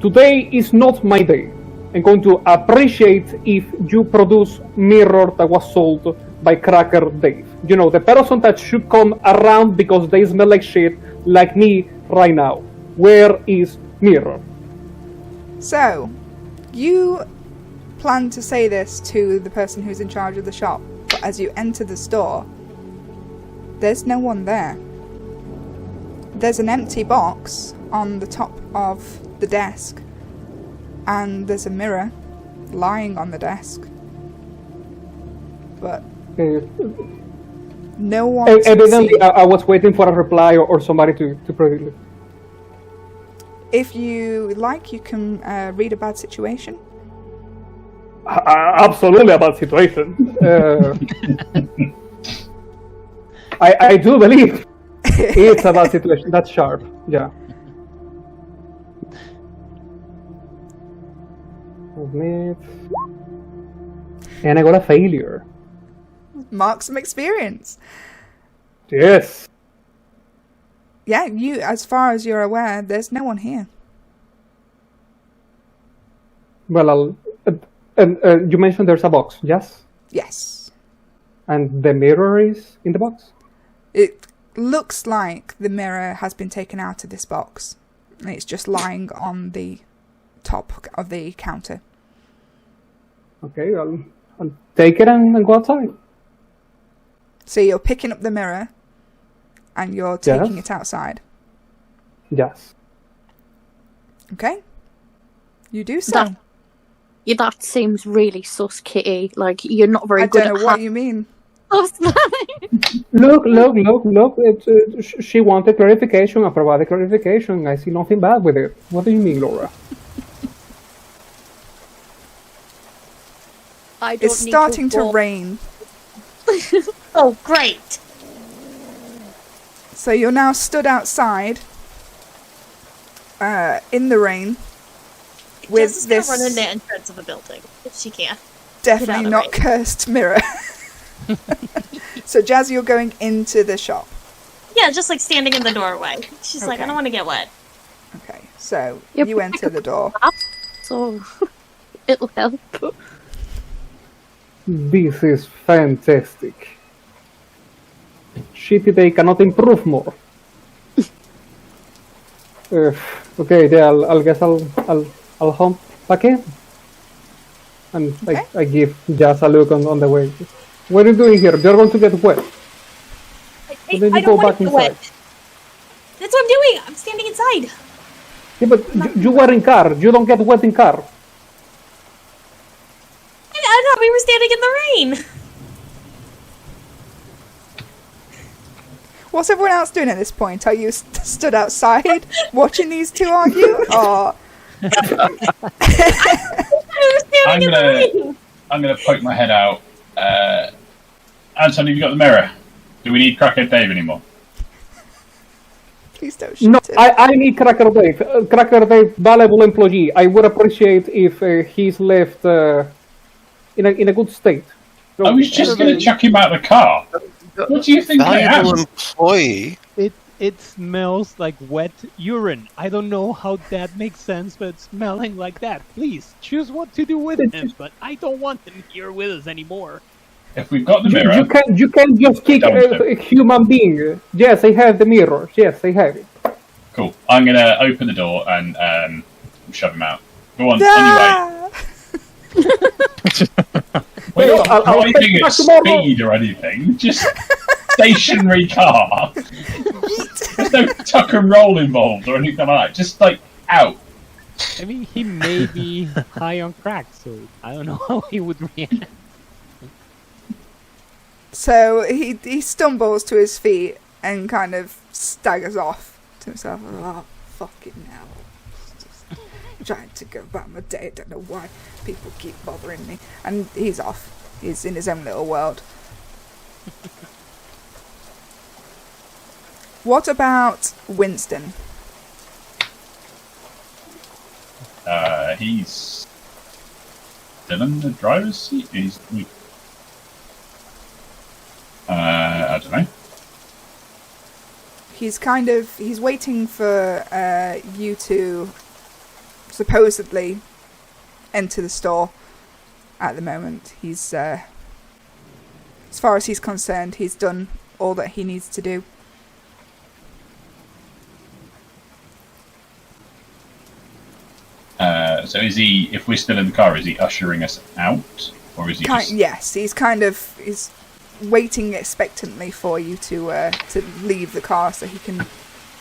today is not my day. I'm going to appreciate if you produce mirror that was sold by Cracker Dave. You know, the person that should come around because they smell like shit, like me right now. Where is mirror? So, you plan to say this to the person who's in charge of the shop, but as you enter the store, there's no one there. There's an empty box on the top of the desk, and there's a mirror lying on the desk. But no one. Evidently, I was waiting for a reply or somebody to predict it. If you like, you can read a bad situation. Absolutely a bad situation. I do believe it's a bad situation. That's sharp. Yeah. And I got a failure. Mark some experience. Yes. Yeah, you. As far as you're aware, there's no one here. Well, you mentioned there's a box, yes? Yes. And the mirror is in the box? It looks like the mirror has been taken out of this box. And it's just lying on the top of the counter. Okay, I'll take it and go outside. So you're picking up the mirror and you're taking it outside. Yes. Okay. You do so. That seems really sus, Kitty. Like, you're not very good I don't know what you mean. Look. She wanted clarification. I provided clarification. I see nothing bad with it. What do you mean, Laura? It's starting to rain. Oh, great. So you're now stood outside in the rain with Jess is this gonna run in the entrance of a building if she can. definitely not rain. cursed mirror. So Jazz, you're going into the shop. Yeah, just like standing in the doorway. She's like, I Okay. don't want to get wet. Okay, so Yep. you enter the door. So, it'll help. This is fantastic. Shitty they cannot improve more. Okay, yeah, I'll guess I'll hump back in. And Okay. I give Jazz a look on the way. What are you doing here? You're going to get wet. Hey, then you I go don't want back to get inside. wet. That's what I'm doing. I'm standing inside. Yeah, but you were in car. You don't get wet in car. I thought we were standing in the rain. What's everyone else doing at this point? Are you stood outside watching these two argue? Or We were standing in the rain. I'm gonna poke my head out. Anton, have you got the mirror? Do we need Crackhead Dave anymore? please don't shoot No, it. I need Cracker Dave. Cracker Dave, valuable employee. I would appreciate if he's left in a good state. So, I was just gonna chuck him out of the car. What do you think I am? Valuable employee. It smells like wet urine. I don't know how that makes sense, but it's smelling like that. Please choose what to do with him, but I don't want him here with us anymore. If we've got the mirror, you can't just kick Don't a human being. Yes, I have the mirror. Yes, I have it. Cool. I'm gonna open the door and shove him out. Go on, Ah! on your way. We're not I'll driving take at back tomorrow. speed or anything. Just stationary car. There's no tuck and roll involved or anything like that. Just like out. I mean, he may be high on crack, so I don't know how he would react. So he stumbles to his feet and kind of staggers off to himself. Oh, fucking hell. Just trying to go about my day. I don't know why people keep bothering me. And he's off. He's in his own little world. What about Winston? He's still in the driver's seat. I don't know. He's waiting for you to supposedly enter the store at the moment. He's, as far as he's concerned, he's done all that he needs to do. So is he, if we're still in the car, is he ushering us out? Or is he just... Yes, he's waiting expectantly for you to leave the car so he can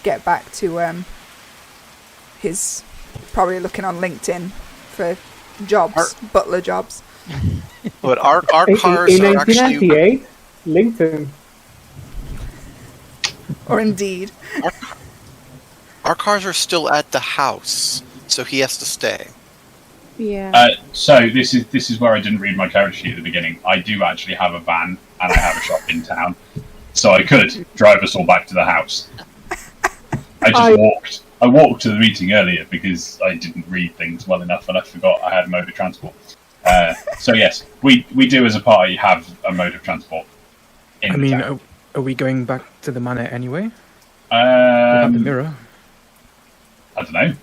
get back to his, probably looking on LinkedIn for jobs, butler jobs. But our cars in are actually 1998, LinkedIn. Or Indeed. our cars are still at the house, so he has to stay. Yeah. So this is where I didn't read my character sheet at the beginning. I do actually have a van and I have a shop in town, so I could drive us all back to the house. I walked to the meeting earlier because I didn't read things well enough and I forgot I had a mode of transport. So yes, we do as a party have a mode of transport. I mean, are we going back to the manor anyway? The mirror. I don't know.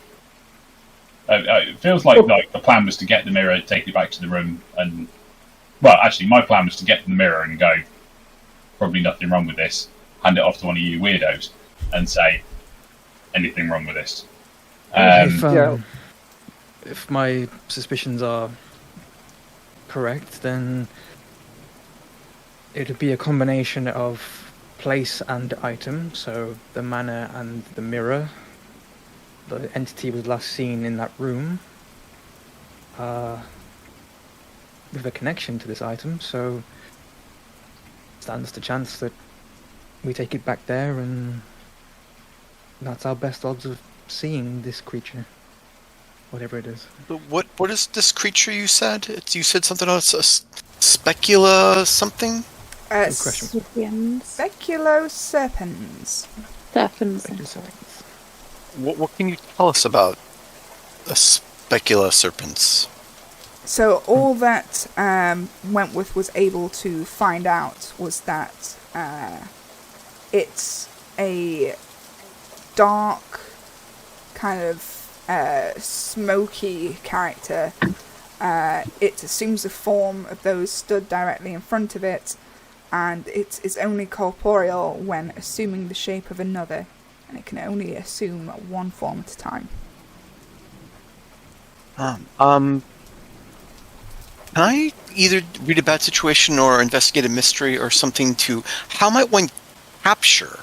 It feels like the plan was to get the mirror, take it back to the room, and well, actually, my plan was to get the mirror and go. Probably nothing wrong with this. Hand it off to one of you weirdos and say, anything wrong with this. If my suspicions are correct, then it would be a combination of place and item. So the manor and the mirror. The entity was last seen in that room with a connection to this item, so stands the chance that we take it back there, and that's our best odds of seeing this creature, whatever it is. What is this creature you said? You said something else, a specula something? Good question. Speculoserpens. Serpents. What can you tell us about a speculoserpens? So all that Wentworth was able to find out was that it's a dark, kind of smoky character. It assumes the form of those stood directly in front of it, and it is only corporeal when assuming the shape of another, and it can only assume one form at a time. Can I either read a bad situation or investigate a mystery or something to... How might one capture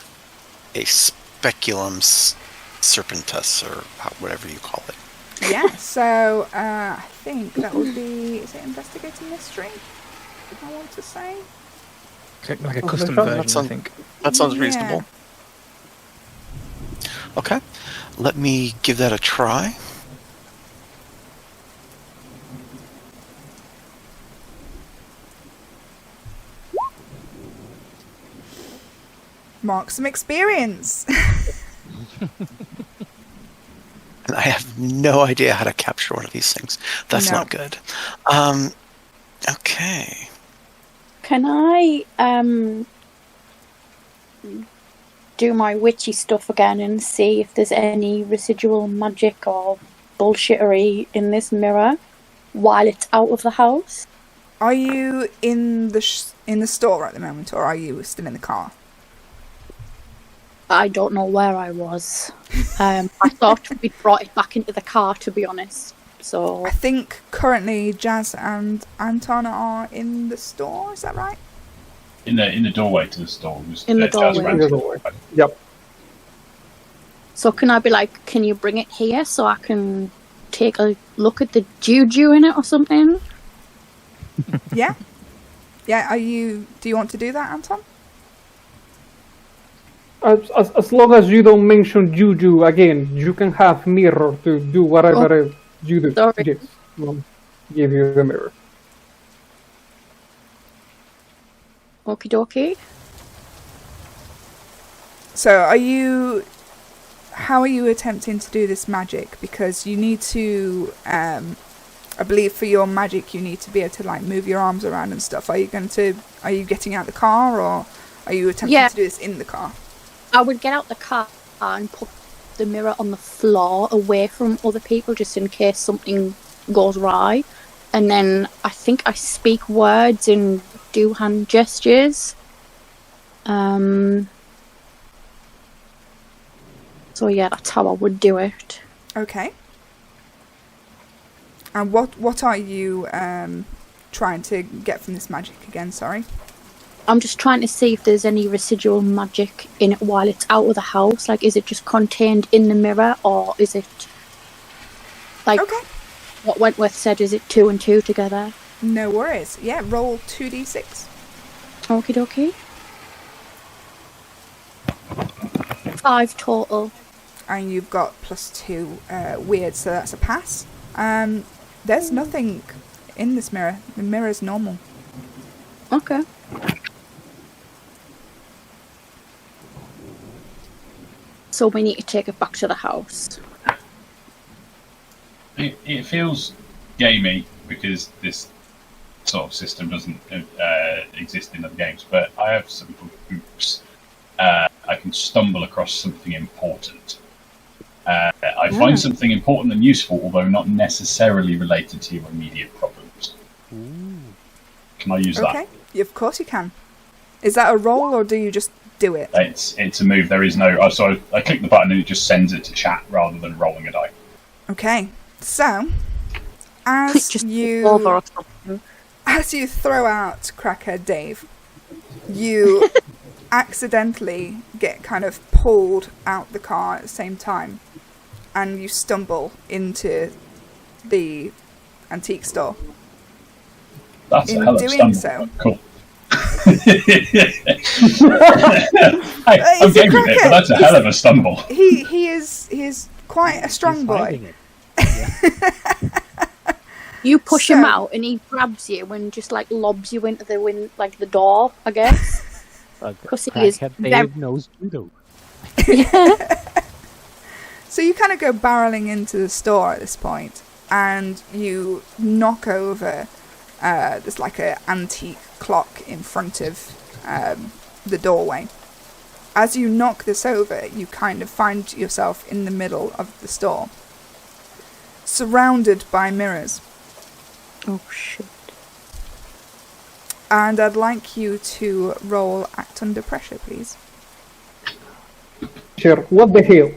a speculum serpentus, or whatever you call it? Yeah, so I think that would be... Is it investigate a mystery? If I want to say? Like a custom that version, I sounds- think. That sounds Yeah. reasonable. Okay, let me give that a try. Mark some experience. And I have no idea how to capture one of these things. That's No. not good. Okay. Can I do my witchy stuff again and see if there's any residual magic or bullshittery in this mirror while it's out of the house? Are you in the store at the moment, or are you still in the car? I don't know where I was. I thought we brought it back into the car, to be honest. So I think currently Jazz and Anton are in the store. Is that right? In the doorway to the store. In the doorway. Yep. So can I be like, can you bring it here so I can take a look at the juju in it or something? Yeah. Yeah. Do you want to do that, Anton? As long as you don't mention juju again, you can have mirror to do whatever you do. Sorry. Yes, we'll give you the mirror. Okie dokie. So how are you attempting to do this magic? Because you need to, I believe for your magic you need to be able to like move your arms around and stuff. Are you getting out the car, or are you attempting to do this in the car? I would get out the car and put the mirror on the floor away from other people just in case something goes awry. And then I think I speak words and do hand gestures. So yeah, that's how I would do it. Okay. And what are you trying to get from this magic again? Sorry. I'm just trying to see if there's any residual magic in it while it's out of the house. Like, is it just contained in the mirror, or is it like what Wentworth said? Is it 2 and 2 together? No worries. Yeah, roll 2d6. Okie dokie. 5 total. And you've got +2 weird, so that's a pass. There's nothing in this mirror. The mirror's normal. Okay. So we need to take it back to the house. It feels gamey because this sort of system doesn't exist in other games, but I have some hoops. I can stumble across something important. I find something important and useful, although not necessarily related to your immediate problems. Can I use that? Okay, of course you can. Is that a roll, or do you just do it? It's a move. There is no. So I click the button and it just sends it to chat rather than rolling a die. Okay, so as you throw out Cracker Dave, you accidentally get kind of pulled out the car at the same time, and you stumble into the antique store. That's in a hell of a doing stumble. so, Cool. I'm getting with it, but that's a hell of a stumble. He is quite a strong boy. You push him out, and he grabs you and just like lobs you into the door, I guess. Because he is Dave knows judo. So you kind of go barreling into the store at this point, and you knock over. There's like an antique clock in front of the doorway. As you knock this over, you kind of find yourself in the middle of the store, surrounded by mirrors. Oh shit. And I'd like you to roll Act Under Pressure, please. Sure, what the hell?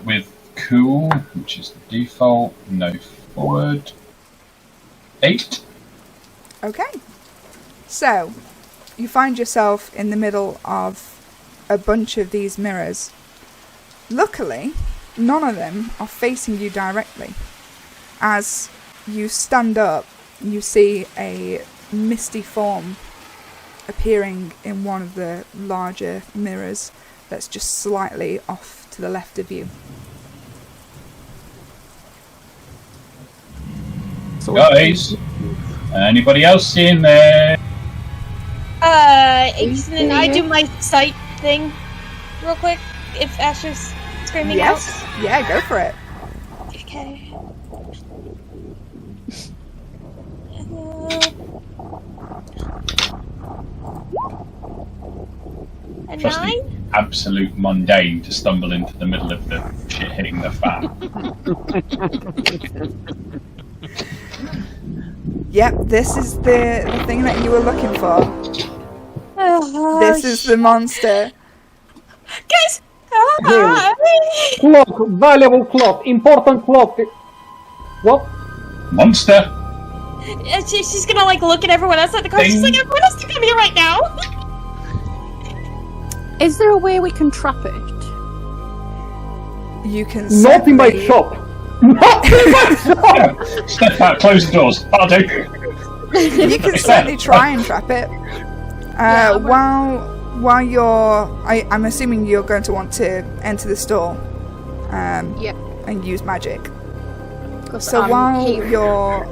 With cool, which is the default, no forward. 8. Okay. So, you find yourself in the middle of a bunch of these mirrors. Luckily, none of them are facing you directly. As you stand up, you see a misty form appearing in one of the larger mirrors that's just slightly off to the left of you. Guys, anybody else in there? Can I do my sight thing real quick? If Asher's screaming out? Yeah, go for it. Okay. A Trust 9? me, absolute mundane to stumble into the middle of the shit hitting the fan. Yep, this is the thing that you were looking for. This is the monster. Guys! Clock, valuable clock, important clock. What? Monster. She's gonna like look at everyone outside the car. She's like, everyone has to come here right now. Is there a way we can trap it? You can Not in my certainly- shop. Not in my shop. Step out. Close the doors. I'll do. You can certainly try and trap it. While you're, I'm assuming you're going to want to enter the store, and use magic. So while you're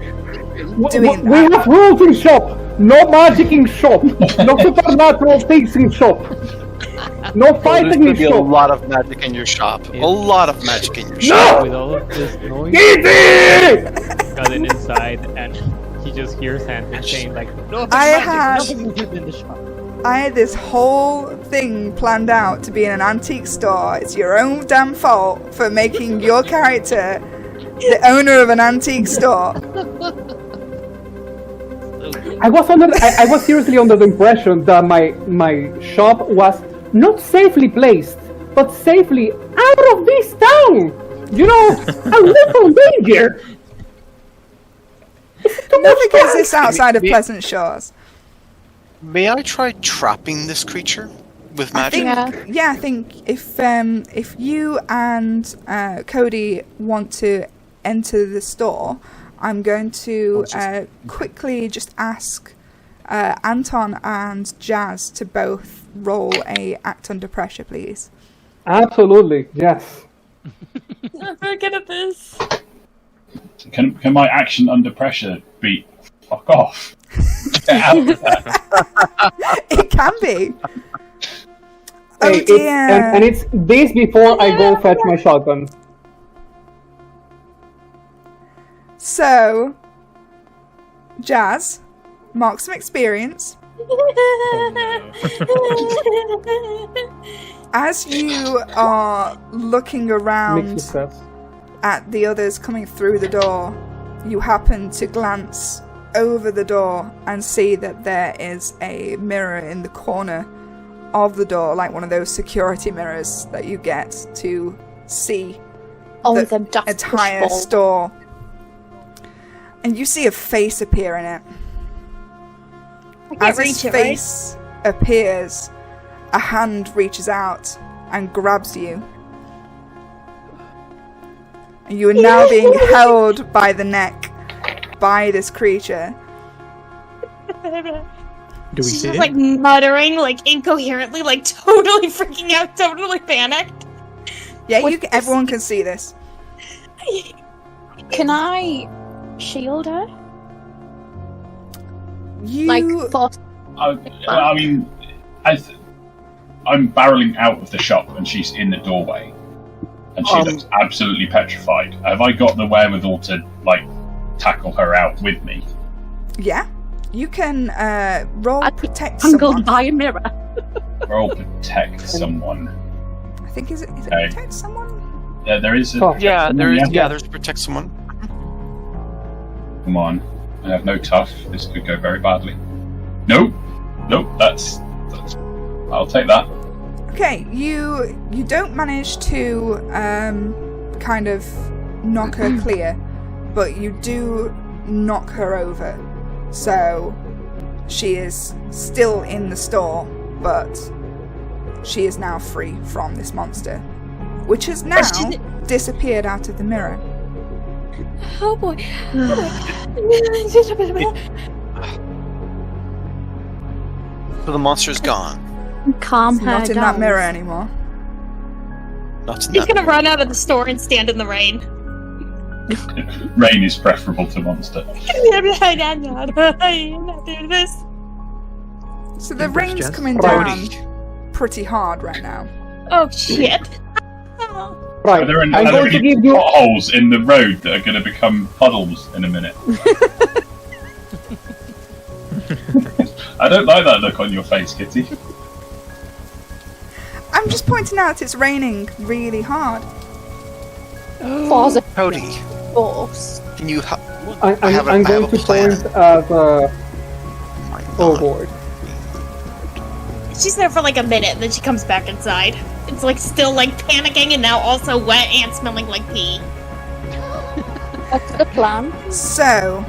doing We have rules in shop. No magic in shop. No supernatural things in shop. No There's fighting gonna in be a shop. lot of magic in your shop. Yeah. A lot of magic in your shop. With all of this noise, Easy! got it inside, and he just hears Anton saying like, "No, nothing good in the shop." I had this whole thing planned out to be in an antique store. It's your own damn fault for making your character the owner of an antique store. I was seriously under the impression that my shop was not safely placed, but safely out of this town. You know, a little danger. Nothing exists outside of Pleasant Shores. May I try trapping this creature with I magic? think, I think if you and Cody want to enter the store, I'm going to quickly just ask Anton and Jazz to both roll a act under pressure, please. Absolutely, yes. I'm very good at this. Can my action under pressure be fuck off? Get out of that. It can be. Oh Hey, dear. and it's this before I go fetch my shotgun. So, Jazz, mark some experience. As you are looking Mixed around success. at the others coming through the door, you happen to glance over the door and see that there is a mirror in the corner of the door, like one of those security mirrors that you get to see Oh, the them daft entire pushballs. store. And you see a face appear in it. I can't As his reach it, right? face appears, a hand reaches out and grabs you. And you are now being held by the neck by this creature. Do we She's see just it? like muttering, like incoherently, like totally freaking out, totally panicked. Yeah, What is everyone can see this. Can I shield her? You Like, for I mean, I'm barreling out of the shop and she's in the doorway, and she looks absolutely petrified. Have I got the wherewithal to like tackle her out with me? yeah, you can roll I'd be protect tangled someone. by a mirror. Roll protect someone. I think is it Okay. protect someone? Yeah, there is. Oh. Yeah, there is. Yeah. Yeah, there's protect someone. Come on, I have no tough. This could go very badly. Nope. That's. I'll take that. Okay, you don't manage to kind of knock her clear, but you do knock her over. So she is still in the store, but she is now free from this monster, which has now disappeared out of the mirror. Oh boy. So the monster's gone. Calm It's her not in down. that mirror anymore. Not in He's that. gonna run out of the store and stand in the rain. Rain is preferable to monster. I'm not doing this. So the Empress rain's Jess? coming Brody. down pretty hard right now. Oh shit. Right, Are there any, I'm are there going to any give you. potholes in the road that are going to become puddles in a minute? I don't like that look on your face, Kitty. I'm just pointing out it's raining really hard. Pause Cody, force. can you I'm going to point at. Oh boy. She's there for like a minute, and then she comes back inside. It's like still like panicking, and now also wet and smelling like pee. What's the plan? So,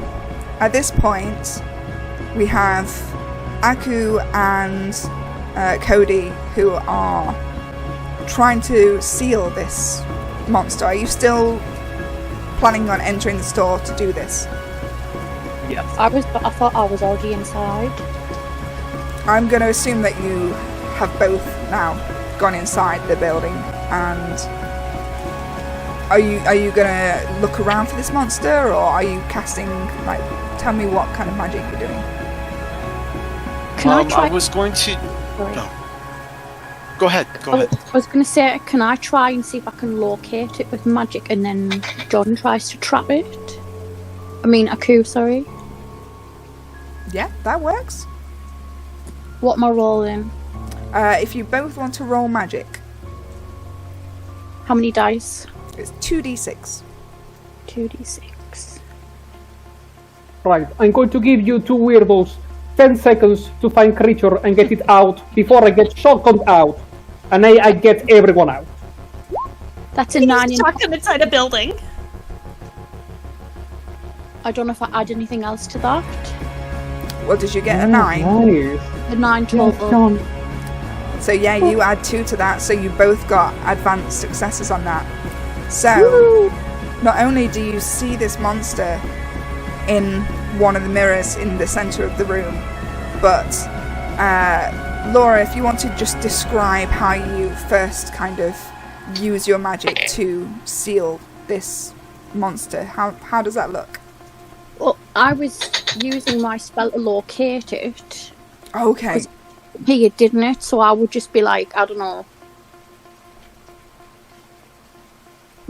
at this point, we have Aku and Cody who are trying to seal this monster. Are you still planning on entering the store to do this? Yes. I thought I was already inside. I'm going to assume that you have both now gone inside the building, and are you going to look around for this monster, or are you casting, like, tell me what kind of magic you're doing. Can I try? I was going to... Sorry. No. Go ahead. I was going to say, can I try and see if I can locate it with magic, and then John tries to trap it? I mean, Aku, sorry. Yeah, that works. What am I rolling? If you both want to roll magic, How many dice? it's 2d6. 2d6. Right, I'm going to give you two weirdos 10 seconds to find creature and get it out before I get shotgunned out. And I get everyone out. That's a 9. Stuck inside a building. I don't know if I add anything else to that. What did you get? A 9? Nice. The 9 total. John. So yeah, you add 2 to that, so you both got advanced successes on that. So, not only do you see this monster in one of the mirrors in the centre of the room, but Laura, if you want to just describe how you first kind of use your magic to seal this monster, how does that look? Well, I was using my spell to locate it. Okay. He didn't it, so I would just be like, I don't know,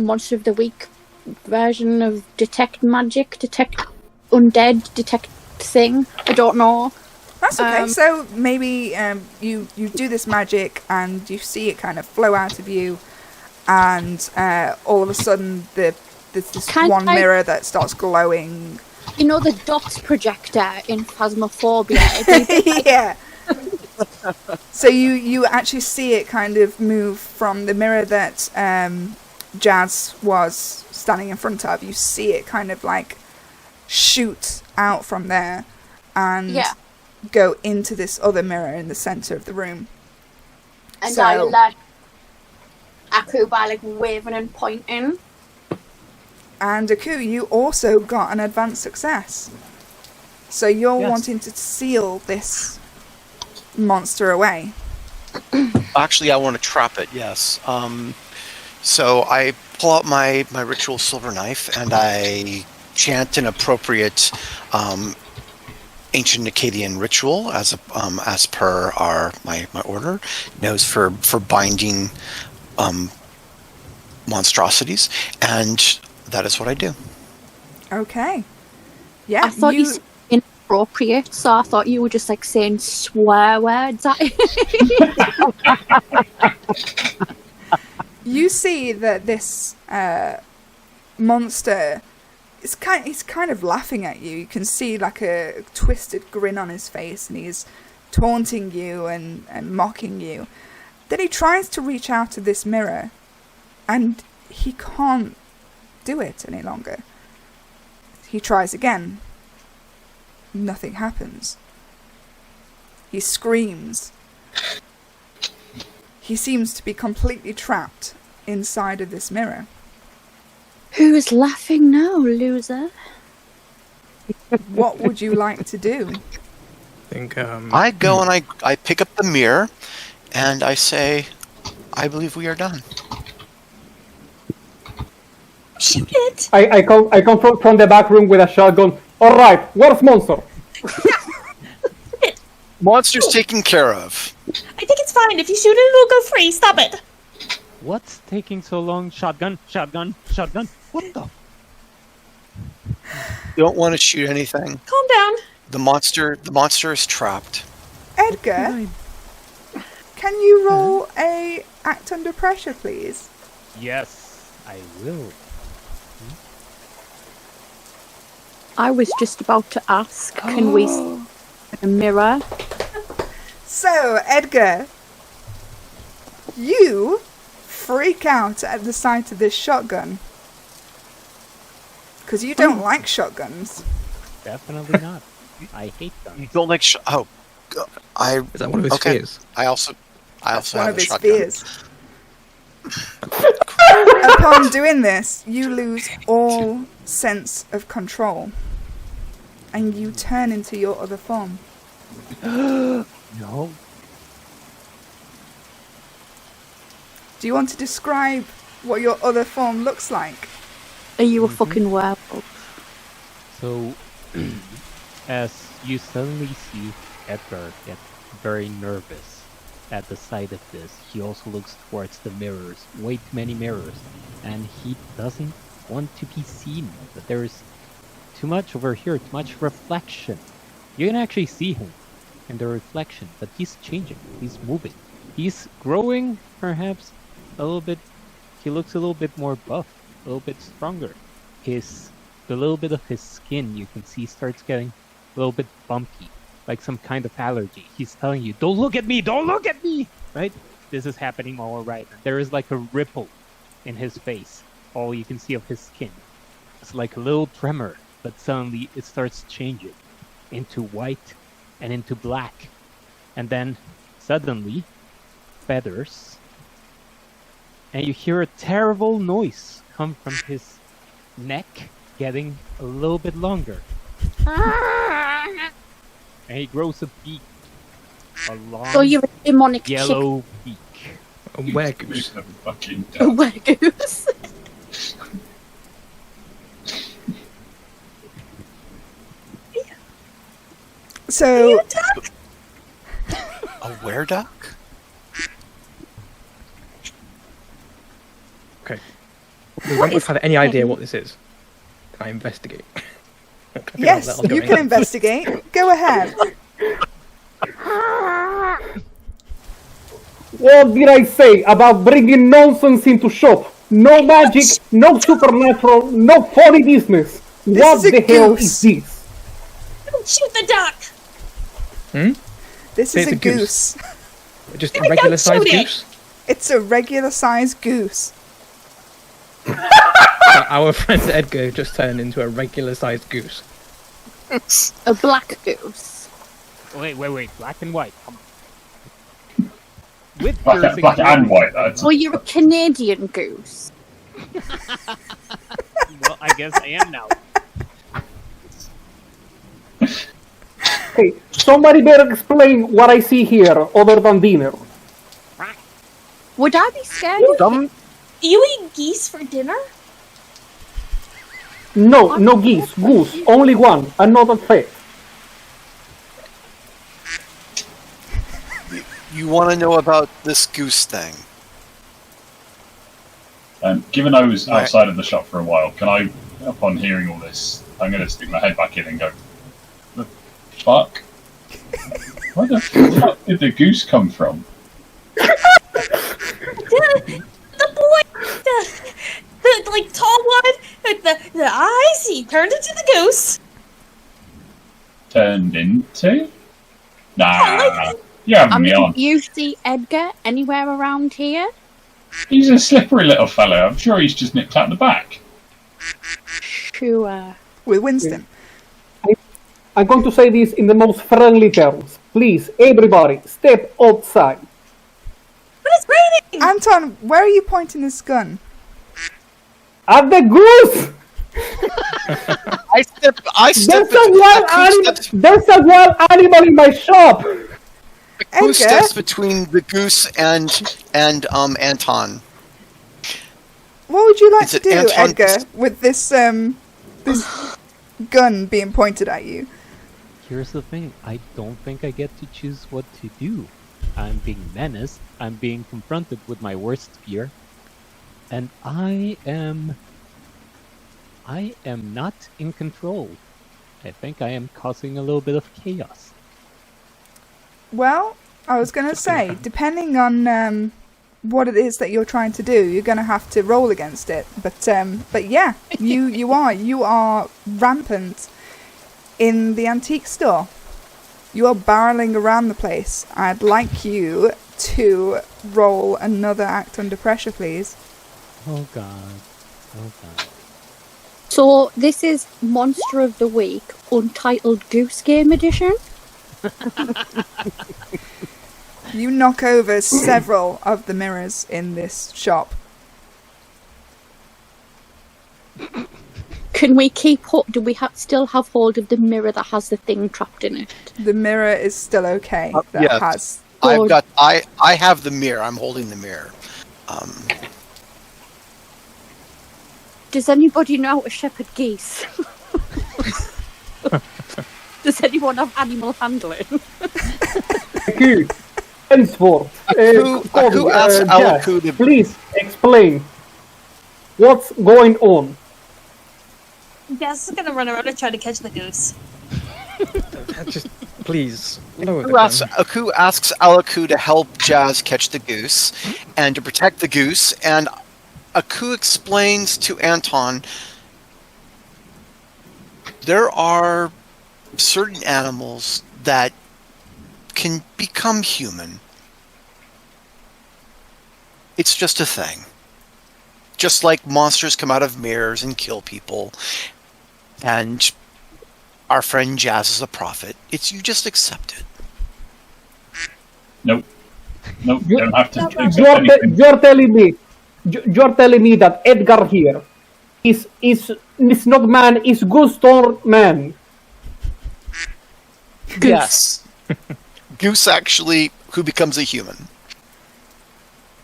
Monster of the Week version of detect magic, detect undead, detect thing. I don't know. That's okay. So maybe you do this magic and you see it kind of flow out of you, and all of a sudden there's this one mirror that starts glowing. You know the dots projector in Phasmophobia? Yeah. So you actually see it kind of move from the mirror that Jazz was standing in front of. You see it kind of like shoot out from there and go into this other mirror in the centre of the room. And so, I let Aku by like waving and pointing. And Aku, you also got an advanced success. So you're wanting to seal this monster away. Actually, I want to trap it, yes. So I pull out my ritual silver knife and I chant an appropriate ancient Akkadian ritual as per my order. Knows for binding monstrosities, and that is what I do. Okay. Yeah. I thought you said inappropriate, so I thought you were just like saying swear words at it. You see that this monster is kind of laughing at you. You can see like a twisted grin on his face, and he's taunting you and mocking you. Then he tries to reach out of this mirror, and he can't do it any longer. He tries again. Nothing happens. He screams. He seems to be completely trapped inside of this mirror. Who's laughing now, loser? What would you like to do? I think I go and I pick up the mirror and I say, I believe we are done. Shoot it! I come from the back room with a shotgun. All right, where's monster? Monster's taken care of. I think it's fine. If you shoot it, it'll go free. Stop it. What's taking so long? Shotgun. What the? Don't want to shoot anything. Calm down. The monster is trapped. Edgar, can you roll a act under pressure, please? Yes, I will. I was just about to ask, can we see a mirror? So, Edgar, you freak out at the sight of this shotgun. Because you don't like shotguns. Definitely not. I hate guns. You don't like I Is that one of his okay. fears? I also That's one have of a his shotgun. fears. Upon doing this, you lose all sense of control. And you turn into your other form. No. Do you want to describe what your other form looks like? Are you a fucking werewolf? So, as you suddenly see Edgar get very nervous at the sight of this, he also looks towards the mirrors, way too many mirrors, and he doesn't want to be seen. But there is too much over here, too much reflection. You can actually see him in the reflection, but he's changing, he's moving. He's growing, perhaps, a little bit. He looks a little bit more buff, a little bit stronger. The little bit of his skin you can see starts getting a little bit bumpy, like some kind of allergy. He's telling you, don't look at me, don't look at me! Right? This is happening all right. There is like a ripple in his face. All you can see of his skin. It's like a little tremor, but suddenly it starts changing into white and into black. And then, suddenly, feathers. And you hear a terrible noise come from his neck, getting a little bit longer. And he grows a beak. A long, So you're a demonic yellow beak. A wergoose. The fucking chicken. Wergoose. So, A wereduck? Okay. Does Wentworth have any idea what this is? Can I investigate? yes, you can investigate. Go ahead. What did I say about bringing nonsense into shop? No magic, no supernatural, no funny business. What is a the hell goose. is this? Don't shoot the duck! This Say is it's a a goose. goose. Just a Don't regular sized shoot it. goose? It's a regular sized goose. So our friend Edgar just turned into a regular sized goose. A black goose. Wait, black and white. Come on. With Black, piercing black and ears. white. That's Well, you're a Canadian goose. Well, I guess I am now. Hey, somebody better explain what I see here other than dinner. Would I be scared? Do you eat geese for dinner? No, no geese, goose, only one, another fair. You want to know about this goose thing? Given I was outside of the shop for a while, can I, upon hearing all this, I'm going to stick my head back in and go, the fuck? Where the fuck did the goose come from? The boy, the like tall one with the eyes, he turned into the goose. Turned into? Yeah, Nah, you having me on. You see Edgar anywhere around here? He's a slippery little fellow. I'm sure he's just nipped out the back. Sure. With Winston. I'm going to say this in the most friendly terms. Please, everybody, step outside. But it's raining! Anton, where are you pointing this gun? At the goose! I step. There's a wild animal. There's a wild animal in my shop. Who Edgar? steps between the goose and Anton? What would you like Is to it do, Anton- Edgar, with this this gun being pointed at you? Here's the thing, I don't think I get to choose what to do. I'm being menaced, I'm being confronted with my worst fear, and I am not in control. I think I am causing a little bit of chaos. Well, I was going to say, depending on what it is that you're trying to do, you're going to have to roll against it. But yeah, you are rampant in the antique store. You are barreling around the place. I'd like you to roll another act under pressure, please. Oh god. Oh god. So this is Monster of the Week, Untitled Goose Game Edition. You knock over several of the mirrors in this shop. Can we keep do we still have hold of the mirror that has the thing trapped in it? The mirror is still okay. That yes. has. I have the mirror. I'm holding the mirror. Does anybody know how to shepherd geese? Does anyone have animal handling? Henceforth, Aku asks Alaku to... please explain what's going on. Jazz is gonna run around and try to catch the goose. Just please. No, Aku asks Alaku to help Jazz catch the goose and to protect the goose, and Aku explains to Anton there are certain animals that can become human. It's just a thing. Just like monsters come out of mirrors and kill people, and our friend Jazz is a prophet. You just accept it. Nope. You don't have to accept anything. You're telling me that Edgar here is not man, is ghost or man. Goose. Yes. Goose actually, who becomes a human.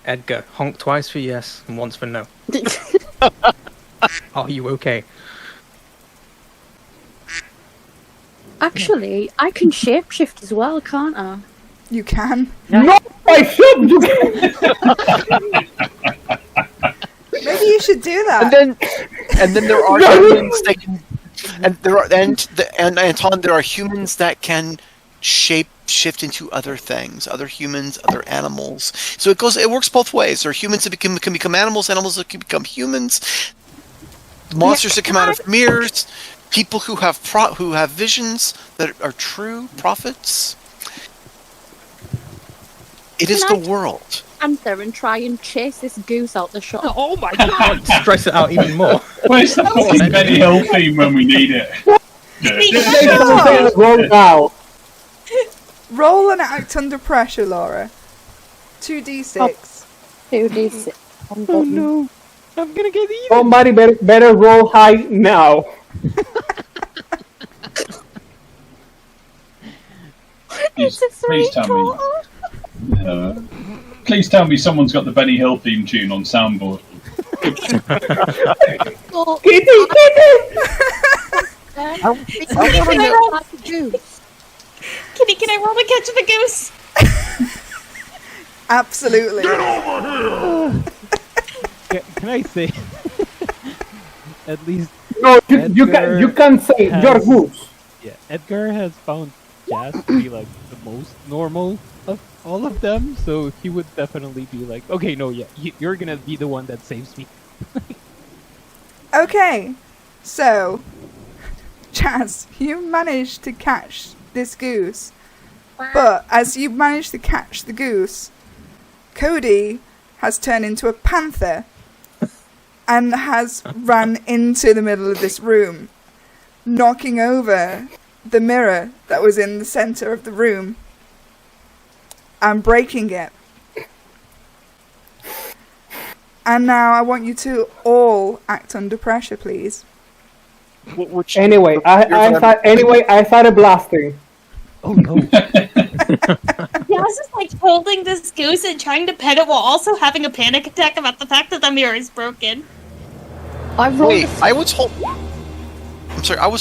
Edgar, honk twice for yes and once for no. Are you okay? Actually, I can shapeshift as well, can't I? You can. No, I should. You can. Maybe you should do that. And then there are humans that can, and Anton, there are humans that can shift into other things, other humans, other animals. So it works both ways. There are humans that can become animals, animals that can become humans, monsters that come out of mirrors, people who have visions that are true prophets. It is the world. Stand there and try and chase this goose out the shop. Oh my god! Stress it out even more. Where's the fucking Benny Hill theme when we need it? Roll now. Roll an act under pressure, Laura. 2d6. 2d6. Oh no. I'm gonna get eaten. Somebody better roll high now. It's a 3 total. Please tell me someone's got the Benny Hill theme tune on soundboard. Kitty, can I roll to catch the goose? Absolutely. Can I say at least No, you can say your goose. Yeah, Edgar has found Jazz to be like the most normal of all of them, so he would definitely be like, okay, no, yeah, you're gonna be the one that saves me. Okay, so Jazz, you managed to catch this goose, but as you managed to catch the goose, Cody has turned into a panther and has ran into the middle of this room, knocking over the mirror that was in the center of the room and breaking it. And now I want you to all act under pressure, please. Anyway, I started blasting. Oh no. Jazz is like holding this goose and trying to pet it while also having a panic attack about the fact that the mirror is broken. I was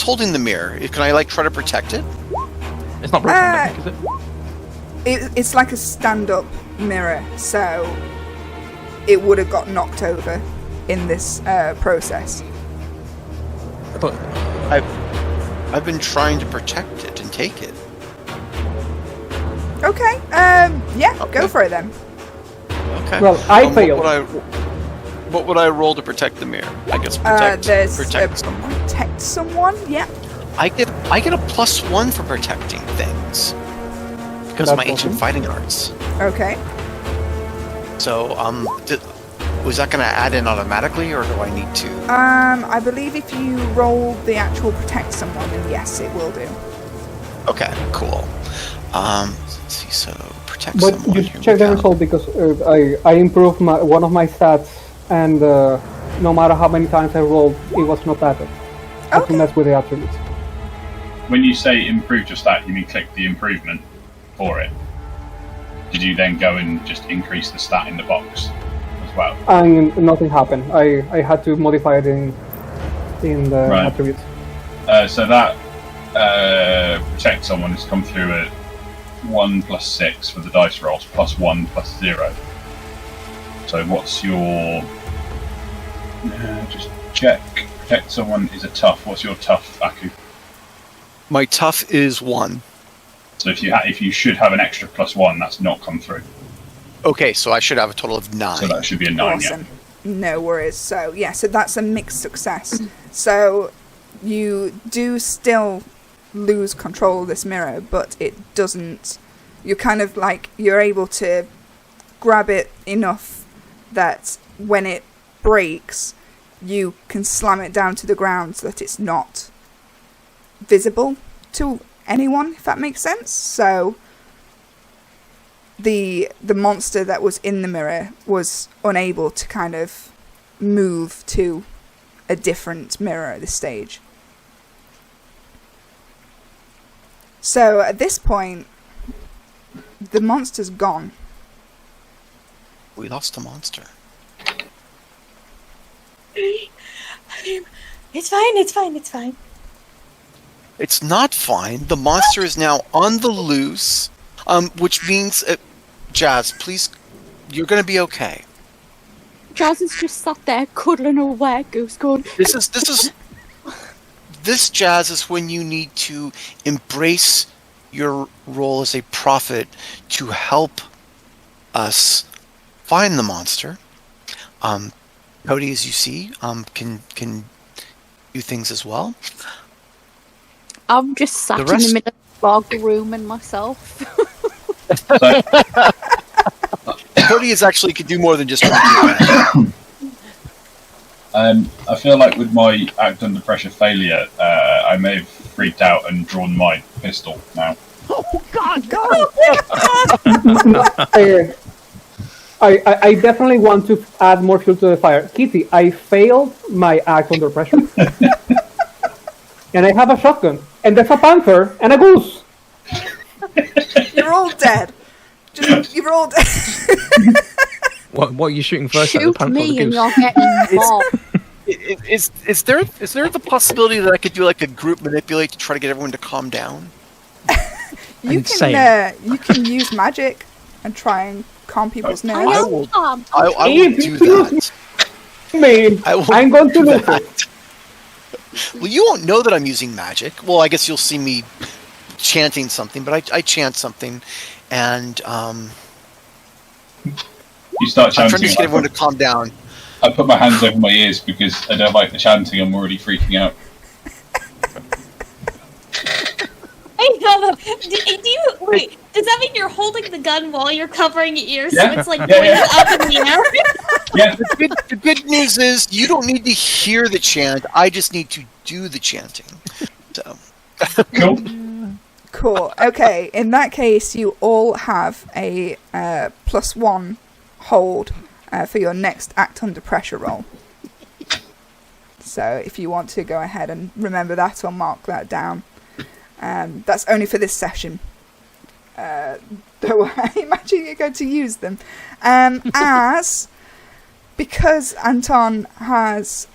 holding the mirror. Can I try to protect it? It's not broken, is it? It's like a stand-up mirror, so it would have got knocked over in this process. But I've been trying to protect it and take it. Okay, go for it then. Okay. Well, I failed. What would I roll to protect the mirror? I guess protect There's someone. Protect someone, yeah. I get a +1 for protecting things because of my That's ancient awesome. fighting arts. Okay. So was that going to add in automatically, or do I need to? I believe if you roll the actual protect someone, then yes, it will do. Okay, cool. Let's see. So protect But someone. you Here check we the go. result because I improved one of my stats, and no matter how many times I rolled, it was not added. I have to Okay. mess with the attributes. When you say improve your stat, you mean click the improvement for it? Did you then go and just increase the stat in the box as well? And nothing happened. I had to modify it in the Right. attributes. So that protect someone has come through at 1 + 6 for the dice rolls, +1 + 0. So what's your... just check. Protect someone is a tough. What's your tough, Aku? My tough is 1. So if you should have an extra +1, that's not come through. Okay, so I should have a total of 9. So that should be a 9, Awesome. No worries. So yeah, so that's a mixed success. So you do still lose control of this mirror, but it doesn't. You're kind of like you're able to grab it enough that when it breaks, you can slam it down to the ground so that it's not visible to anyone, if that makes sense. So the monster that was in the mirror was unable to kind of move to a different mirror at this stage. So at this point, the monster's gone. We lost a monster. It's fine, it's fine, it's fine. It's not fine. The monster is now on the loose, which means, Jazz, please, you're going to be okay. Jazz is just sat there cuddling a werewolf going, This, Jazz, is when you need to embrace your role as a prophet to help us find the monster. Cody, as you see, can do things as well. I'm just sat in the middle of the log room and myself. Cody is actually could do more than just. I feel like with my act under pressure failure, I may have freaked out and drawn my pistol now. Oh God, go! I definitely want to add more fuel to the fire. Kitty, I failed my act under pressure. And I have a shotgun. And there's a panther and a goose. You're all dead. You're all dead. What are you shooting first? Shoot the me and goose? you're getting bombed. Is there the possibility that I could do like a group manipulate to try to get everyone to calm down? You can use magic and try and calm people's nerves. I will do that. I'm going to lose it. Well, you won't know that I'm using magic. Well, I guess you'll see me chanting something, but I chant something, and You start I'm trying chanting. to get everyone to calm down. I put my hands over my ears because I don't like the chanting. I'm already freaking out. I know. Do you wait? Does that mean you're holding the gun while you're covering your ears, Yeah. so it's like Yeah, going yeah. up in the air? Yeah. The good news is you don't need to hear the chant. I just need to do the chanting. So. Cool. Cool. Okay, in that case, you all have a +1 hold for your next act under pressure roll. So if you want to go ahead and remember that or mark that down. That's only for this session. Though I imagine you're going to use them. Because Anton has...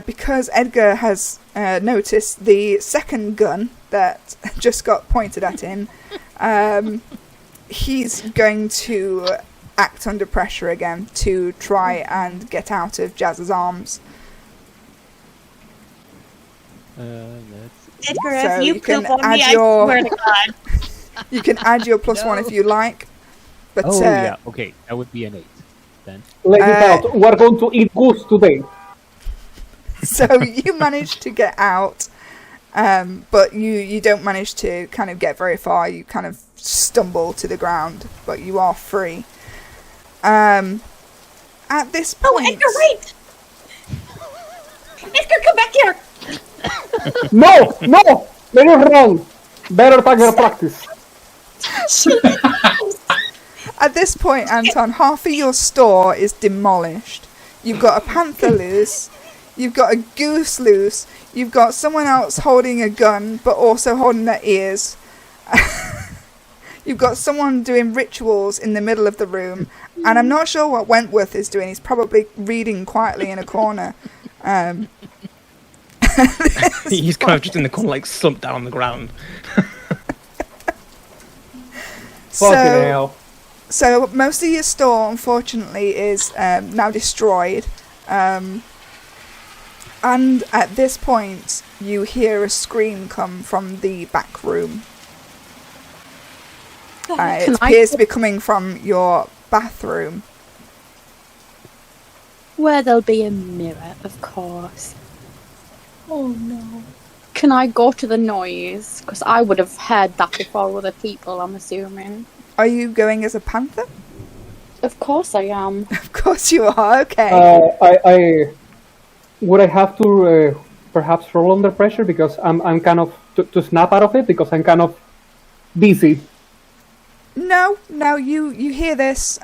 because Edgar has noticed the second gun that just got pointed at him, he's going to act under pressure again to try and get out of Jazz's arms. Let's Edgar, So if you you can poop on add me, your- I swear to God. You can add your +1 if you like. But Oh yeah, okay, that would be an 8 then. Let it out. We're going to eat goose today. So you managed to get out. But you don't manage to kind of get very far. You kind of stumble to the ground, but you are free. At this point... Oh, Edgar, wait! Edgar, come back here! No! No! You're wrong! Better target practice. At this point, Anton, half of your store is demolished. You've got a panther loose. You've got a goose loose. You've got someone else holding a gun, but also holding their ears. You've got someone doing rituals in the middle of the room. And I'm not sure what Wentworth is doing. He's probably reading quietly in a corner. He's kind of just in the corner, like slumped down on the ground. Fucking hell. So most of your store, unfortunately, is now destroyed. And at this point, you hear a scream come from the back room. It appears to be coming from your bathroom. Where there'll be a mirror, of course. Oh no. Can I go to the noise? Because I would have heard that before other people, I'm assuming. Are you going as a panther? Of course I am. Of course you are, okay. Would I have to perhaps roll under pressure because I'm kind of to snap out of it because I'm kind of busy. No, you hear this.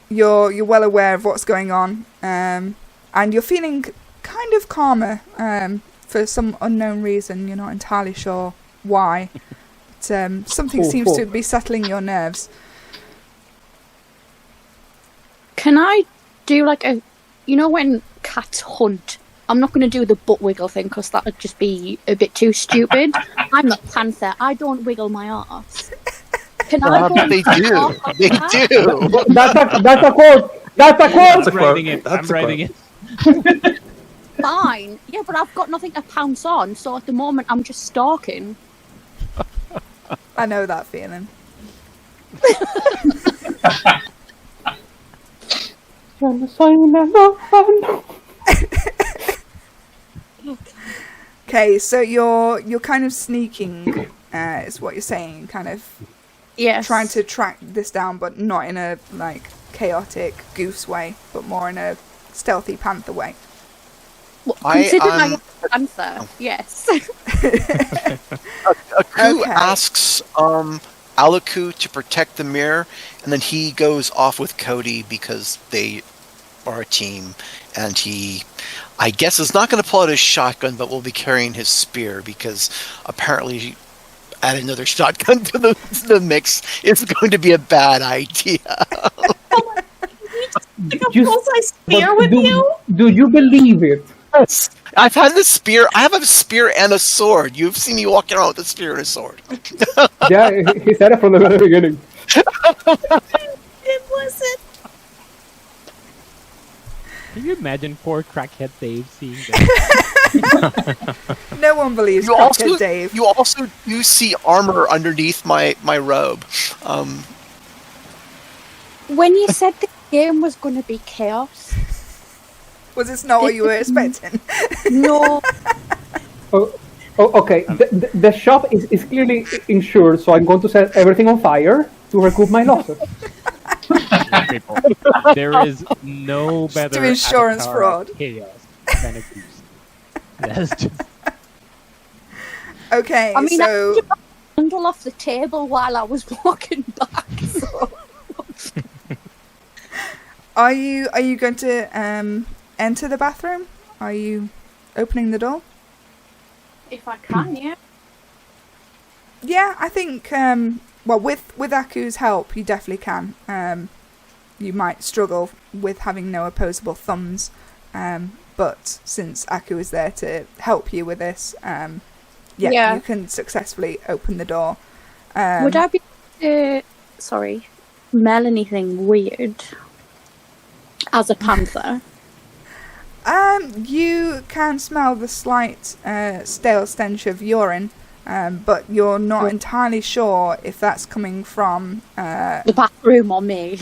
You're well aware of what's going on, and you're feeling kind of calmer for some unknown reason. You're not entirely sure why. But, something seems to be settling your nerves. Can I do like a... You know when cats hunt? I'm not going to do the butt wiggle thing because that would just be a bit too stupid. I'm a panther. I don't wiggle my arse. Can I go... They do. They do. That's a quote. That's a quote. I'm writing it. Fine. Yeah, but I've got nothing to pounce on, so at the moment I'm just stalking. I know that feeling. Okay, so you're kind of sneaking, is what you're saying, kind of Yes. trying to track this down, but not in a like chaotic goose way, but more in a stealthy panther way. Well, considering I'm a panther, yes. Aku Okay. asks Alaku to protect the mirror, and then he goes off with Cody because they are a team, and he, I guess, is not going to pull out his shotgun, but will be carrying his spear because apparently add another shotgun to the mix is going to be a bad idea. Like a full-size spear with you? Do you believe it? Yes. I've had the spear. I have a spear and a sword. You've seen me walking around with a spear and a sword. Yeah, he said it from the very beginning. It wasn't. Can you imagine poor crackhead Dave seeing that? No one believes You Crackhead also, Dave. you also do see armor underneath my robe. When you said the game was going to be chaos, Was this not what you were expecting? no. Oh, okay. The shop is clearly insured, so I'm going to set everything on fire to recoup my losses. People. There is no better do insurance avatar fraud. of chaos than a goose. That's just... Okay, I mean, so I took the handle off the table while I was walking back. So. are you going to enter the bathroom? Are you opening the door? If I can, yeah. Yeah, I think well, with Aku's help, you definitely can. You might struggle with having no opposable thumbs, but since Aku is there to help you with this, Yeah. you can successfully open the door. Would I be smell anything weird as a panther? You can smell the slight stale stench of urine, but you're not entirely sure if that's coming from... The bathroom or me?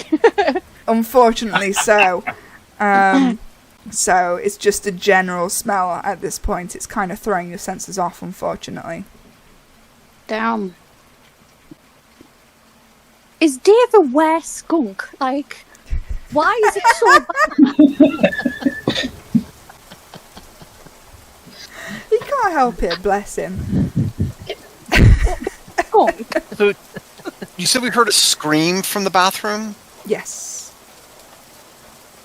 Unfortunately so. So it's just a general smell at this point. It's kind of throwing your senses off, unfortunately. Damn. Is Dave a were skunk? Like, why is it so bad? He can't help it, bless him. Skunk? So, you said we heard a scream from the bathroom, Yes.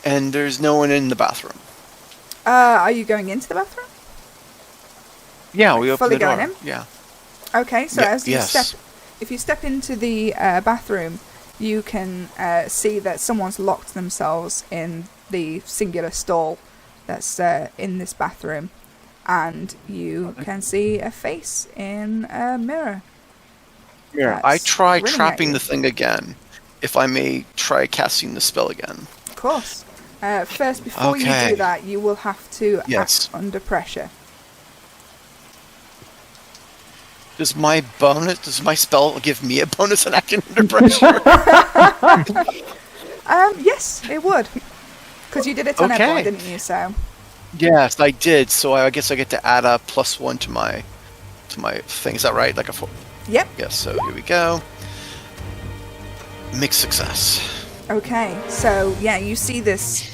and there's no one in the bathroom. Are you going into the bathroom? Yeah, we opened Fully the door. going in? Yeah. Okay, so as you yes. if you step into the bathroom, you can see that someone's locked themselves in the singular stall that's in this bathroom, and you can see a face in a mirror. Here, I That's try grinning at trapping you. the thing again. If I may try casting the spell again. Of course. First, before you Okay. do that, you will have to Yes. act under pressure. Does my spell give me a bonus on acting under pressure? Yes, it would. Because you did it on Okay. everyone, didn't you? So. Yes, I did. So I guess I get to add a +1 to my thing. Is that right? Like a 4. Yep. Yes. So here we go. Mixed success. Okay, so yeah, you see this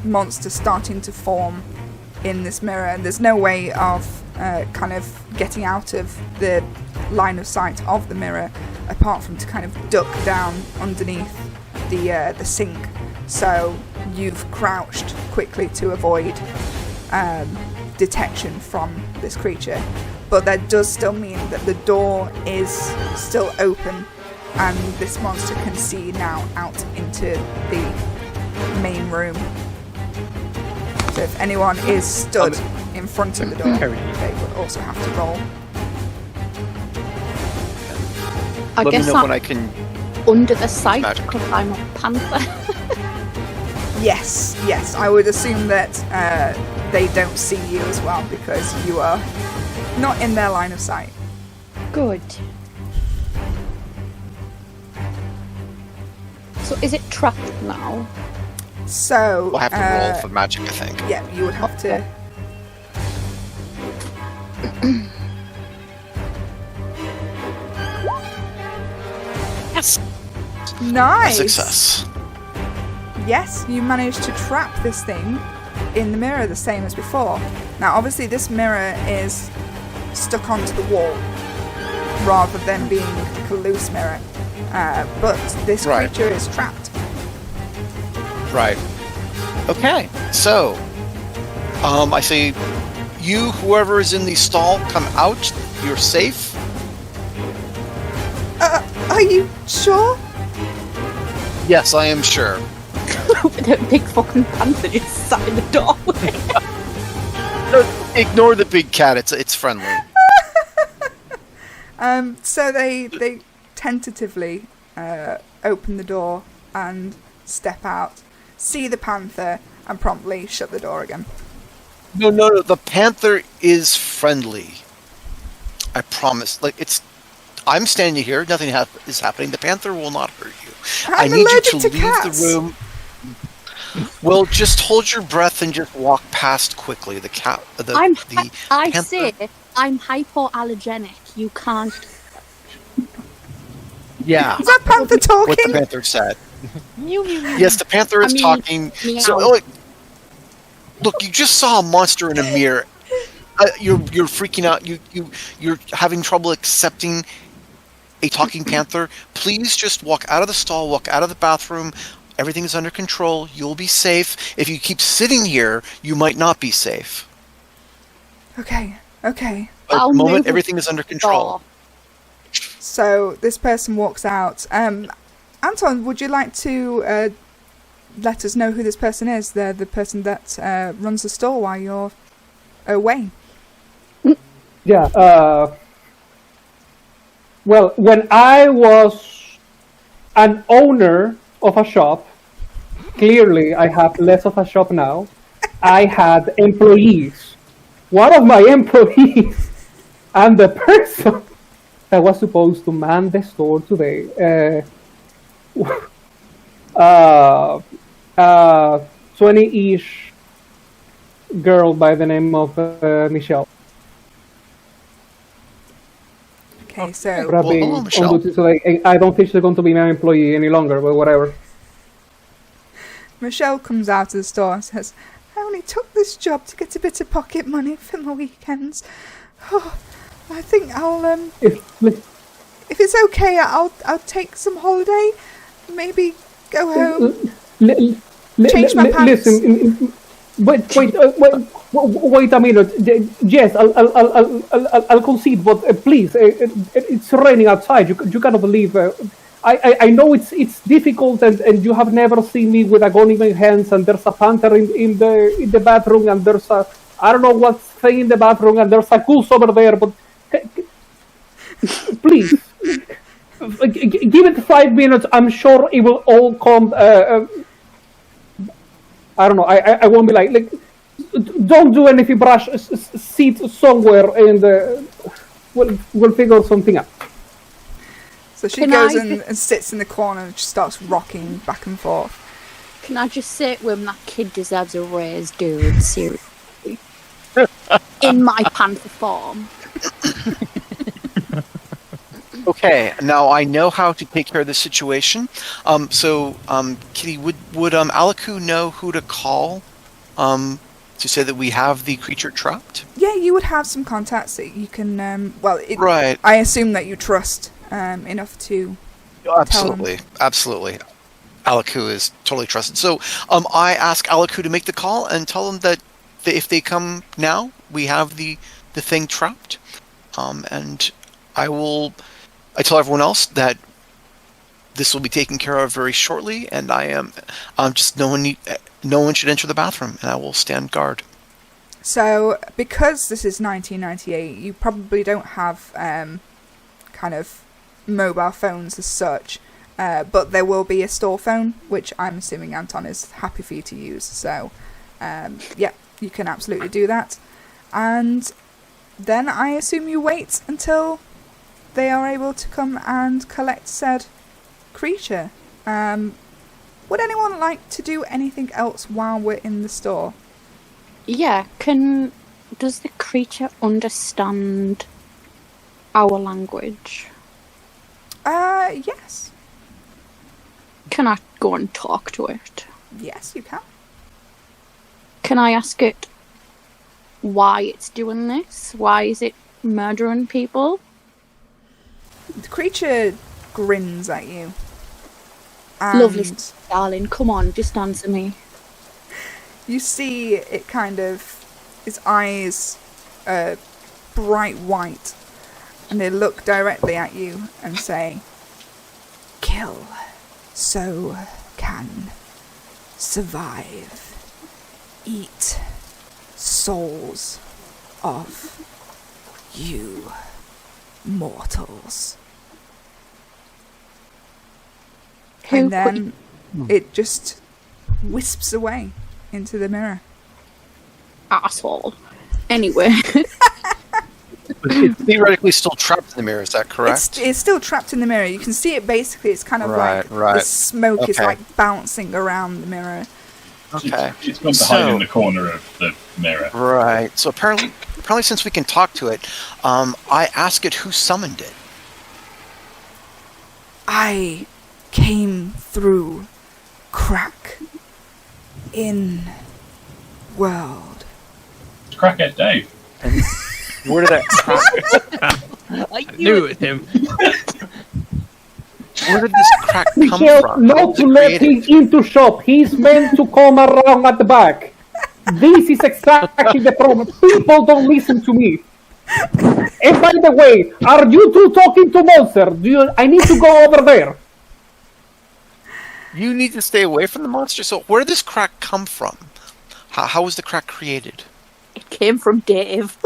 monster starting to form in this mirror, and there's no way of kind of getting out of the line of sight of the mirror, apart from to kind of duck down underneath the sink. So you've crouched quickly to avoid detection from this creature, but that does still mean that the door is still open. And this monster can see now out into the main room. So if anyone is stood in front of the door, they would also have to roll. I Let guess me know I'm when I can. under the sight Magic. because I'm a panther. Yes, I would assume that they don't see you as well because you are not in their line of sight. Good. So is it trapped now? So We'll have to roll for magic, I think. yeah, you would have to. Yes. A Nice. success. Yes, you managed to trap this thing in the mirror the same as before. Now, obviously, this mirror is stuck onto the wall rather than being like a loose mirror. But this Right. creature is trapped. Right. Okay. So, I say, you, whoever is in the stall, come out. You're safe. Are you sure? Yes, I am sure. The big fucking panther just sat in the doorway. Ignore the big cat. It's friendly. So they tentatively open the door and step out, see the panther, and promptly shut the door again. No. The panther is friendly. I promise. I'm standing here. Nothing is happening. The panther will not hurt you. I'm I need you allergic to to leave cats. the room. Well, just hold your breath and just walk past quickly. The cat. I panther- say I'm hypoallergenic. You can't. Yeah. Is that panther What the talking? panther said. Mew, mew, mew. Yes, the panther is I mean, talking. meow. So, look, you just saw a monster in a mirror. You're freaking out. You're having trouble accepting a talking panther. Please just walk out of the stall. Walk out of the bathroom. Everything is under control. You'll be safe. If you keep sitting here, you might not be safe. Okay. But at I'll the moment, move everything is under control. door. So this person walks out. Anton, would you like to let us know who this person is? They're the person that runs the store while you're away. Yeah. Well, when I was an owner of a shop, clearly I have less of a shop now. I had employees. One of my employees and the person that was supposed to man the store today 20-ish girl by the name of Michelle. Okay, so Rubbing hello, on Michelle. duty, so like, I don't think she's going to be my employee any longer, but whatever. Michelle comes out of the store and says, I only took this job to get a bit of pocket money for my weekends. Oh, I think I'll if it's okay, I'll take some holiday. Maybe go home. Change my pants. Listen, wait a minute. Yes, I'll concede, but please, it's raining outside. You cannot leave. I know it's difficult, and you have never seen me with a gun in my hands, and there's a panther in the bathroom, and there's a I don't know what thing in the bathroom, and there's a goose over there. But please, give it 5 minutes. I'm sure it will all come. I don't know. I won't be like don't do anything. Brush, sit somewhere, and we'll figure something out. So she goes and sits in the corner and just starts rocking back and forth. Can I just say to him, that kid deserves a raise, dude, seriously. In my panther form. Okay, now I know how to take care of this situation. Kitty, would Alaku know who to call to say that we have the creature trapped? Yeah, you would have some contacts that you can. Right. I assume that you trust enough to. Absolutely. Alaku is totally trusted. So I ask Alaku to make the call and tell them that if they come now, we have the thing trapped. And I tell everyone else that this will be taken care of very shortly, and just no one should enter the bathroom, and I will stand guard. So, because this is 1998, you probably don't have kind of mobile phones as such, but there will be a store phone, which I'm assuming Anton is happy for you to use. So, yeah, you can absolutely do that. And then I assume you wait until they are able to come and collect said creature. Would anyone like to do anything else while we're in the store? Yeah, does the creature understand our language? Yes. Can I go and talk to it? Yes, you can. Can I ask it why it's doing this? Why is it murdering people? The creature grins at you. Lovely, darling. Come on, just answer me. You see it kind of... Its eyes are bright white, and they look directly at you and say, "Kill, so can survive. Eat souls of you mortals." And then it just wisps away into the mirror. Asshole. Anyway. It's theoretically still trapped in the mirror, is that correct? It's still trapped in the mirror. You can see it basically, it's kind of the smoke is like bouncing around the mirror. Okay. She's gone to hide in the corner of the mirror. Right. So apparently since we can talk to it, I ask it who summoned it. I came through crack in world. Crackhead Dave. And where did that I knew it was him. Where did this crack come from? Not to let him into shop. He's meant to come around at the back. This is exactly the problem. People don't listen to me. And by the way, are you two talking to monster? I need to go over there. You need to stay away from the monster. So where did this crack come from? How was the crack created? It came from Dave.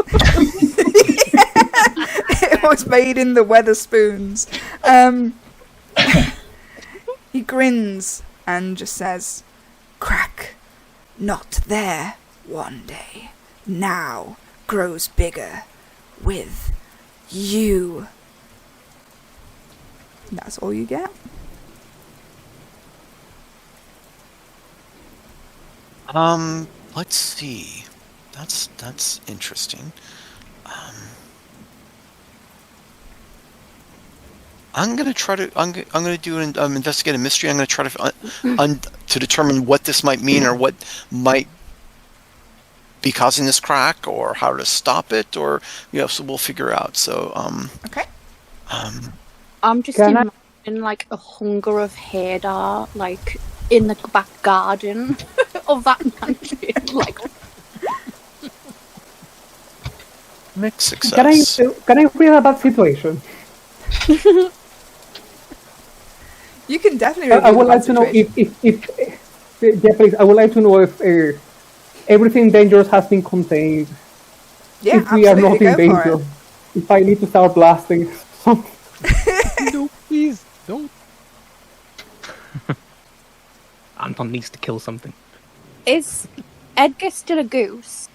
It was made in the Weatherspoons. He grins and just says, "Crack, not there one day. Now grows bigger with you." That's all you get. Let's see. That's interesting. I'm gonna try to. I'm gonna do an investigate a mystery. I'm gonna try to to determine what this might mean or what might be causing this crack or how to stop it, or so we'll figure out. So Okay. I'm just imagining like a hunger of Hadar, like in the back garden of that mansion. Like, mixed success. Can I read about situation? You can definitely. I would like to know if Japanese. I would like to know if everything dangerous has been contained. Yeah, if we are not in absolutely, go for danger. If I need to start blasting something. No, please don't. Anton needs to kill something. is Edgar still a goose?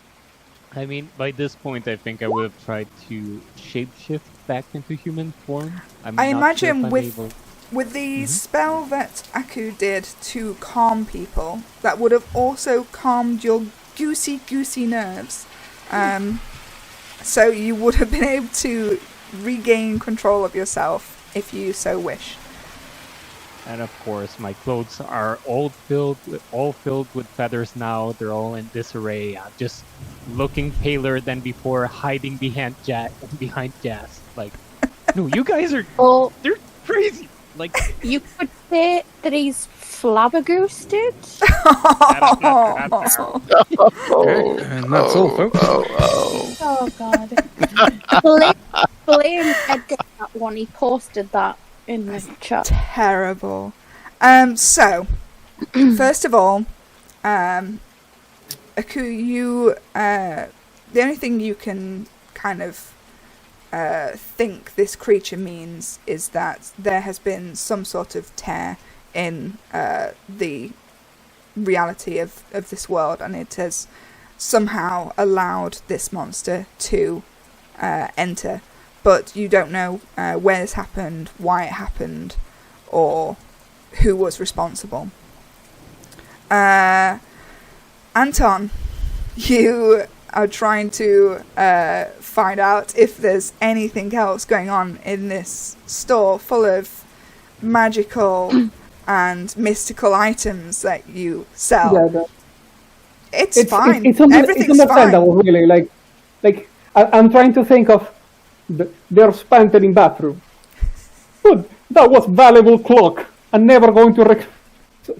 I mean, by this point, I think I would have tried to shapeshift back into human form. I not imagine sure if I'm able... with the spell that Aku did to calm people, that would have also calmed your goosey nerves. So you would have been able to regain control of yourself if you so wish. And of course, my clothes are all filled with feathers now. They're all in disarray. I'm just looking paler than before, hiding behind Jazz. Like, no, you guys are... Or They're crazy! Like... you could say that he's flabbergasted. And that's all, folks. Oh god. Blame Edgar for that one. He posted that in the chat. Terrible. So, first of all, Aku, you, the only thing you can kind of think this creature means is that there has been some sort of tear in the reality of this world, and it has somehow allowed this monster to enter. But you don't know where this happened, why it happened, or who was responsible. Anton, you are trying to find out if there's anything else going on in this store full of magical and mystical items that you sell. Yeah, it's fine. Everything's understandable, fine. really. Like I'm trying to think of their spanter in bathroom. Good, that was valuable clock. I'm never going to.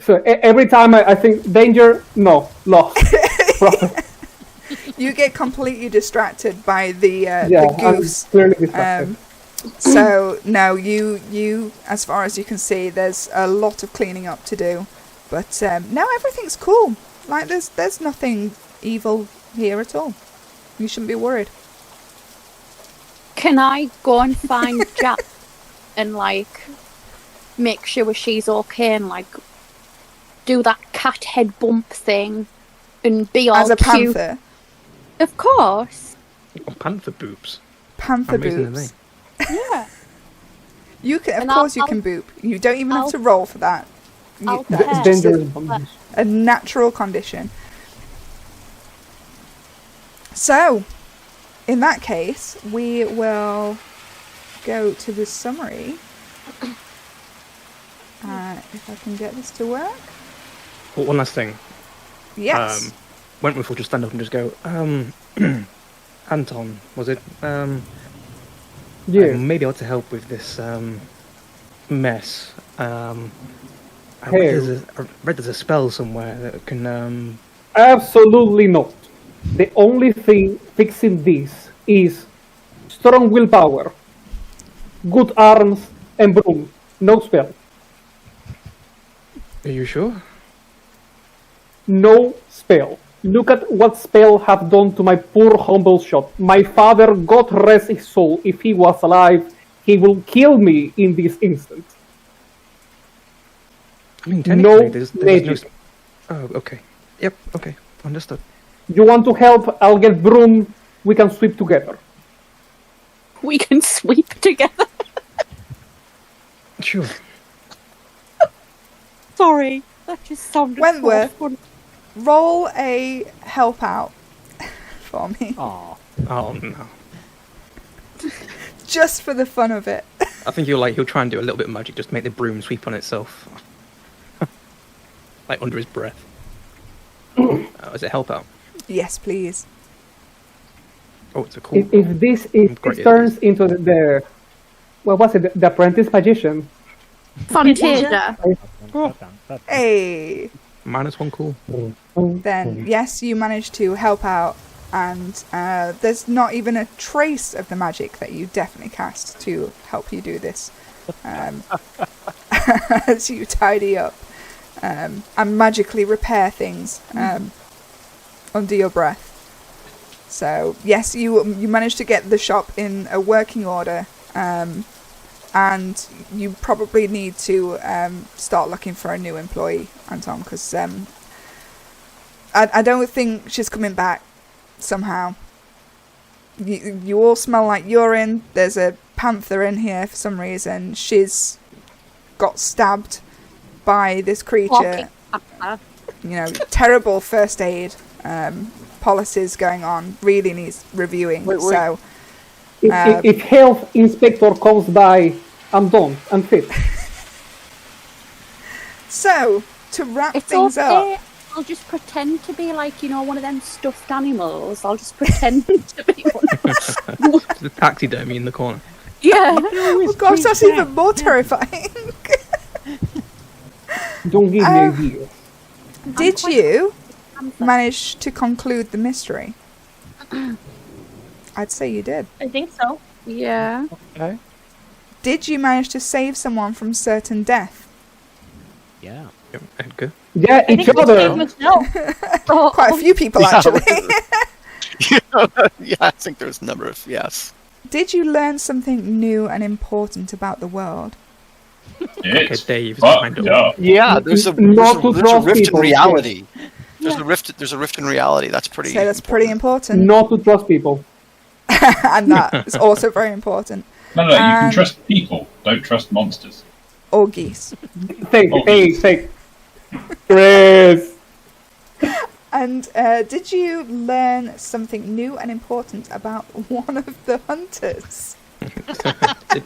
So every time I think danger, no, lost. You get completely distracted by the goose. I'm clearly distracted. So no, you as far as you can see, there's a lot of cleaning up to do, but no, everything's cool. Like there's nothing evil here at all. You shouldn't be worried. Can I go and find Jack and like make sure she's okay and like do that cat head bump thing and be all as a cute? panther? Of course. Oh, panther boobs. Panther Amazing boobs. Yeah. You can, And of course, you I'll- can boop. You don't even have to roll for that. I'll That's care. just Dangerous. a natural condition. So, in that case, we will go to the summary. If I can get this to work. Well, one last thing. Yes. Wentworth will just stand up and just go, Anton, was it? Yeah. Maybe I ought to help with this mess. I Hey. read there's a spell somewhere that can... Absolutely not. The only thing fixing this is strong willpower, good arms, and broom. No spell. Are you sure? No spell. Look at what spell have done to my poor humble shop. My father, God rest his soul, if he was alive, he will kill me in this instant. I mean, No technically, there's magic. Oh, okay. Yep, okay. Understood. You want to help? I'll get broom. We can sweep together. We can sweep together. Sure. Sorry, that just sounded Wentworth. so funny. roll a help out for me. Aw. Oh no. Just for the fun of it. I think he'll try and do a little bit of magic just to make the broom sweep on itself. Like under his breath. Is it help out? Yes, please. Oh, it's a cool. If this Great turns into the what was it? The apprentice magician. Fantasia. Hey. -1 cool. Then, yes, you manage to help out, and there's not even a trace of the magic that you definitely cast to help you do this. As you tidy up and magically repair things under your breath. So, yes, you managed to get the shop in a working order, and you probably need to start looking for a new employee, Anton, because I don't think she's coming back somehow. You all smell like urine. There's a panther in here for some reason. She's got stabbed by this creature. Terrible first aid policies going on. Really needs reviewing. Wait. So If health inspector comes by, I'm done. I'm fit. So to wrap It's things okay. up. I'll just pretend to be like, one of them stuffed animals. I'll just pretend to be one. The taxidermy in the corner. Yeah. Oh gosh, that's even more terrifying. Don't give me ideas. Did you manage to conclude the mystery? I'd say you did. I think so. Yeah. Okay. Did you manage to save someone from certain death? Yeah. Edgar. Yeah, I think each we saved other. Michelle. Quite a few people, Yeah. actually. Yeah, I think there's a number of yes. Did you learn something new and important about the world? It's Dave is fucked behind it. up. Yeah, there's a Not to trust rift in people. reality. There's a rift in reality. That's pretty. So that's pretty important. Not to trust people. And that is also very important. No, you can And- trust people. Don't trust monsters. Or geese. Fake. Oh. Hey, fake. Chris. And did you learn something new and important about one of the hunters?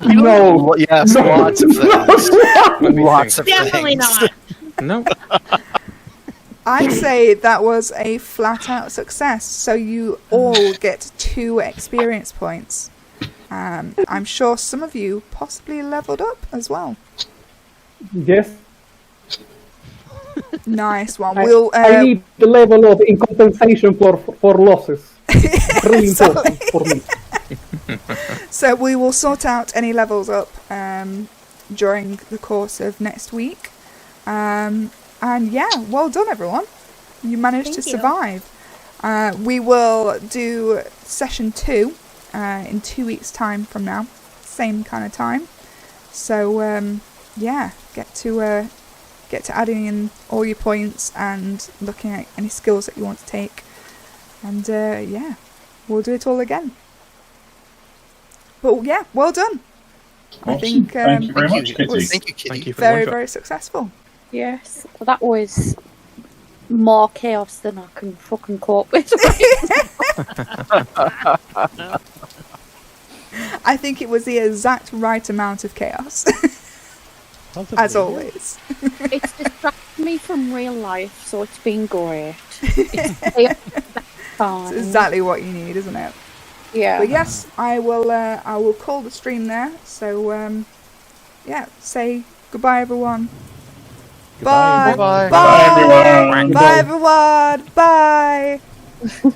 No. Well, yes, No. lots of things. Let me Lots of Definitely things. not. No. I'd say that was a flat-out success. So you all get 2 experience points. I'm sure some of you possibly leveled up as well. Yes. Nice one. I, We'll. I need the level up in compensation for losses. Really important for me. So we will sort out any levels up during the course of next week. And yeah, well done, everyone. You managed to Thank you. survive. We will do session 2 in 2 weeks' time from now. Same kind of time. So yeah, get to adding in all your points and looking at any skills that you want to take. And yeah, we'll do it all again. But yeah, well done. I Awesome. think Thank you very much, it Kitty. was Thank you, Kitty. Thank you for very, the one very successful. Yes. That was more chaos than I can fucking cope with. I think it was the exact right amount of chaos, Possibly. as always. It's distracted me from real life, so it's been great. It's fine. It's exactly what you need, isn't it? Yeah. But yes, I will call the stream there. So yeah, say goodbye, everyone. Goodbye. Bye. Bye. Bye, everyone. Bye, everyone. Bye.